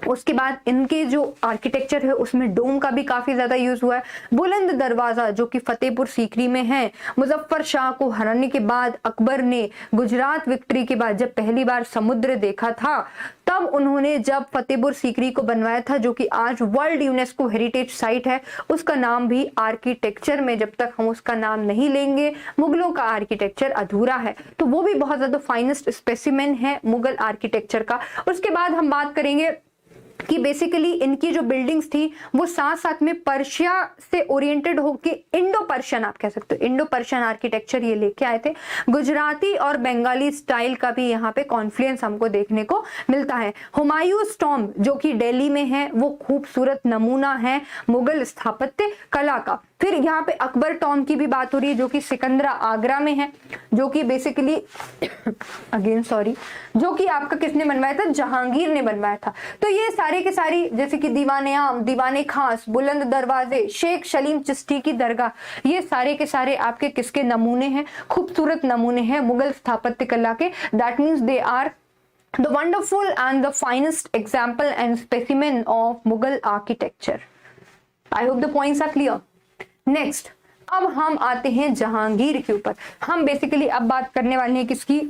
उसके बाद इनके जो आर्किटेक्चर है उसमें डोम का भी काफी ज्यादा यूज हुआ है। बुलंद दरवाजा जो कि फतेहपुर सीकरी में है। मुजफ्फर शाह को हराने के बाद अकबर ने गुजरात विक्ट्री के बाद जब पहली बार समुद्र देखा था तब उन्होंने जब फतेहपुर सीकरी को बनवाया था जो कि आज वर्ल्ड यूनेस्को हेरिटेज साइट है, उसका नाम भी आर्किटेक्चर में जब तक हम उसका नाम नहीं लेंगे मुगलों का आर्किटेक्चर अधूरा है। तो वो भी बहुत ज्यादा फाइनेस्ट स्पेसिमेन है मुगल आर्किटेक्चर का। उसके बाद हम बात करेंगे कि बेसिकली इनकी जो बिल्डिंग्स थी वो साथ साथ में पर्शिया से ओरिएंटेड होके इंडो पर्शियन, आप कह सकते हो इंडो पर्शियन आर्किटेक्चर ये लेके आए थे। गुजराती और बंगाली स्टाइल का भी यहाँ पे कॉन्फ्लुएंस हमको देखने को मिलता है। हुमायूंस टॉम्ब जो कि दिल्ली में है वो खूबसूरत नमूना है मुगल स्थापत्य कला का। फिर यहाँ पे अकबर टॉम्ब की भी बात हो रही है जो कि सिकंदरा आगरा में है जो कि बेसिकली जो कि आपका किसने बनवाया था, जहांगीर ने बनवाया था। तो ये सारे के सारी जैसे कि दीवाने आम, दीवाने खास, बुलंद दरवाजे, शेख सलीम चिश्ती की दरगाह, ये सारे के सारे आपके किसके नमूने हैं, खूबसूरत नमूने हैं मुगल स्थापत्य कला के। That means they are the wonderful and the finest example and specimen of Mughal architecture. I hope the points are clear. Next, अब हम आते हैं जहांगीर के ऊपर। हम बेसिकली अब बात करने वाले हैं किसकी?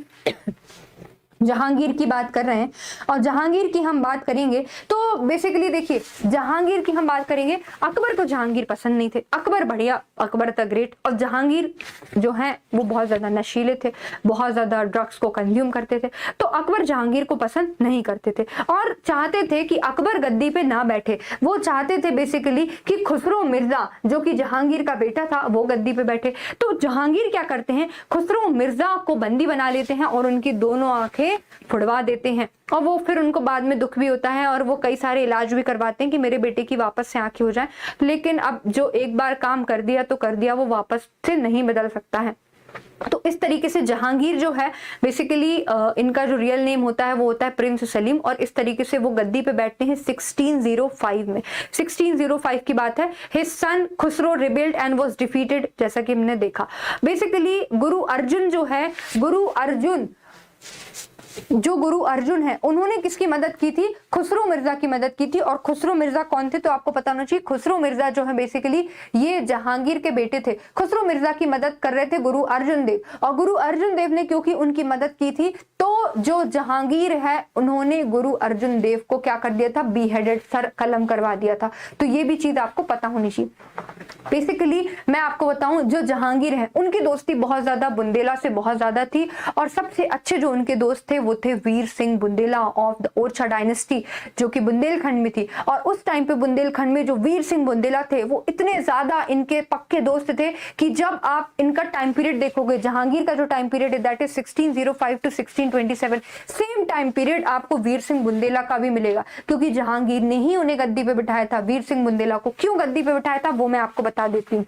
जहांगीर की बात कर रहे हैं। और जहांगीर की हम बात करेंगे तो बेसिकली देखिए, जहांगीर की हम बात करेंगे, अकबर को जहांगीर पसंद नहीं थे। अकबर बढ़िया, अकबर द ग्रेट, और जहांगीर जो है वो बहुत ज्यादा नशीले थे, बहुत ज्यादा ड्रग्स को कंज्यूम करते थे। तो अकबर जहांगीर को पसंद नहीं करते थे और चाहते थे कि अकबर गद्दी पे ना बैठे। वो चाहते थे बेसिकली कि खुसरो मिर्जा जो कि जहांगीर का बेटा था वो गद्दी पे बैठे। तो जहांगीर क्या करते हैं, खुसरो मिर्जा को बंदी बना लेते हैं और उनकी दोनों आंखें फुड़वा देते हैं। और वो फिर उनको बाद में दुख भी होता है और वो कई सारे इलाज भी करवाते हैं कि मेरे बेटे की वापस से आंखें हो जाए। लेकिन अब जो एक बार काम कर दिया तो कर दिया, वो वापस से नहीं बदल सकता है। तो इस तरीके से जहांगीर जो है बेसिकली इनका जो रियल नेम होता है वो होता है प्रिंस सलीम, और इस तरीके से वो गद्दी पे बैठते हैं 1605 में। 1605 की बात है। His son Khusro rebelled and was defeated, जैसा कि हमने देखा। बेसिकली गुरु अर्जुन जो है, गुरु अर्जुन है, उन्होंने किसकी मदद की थी? खुसरो मिर्जा की मदद की थी। और खुसरो मिर्जा कौन थे तो आपको पता होना चाहिए। खुसरो मिर्जा जो है बेसिकली ये जहांगीर के बेटे थे। खुसरो मिर्जा की मदद कर रहे थे गुरु अर्जुन देव, और गुरु अर्जुन देव ने क्योंकि उनकी मदद की थी तो जो जहांगीर है उन्होंने गुरु अर्जुन देव को क्या कर दिया था? बीहेडेड, सर कलम करवा दिया था। तो ये भी चीज आपको पता होनी चाहिए। बेसिकली मैं आपको बताऊं, जो जहांगीर है उनकी दोस्ती बहुत ज्यादा बुंदेला से बहुत ज्यादा थी, और सबसे अच्छे जो उनके दोस्त थे वो थे Vir Singh Bundela of the Orchha dynasty, जो कि बुंदेलखंड में थी। और उस टाइम पे बुंदेलखंड में जो वीर सिंह बुंदेला थे वो इतने ज्यादा इनके पक्के दोस्त थे कि जब आप इनका टाइम पीरियड देखोगे, जहांगीर का जो टाइम पीरियड है that is 1605 to 1627, same time period आपको वीर सिंह बुंदेला का भी मिलेगा, क्योंकि जहांगीर ने ही उन्हें गद्दी पे बिठाया था। वीर सिंह बुंदेला को क्यों गद्दी पे बिठाया था वो मैं आपको बता देती हूँ।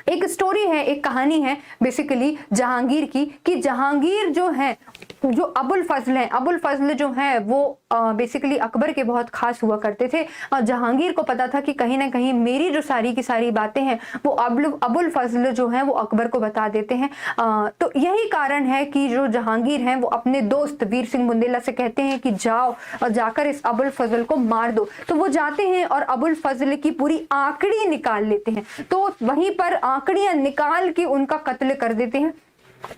एक स्टोरी है, एक कहानी है बेसिकली जहांगीर की, कि जहांगीर जो है, जो अबुल फजल है, अबुल फजल जो है वो बेसिकली अकबर के बहुत खास हुआ करते थे। और जहांगीर को पता था कि कहीं ना कहीं मेरी जो सारी की सारी बातें हैं वो अबुल फजल जो है वो अकबर को बता देते हैं। तो यही कारण है कि जो जहांगीर हैं वो अपने दोस्त वीर सिंह बुंदेला से कहते हैं कि जाओ और जाकर इस अबुल फजल को मार दो। तो वो जाते हैं और अबुल फजल की पूरी आंकड़ी निकाल लेते हैं। तो वहीं पर आंकड़ियां निकाल के उनका कत्ल कर देते हैं।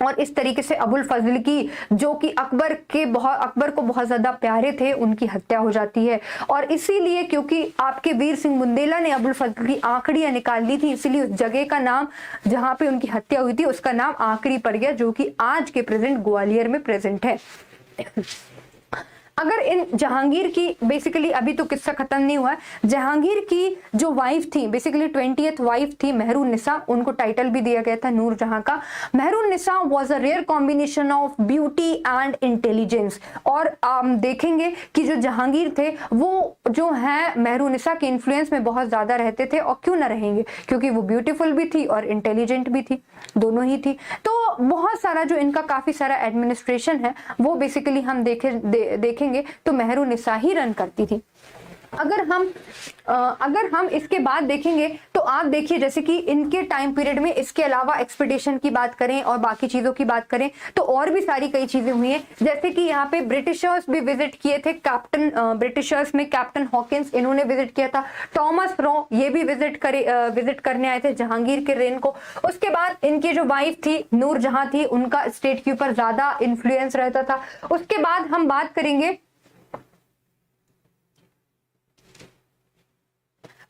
और इस तरीके से अबुल फजल की, जो कि अकबर को बहुत ज्यादा प्यारे थे, उनकी हत्या हो जाती है। और इसीलिए क्योंकि आपके वीर सिंह बुंदेला ने अबुल फजल की आंकड़ियां निकाल ली थी, इसीलिए उस जगह का नाम जहां पे उनकी हत्या हुई थी उसका नाम आंकड़ी पड़ गया, जो कि आज के प्रेजेंट ग्वालियर में प्रेजेंट है। अगर इन जहांगीर की बेसिकली अभी तो किस्सा खत्म नहीं हुआ है। जहांगीर की जो वाइफ थी बेसिकली 20th वाइफ थी मेहरून निसा, उनको टाइटल भी दिया गया था नूर जहां का। Mehrun Nisa was a rare combination of beauty and intelligence. और हम देखेंगे कि जो जहांगीर थे वो जो है मेहरून निसा के इन्फ्लुएंस में बहुत ज्यादा रहते थे, और क्यों ना रहेंगे, क्योंकि वो ब्यूटीफुल भी थी और इंटेलिजेंट भी थी, दोनों ही थी। तो बहुत सारा जो इनका काफी सारा एडमिनिस्ट्रेशन है वो बेसिकली हम देखेंगे तो मेहरून निसा ही रन करती थी। अगर हम इसके बाद देखेंगे तो आप देखिए, जैसे कि इनके टाइम पीरियड में इसके अलावा एक्सपेडिशन की बात करें और बाकी चीजों की बात करें तो और भी सारी कई चीजें हुई हैं। जैसे कि यहाँ पे ब्रिटिशर्स भी विजिट किए थे, ब्रिटिशर्स में कैप्टन हॉकिंस इन्होंने विजिट किया था। टॉमस रॉ ये भी विजिट करने आए थे जहांगीर के रेन को। उसके बाद इनकी जो वाइफ थी नूर जहां थी, उनका स्टेट के ऊपर ज्यादा इन्फ्लुएंस रहता था। उसके बाद हम बात करेंगे,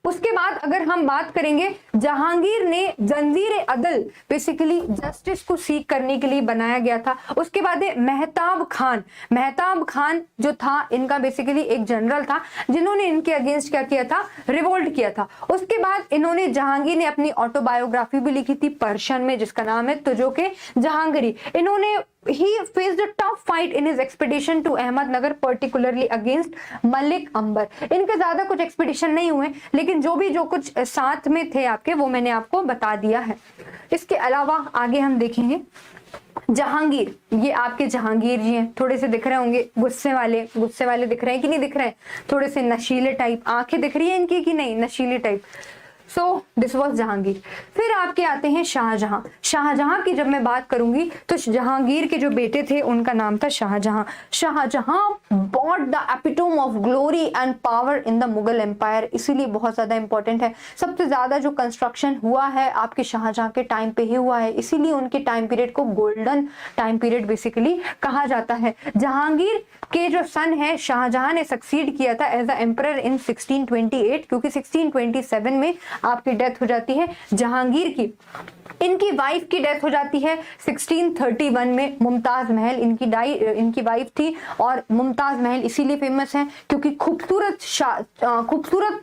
उसके बाद अगर हम बात करेंगे, जहांगीर ने जंजीर अदल बेसिकली जस्टिस को सीख करने के लिए बनाया गया था। उसके बाद है मेहताब खान जो था इनका बेसिकली एक जनरल था जिन्होंने इनके अगेंस्ट क्या किया था, रिवोल्ट किया था। उसके बाद इन्होंने, जहांगीर ने अपनी ऑटोबायोग्राफी भी लिखी थी पर्शियन में जिसका नाम है तुजो के जहांगीरी। इन्होंने he faced a tough fight in his expedition to Ahmednagar particularly against Malik अंबर। इनके ज्यादा कुछ एक्सपेडिशन नहीं हुए, लेकिन जो कुछ साथ में थे आपके वो मैंने आपको बता दिया है। इसके अलावा आगे हम देखेंगे जहांगीर, ये आपके जहांगीर जी हैं, थोड़े से दिख रहे होंगे गुस्से वाले दिख रहे हैं कि नहीं दिख रहे हैं, थोड़े से नशीले टाइप, आंखें दिख रही है इनकी कि नहीं, नशीले type. So this was Jahangir. फिर आपके आते हैं शाहजहां। शाहजहां की जब मैं बात करूंगी तो जहांगीर के जो बेटे थे उनका नाम था Shahjahan. Shahjahan bought the epitome of glory and power in the Mughal empire, इसीलिए बहुत ज्यादा इंपॉर्टेंट है। सबसे ज्यादा जो कंस्ट्रक्शन हुआ है आपके शाहजहां के टाइम पे ही हुआ है, इसीलिए उनके टाइम पीरियड को गोल्डन टाइम पीरियड बेसिकली कहा जाता है। जहांगीर के जो सन है शाहजहां ने सक्सीड किया था एज द एम्परर इन 1628, क्योंकि 1627 में आपकी डेथ हो जाती है जहांगीर की। इनकी वाइफ की डेथ हो जाती है 1631 में। मुमताज महल इनकी वाइफ थी, और मुमताज महल इसीलिए फेमस है क्योंकि खूबसूरत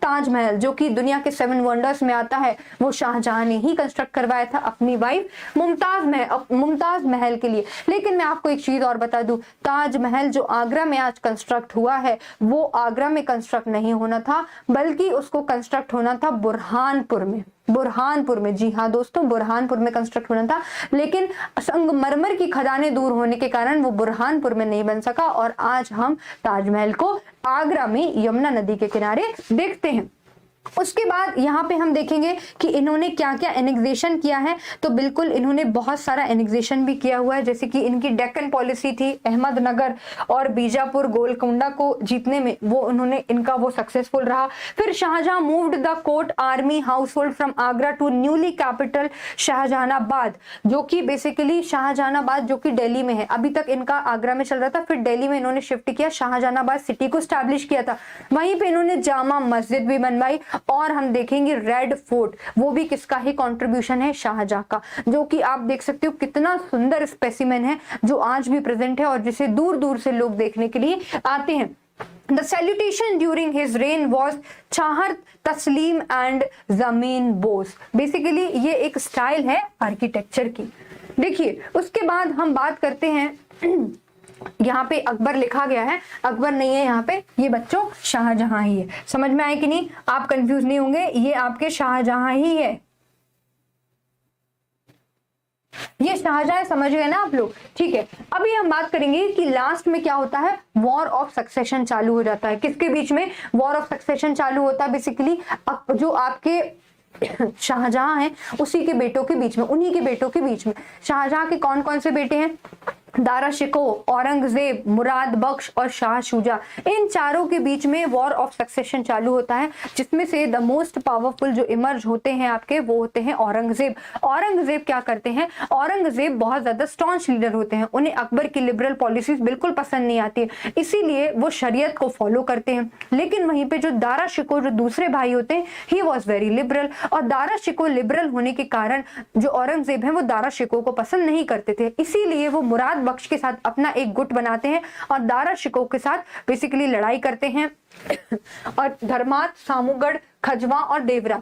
ताजमहल जो कि दुनिया के 7 वंडर्स में आता है वो शाहजहां ने ही कंस्ट्रक्ट करवाया था अपनी वाइफ मुमताज महल के लिए। लेकिन मैं आपको एक चीज और बता दूं, ताजमहल जो आगरा में आज कंस्ट्रक्ट हुआ है वो आगरा में कंस्ट्रक्ट नहीं होना था, बल्कि उसको कंस्ट्रक्ट होना था बुरहानपुर में। जी हाँ दोस्तों, बुरहानपुर में कंस्ट्रक्ट होना था, लेकिन संगमरमर की खदानें दूर होने के कारण वो बुरहानपुर में नहीं बन सका, और आज हम ताजमहल को आगरा में यमुना नदी के किनारे देखते हैं। उसके बाद यहाँ पे हम देखेंगे कि इन्होंने क्या क्या एनेक्सेशन किया है। तो बिल्कुल इन्होंने बहुत सारा एनेक्सेशन भी किया हुआ है, जैसे कि इनकी डेक्कन पॉलिसी थी, अहमदनगर और बीजापुर गोलकुंडा को जीतने में वो सक्सेसफुल रहा। फिर Shahjahan moved the court army household from Agra to newly capital Shahjahanabad, जो कि बेसिकली शाहजहानाबाद जो कि दिल्ली में है। अभी तक इनका आगरा में चल रहा था, फिर दिल्ली में इन्होंने शिफ्ट किया, शाहजहानाबाद सिटी को स्टैब्लिश किया था। वहीं पे इन्होंने जामा मस्जिद भी बनवाई, और हम देखेंगे रेड फोर्ट, वो भी किसका ही कंट्रीब्यूशन है, शाहजहां का, जो कि आप देख सकते हो कितना सुंदर स्पेसिमेन है जो आज भी प्रेजेंट है और जिसे दूर दूर से लोग देखने के लिए आते हैं। The salutation during his reign was Chahar तस्लीम एंड जमीन बोस। बेसिकली ये एक स्टाइल है आर्किटेक्चर की। देखिए उसके बाद हम बात करते हैं, यहाँ पे अकबर लिखा गया है, अकबर नहीं है यहाँ पे, ये बच्चों शाहजहां ही है। समझ में आए कि नहीं, आप कंफ्यूज नहीं होंगे, ये आपके शाहजहां ही है, ये शाहजहां समझ गए ना आप लोग, ठीक है। अभी हम बात करेंगे कि लास्ट में क्या होता है, वॉर ऑफ सक्सेशन चालू हो जाता है। किसके बीच में वॉर ऑफ सक्सेशन चालू होता है, बेसिकली जो आपके शाहजहां हैं उसी के बेटों के बीच में, उन्हीं के बेटों के बीच में। शाहजहां के कौन कौन से बेटे हैं, दारा शिको, औरंगजेब, मुराद बख्श और शाह शुजा, इन चारों के बीच में वॉर ऑफ सक्सेशन चालू होता है, जिसमें से द मोस्ट पावरफुल जो इमर्ज होते हैं आपके वो होते हैं औरंगजेब। औरंगजेब क्या करते हैं, औरंगजेब बहुत ज्यादा स्टॉन्च लीडर होते हैं, उन्हें अकबर की लिबरल पॉलिसीज बिल्कुल पसंद नहीं आती है, इसीलिए वो शरीयत को फॉलो करते हैं। लेकिन वहीं पे जो दारा शिको जो दूसरे भाई होते हैं, ही वॉज वेरी लिबरल, और दारा शिको लिबरल होने के कारण जो औरंगजेब है वो दारा शिको को पसंद नहीं करते थे, इसीलिए वो मुराद बख्श के साथ अपना एक गुट बनाते हैं और दारा शिकोह के साथ बेसिकली लड़ाई करते हैं। और धर्मात, सामूगढ़, खजवा और देवरा,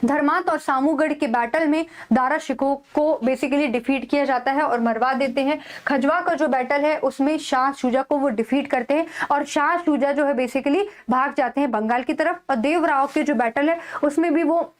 धर्मात और सामूगढ़ के बैटल में दारा शिकोह को बेसिकली डिफीट किया जाता है और मरवा देते हैं। खजवा का जो बैटल है उसमें शाह शुजा को वो डिफीट करते हैं और शाह शुजा जो है बेसिकली भाग जाते हैं बंगाल की तरफ। और देवराव के जो बैटल है उसमें भी वो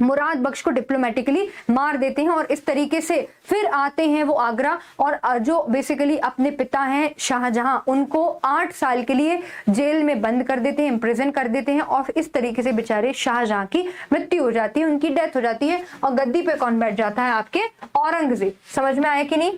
मुराद बख्श को डिप्लोमेटिकली मार देते हैं। और इस तरीके से फिर आते हैं वो आगरा, और जो बेसिकली अपने पिता हैं शाहजहां, उनको 8 साल के लिए जेल में बंद कर देते हैं, इम्प्रिजन कर देते हैं, और इस तरीके से बेचारे शाहजहां की मृत्यु हो जाती है, उनकी डेथ हो जाती है। और गद्दी पे कौन बैठ जाता है, आपके औरंगजेब। समझ में आया कि नहीं।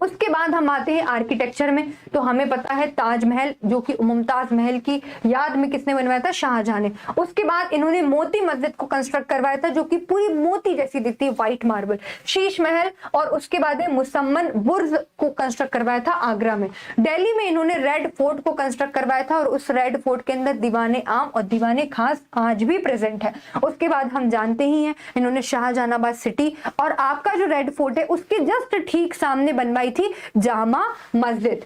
उसके बाद हम आते हैं आर्किटेक्चर में, तो हमें पता है ताजमहल जो कि मुमताज महल की याद में किसने बनवाया था, शाहजहां ने। उसके बाद इन्होंने मोती मस्जिद को कंस्ट्रक्ट करवाया था जो कि पूरी मोती जैसी दिखती है, व्हाइट मार्बल। शीश महल और उसके बाद मुसम्मन बुर्ज को कंस्ट्रक्ट करवाया था आगरा में। दिल्ली में इन्होंने रेड फोर्ट को कंस्ट्रक्ट करवाया था और उस रेड फोर्ट के अंदर दीवाने आम और दीवाने खास आज भी प्रेजेंट है। उसके बाद हम जानते ही हैं इन्होंने शाहजहानाबाद सिटी और आपका जो रेड फोर्ट है उसके जस्ट ठीक सामने बनवाई थी जामा मस्जिद।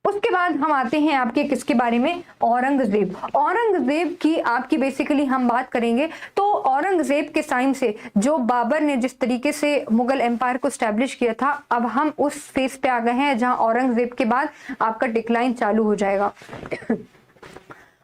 उसके बाद हम आते हैं आपके किसके बारे में, औरंगजेब। औरंगजेब की आपकी बेसिकली हम बात करेंगे तो औरंगजेब के टाइम से जो बाबर ने जिस तरीके से मुगल एम्पायर को स्टैब्लिश किया था, अब हम उस फेज पे आ गए हैं जहां औरंगजेब के बाद आपका डिक्लाइन चालू हो जाएगा।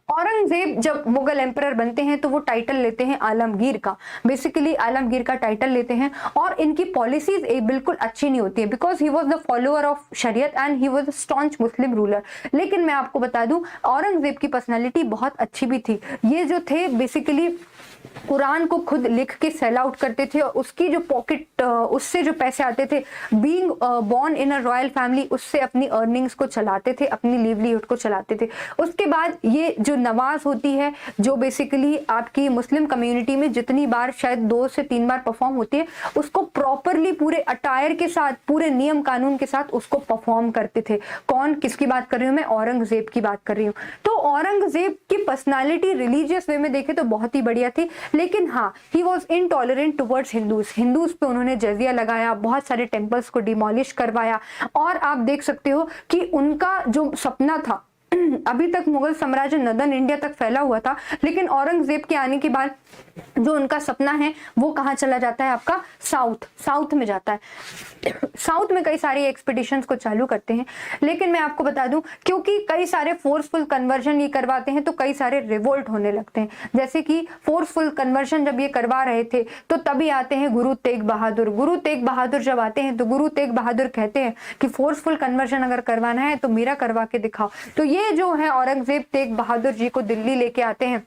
औरंगजेब जब मुगल एम्परर बनते हैं तो वो टाइटल लेते हैं आलमगीर का, बेसिकली आलमगीर का टाइटल लेते हैं, और इनकी पॉलिसीज बिल्कुल अच्छी नहीं होती है because he was the follower of Shariat and he was a staunch Muslim ruler. लेकिन मैं आपको बता दूं औरंगजेब की पर्सनैलिटी बहुत अच्छी भी थी। ये जो थे बेसिकली कुरान को खुद लिख के सेल आउट करते थे, और उसकी जो पॉकेट उससे जो पैसे आते थे, being born in a royal family, उससे अपनी अर्निंग्स को चलाते थे, अपनी लिवलीहुड को चलाते थे। उसके बाद ये जो नमाज होती है, जो बेसिकली आपकी मुस्लिम कम्युनिटी में जितनी बार शायद 2 से 3 बार परफॉर्म होती है, उसको प्रॉपरली पूरे अटायर के साथ, पूरे नियम कानून के साथ उसको परफॉर्म करते थे। कौन, किसकी बात कर रही हूँ मैं? औरंगजेब की बात कर रही हूँ। तो औरंगजेब की पर्सनालिटी रिलीजियस वे में देखे तो बहुत ही बढ़िया थी, लेकिन हाँ, he was intolerant towards Hindus. Hindus पे उन्होंने जजिया लगाया, बहुत सारे टेम्पल्स को डिमोलिश करवाया, और आप देख सकते हो कि उनका जो सपना था, अभी तक मुगल साम्राज्य नदन इंडिया तक फैला हुआ था, लेकिन औरंगजेब के आने के बाद जो उनका सपना है वो कहाँ चला जाता है? आपका साउथ में जाता है। साउथ में कई सारी एक्सपीडिशंस को चालू करते हैं, लेकिन मैं आपको बता दूं क्योंकि कई सारे फोर्सफुल कन्वर्जन ये करवाते हैं तो कई सारे रिवोल्ट होने लगते हैं। जैसे कि फोर्सफुल कन्वर्जन जब ये करवा रहे थे तो तभी आते हैं गुरु तेग बहादुर। गुरु तेग बहादुर जब आते हैं तो गुरु तेग बहादुर कहते हैं कि फोर्सफुल कन्वर्जन अगर करवाना है तो मेरा करवा के दिखाओ। तो ये जो है औरंगजेब तेग बहादुर जी को दिल्ली लेके आते हैं,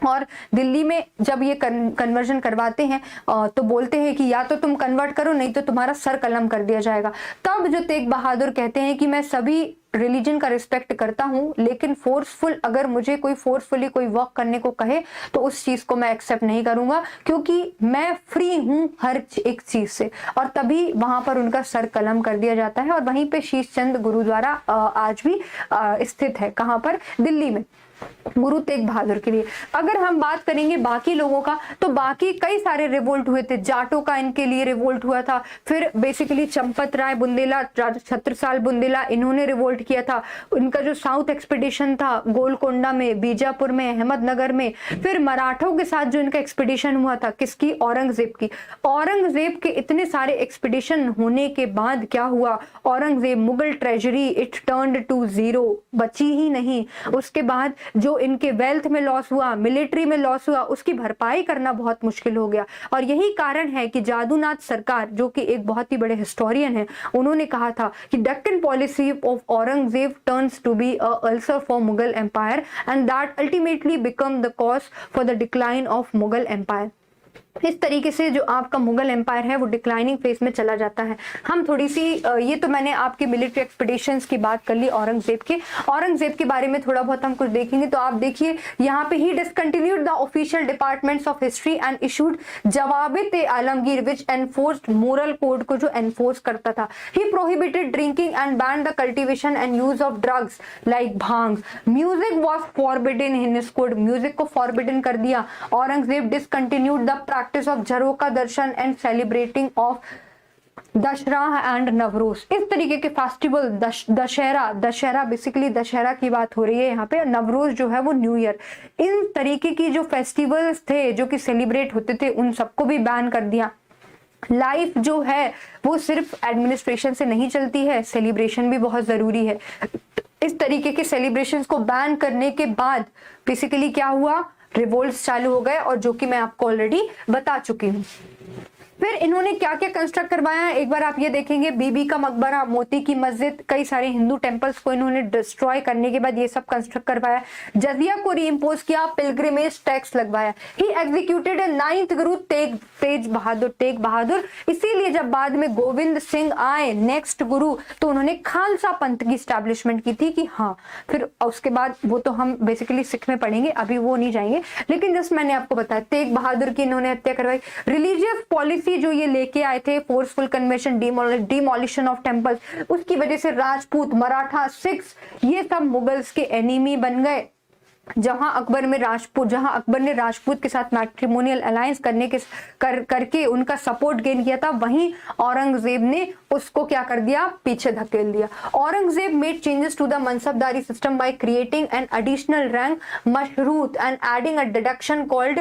और दिल्ली में जब ये कन्वर्जन करवाते हैं तो बोलते हैं कि या तो तुम कन्वर्ट करो, नहीं तो तुम्हारा सर कलम कर दिया जाएगा। तब जो तेग बहादुर कहते हैं कि मैं सभी रिलीजन का रिस्पेक्ट करता हूं, लेकिन फोर्सफुल, अगर मुझे कोई फोर्सफुली कोई वर्क करने को कहे तो उस चीज को मैं एक्सेप्ट नहीं करूंगा, क्योंकि मैं फ्री हूं हर एक चीज से। और तभी वहां पर उनका सर कलम कर दिया जाता है, और वहीं पे शीश चंद गुरुद्वारा आज भी स्थित है। कहां पर? दिल्ली में, गुरु तेग बहादुर के लिए। अगर हम बात करेंगे बाकी लोगों का, तो बाकी कई सारे रिवोल्ट हुए थे। जाटों का इनके लिए रिवोल्ट हुआ था, फिर बेसिकली चंपत राय बुंदेला, छत्रसाल बुंदेला, इन्होंने रिवोल्ट किया था। उनका जो साउथ एक्सपीडिशन था, गोलकोंडा में, बीजापुर में, अहमदनगर में, फिर मराठों के साथ जो इनका एक्सपीडिशन हुआ था, किसकी? औरंगजेब की। औरंगजेब के इतने सारे एक्सपीडिशन होने के बाद क्या हुआ? Aurangzeb, Mughal treasury it turned to zero, बची ही नहीं। उसके बाद जो इनके वेल्थ में लॉस हुआ, मिलिट्री में लॉस हुआ, उसकी भरपाई करना बहुत मुश्किल हो गया। और यही कारण है कि जादूनाथ सरकार, जो कि एक बहुत ही बड़े हिस्टोरियन है, उन्होंने कहा था कि Deccan policy of Aurangzeb turns to be a ulcer for Mughal empire and that ultimately become the cause for the decline of Mughal empire. इस तरीके से जो आपका मुगल एम्पायर है वो डिक्लाइनिंग फेज में चला जाता है। हम थोड़ी सी ये तो मैंने आपकी मिलिट्री एक्सपीडिशंस की बात कर ली औरंगजेब के। औरंगजेब के बारे में थोड़ा बहुत हम कुछ देखेंगे। तो आप देखिए यहाँ पे he discontinued the official departments of history and issued Zawabit Alamgir which enforced moral code को जो एनफोर्स करता था। He prohibited drinking and ban the cultivation and use of drugs like bhang. Music was forbidden in his code, music को फॉरबिडन कर दिया। Aurangzeb discontinued the practice of jharokha darshan and celebrating of Dussehra and Navroz. इस तरीके के फेस्टिवल, दशहरा बेसिकली दशहरा की बात हो रही है यहाँ पे, नवरोज जो है वो न्यू ईयर, इन तरीके की जो फेस्टिवल्स थे जो कि सेलिब्रेट होते थे उन सबको भी बैन कर दिया। लाइफ जो है वो सिर्फ एडमिनिस्ट्रेशन से नहीं चलती है, सेलिब्रेशन भी बहुत जरूरी है। इस तरीके के सेलिब्रेशंस को बैन करने के बाद बेसिकली क्या हुआ? रिवोल्ट्स चालू हो गए, और जो कि मैं आपको ऑलरेडी बता चुकी हूँ। फिर इन्होंने क्या क्या कंस्ट्रक्ट करवाया है एक बार आप ये देखेंगे। बीबी का मकबरा, मोती की मस्जिद, कई सारे हिंदू टेंपल्स को इन्होंने डिस्ट्रॉय करने के बाद ये सब कंस्ट्रक्ट करवाया। जजिया को रीइंपोज किया, पिलग्रिमेज टैक्स लगवाया। ही एग्जीक्यूटेड 9th गुरु तेग बहादुर। इसीलिए जब बाद में गोविंद सिंह आए नेक्स्ट गुरु, तो उन्होंने खालसा पंथ की स्टैब्लिशमेंट की थी कि हाँ, फिर उसके बाद वो तो हम बेसिकली सिख में पढ़ेंगे, अभी वो नहीं जाएंगे। लेकिन जस्ट मैंने आपको बताया तेग बहादुर की इन्होंने हत्या करवाई। रिलीजियस पॉलिसी जो ये लेके आए थे, forceful conversion, demolition of temples, उसकी वजह से राजपूत, मराठा, सिख्स, ये सब मुगल्स के एनिमी बन गए। जहां अकबर ने राजपूत के साथ मैट्रिमोनियल अलायंस करके उनका सपोर्ट गेन किया था, वहीं औरंगजेब ने उसको क्या कर दिया? पीछे धकेल दिया। Aurangzeb made changes to the mansabdari system by creating an additional rank mashrut and adding a deduction called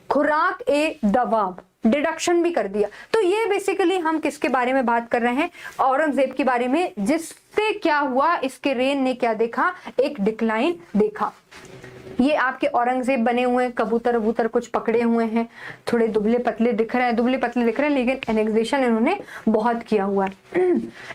khurak ए दवाब। डिडक्शन भी कर दिया। तो ये बेसिकली हम किसके बारे में बात कर रहे हैं? औरंगजेब के बारे में, जिससे क्या हुआ, इसके रेन ने क्या देखा? एक डिक्लाइन देखा। ये आपके औरंगजेब बने हुए हैं, कबूतर वबूतर कुछ पकड़े हुए हैं, थोड़े दुबले पतले दिख रहे हैं, लेकिन एनेक्सेशन इन्होंने बहुत किया हुआ है।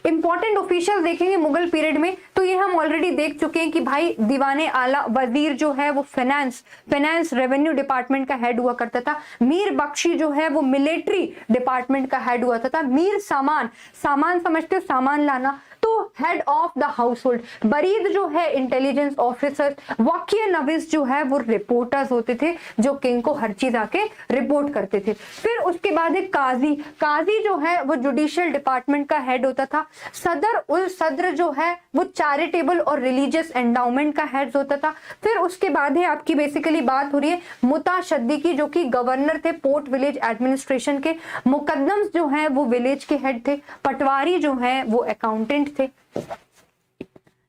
इंपॉर्टेंट ऑफिशियल देखेंगे मुगल पीरियड में, तो ये हम ऑलरेडी देख चुके हैं कि भाई दीवाने आला वजीर जो है वो फाइनेंस रेवेन्यू डिपार्टमेंट का हेड हुआ करता था। मीर बख्शी जो है वो मिलिट्री डिपार्टमेंट का हेड हुआ था। मीर सामान समझते हो, सामान लाना, तो head of the household. बरीद जो है इंटेलिजेंस ऑफिसर। वाकिया नवीस जो है वो रिपोर्टर्स होते थे, जो किंग को हर चीज आके रिपोर्ट करते थे। फिर उसके बाद एक काजी जो है वो जुडिशियल डिपार्टमेंट का हेड होता था। सदर उल सद्र जो है वो चैरिटेबल और रिलीजियस एंडाउमेंट का हेड होता था। फिर उसके बाद है आपकी बेसिकली बात हो रही है मुताशद्दीकी, जो कि गवर्नर थे पोर्ट विलेज एडमिनिस्ट्रेशन के। मुकद्दम्स जो है वो विलेज के हेड थे। पटवारी जो है वो अकाउंटेंट थे।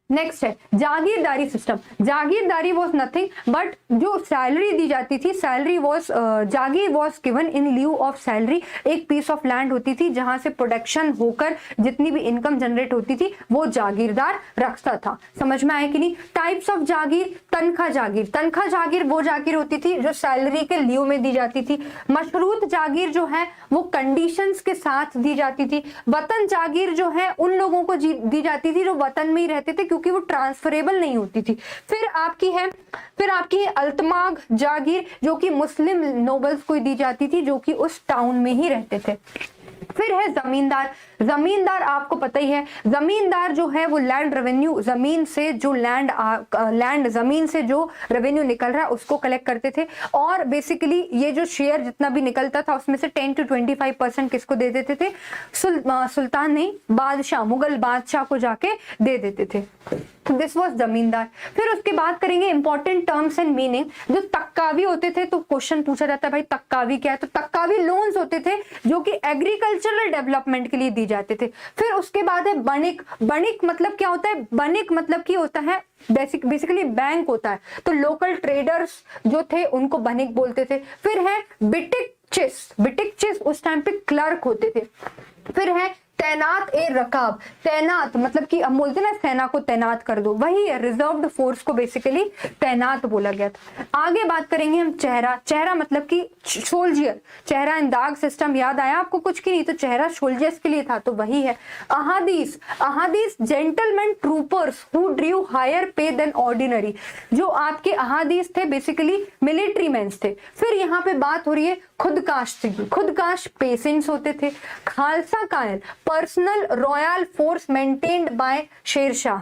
नेक्स्ट है जागीरदारी सिस्टम। जागीरदारी वॉज नथिंग बट जो सैलरी दी जाती थी, salary was Jagir was given in lieu of salary. एक पीस ऑफ लैंड होती थी जहां से प्रोडक्शन होकर जितनी भी इनकम जनरेट होती थी वो जागीरदार रखता था। समझ में आया कि नहीं? टाइप्स ऑफ जागीर, तनख्वाह जागीर वो जागीर होती थी जो सैलरी के ल्यू में दी जाती थी। मशरूत जागीर जो है वो कंडीशंस के साथ दी जाती थी। वतन जागीर जो है उन लोगों को दी जाती थी जो वतन में ही रहते थे, क्योंकि वो ट्रांसफरेबल नहीं होती थी। फिर आपकी है अल्तमाग जागीर, जो कि मुस्लिम नोबल्स को दी जाती थी जो कि उस टाउन में ही रहते थे। फिर है जमींदार आपको पता ही है, जमींदार जो है वो लैंड रेवेन्यू, जमीन से जो जमीन से जो रेवेन्यू निकल रहा है उसको कलेक्ट करते थे। और बेसिकली ये जो शेयर जितना भी निकलता था उसमें से 10 to 25% किसको दे देते थे? सुल्तान नहीं, बादशाह, मुगल बादशाह को जाके दे देते थे। दिस वॉज जमींदार। फिर उसके बाद करेंगे इंपॉर्टेंट टर्म्स एंड मीनिंग। जो तक्कावी होते थे, तो क्वेश्चन पूछा जाता है भाई तक्कावी क्या है, तो तक्कावी लोन्स होते थे जो कि एग्रीकल्चरल डेवलपमेंट के लिए दी जाते थे। फिर उसके बाद है बणिक मतलब क्या होता है? बणिक मतलब की होता है बेसिकली बैंक होता है, तो लोकल ट्रेडर्स जो थे उनको बणिक बोलते थे। फिर है बिटिक चिस उस टाइम पे क्लर्क होते थे। फिर है तैनात ए रकाब, तैनात मतलब कि हम बोलते ना सेना को तैनात कर दो, वही है रिजर्व्ड फोर्स को बेसिकली तैनात बोला गया था। आगे बात करेंगे हम चेहरा मतलब कि सोल्जियर, चेहरा इन दाग सिस्टम याद आया आपको कुछ की नहीं? तो चेहरा सोल्जर्स के लिए था, तो वही है। अहादीस gentleman troopers who drew higher pay than ordinary, जो आपके अहादीस थे बेसिकली मिलिट्री मैन थे। फिर यहाँ पे बात हो रही है खुदकाश पेशेंट्स होते थे। खालसा कायल personal royal force maintained by Shershah,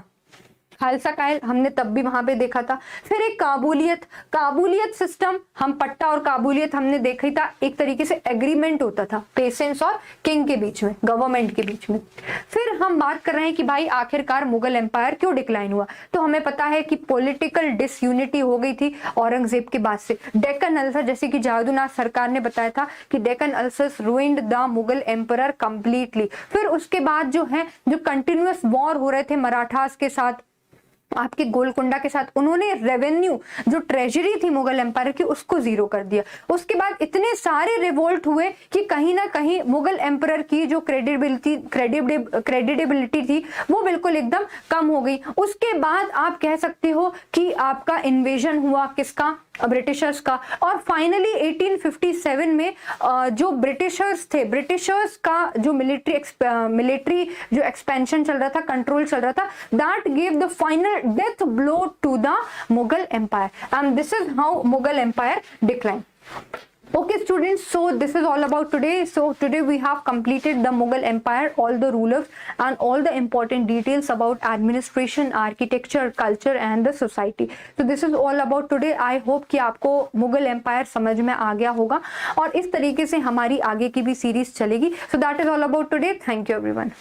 खालसा कायल हमने तब भी वहां पे देखा था। फिर एक काबुलियत सिस्टम, हम पट्टा और काबुलियत हमने देखा ही था, एक तरीके से एग्रीमेंट होता था पेशेंट्स और किंग के बीच में, गवर्नमेंट के बीच में। फिर हम बात कर रहे हैं कि भाई आखिरकार मुगल एम्पायर क्यों डिक्लाइन हुआ, तो हमें पता है कि पॉलिटिकल डिसयूनिटी हो गई थी औरंगजेब के बाद से। डेक्कन अल्सर, जैसे कि जावेदुनाथ सरकार ने बताया था कि Deccan ulcers ruined the Mughal emperor completely. फिर उसके बाद जो कंटिन्यूअस वॉर हो रहे थे मराठास के साथ, आपके गोलकुंडा के साथ, उन्होंने रेवेन्यू जो ट्रेजरी थी मुगल एम्पायर की उसको जीरो कर दिया। उसके बाद इतने सारे रिवोल्ट हुए कि कहीं ना कहीं मुगल एम्पायर की जो क्रेडिबिलिटी थी वो बिल्कुल एकदम कम हो गई। उसके बाद आप कह सकते हो कि आपका इन्वेजन हुआ किसका? ब्रिटिशर्स का। और फाइनली 1857 में जो ब्रिटिशर्स थे, ब्रिटिशर्स का जो मिलिट्री जो एक्सपेंशन चल रहा था, कंट्रोल चल रहा था, that give the final death blow to the Mughal Empire, and this is how Mughal Empire declined. Okay students, so this is all about today. So today we have completed the Mughal Empire, all the rulers and all the important details about administration, architecture, culture and the society. So this is all about today. I hope कि आपको मुगल एम्पायर समझ में आ गया होगा और इस तरीके से हमारी आगे की भी सीरीज चलेगी. So that is all about today. Thank you everyone.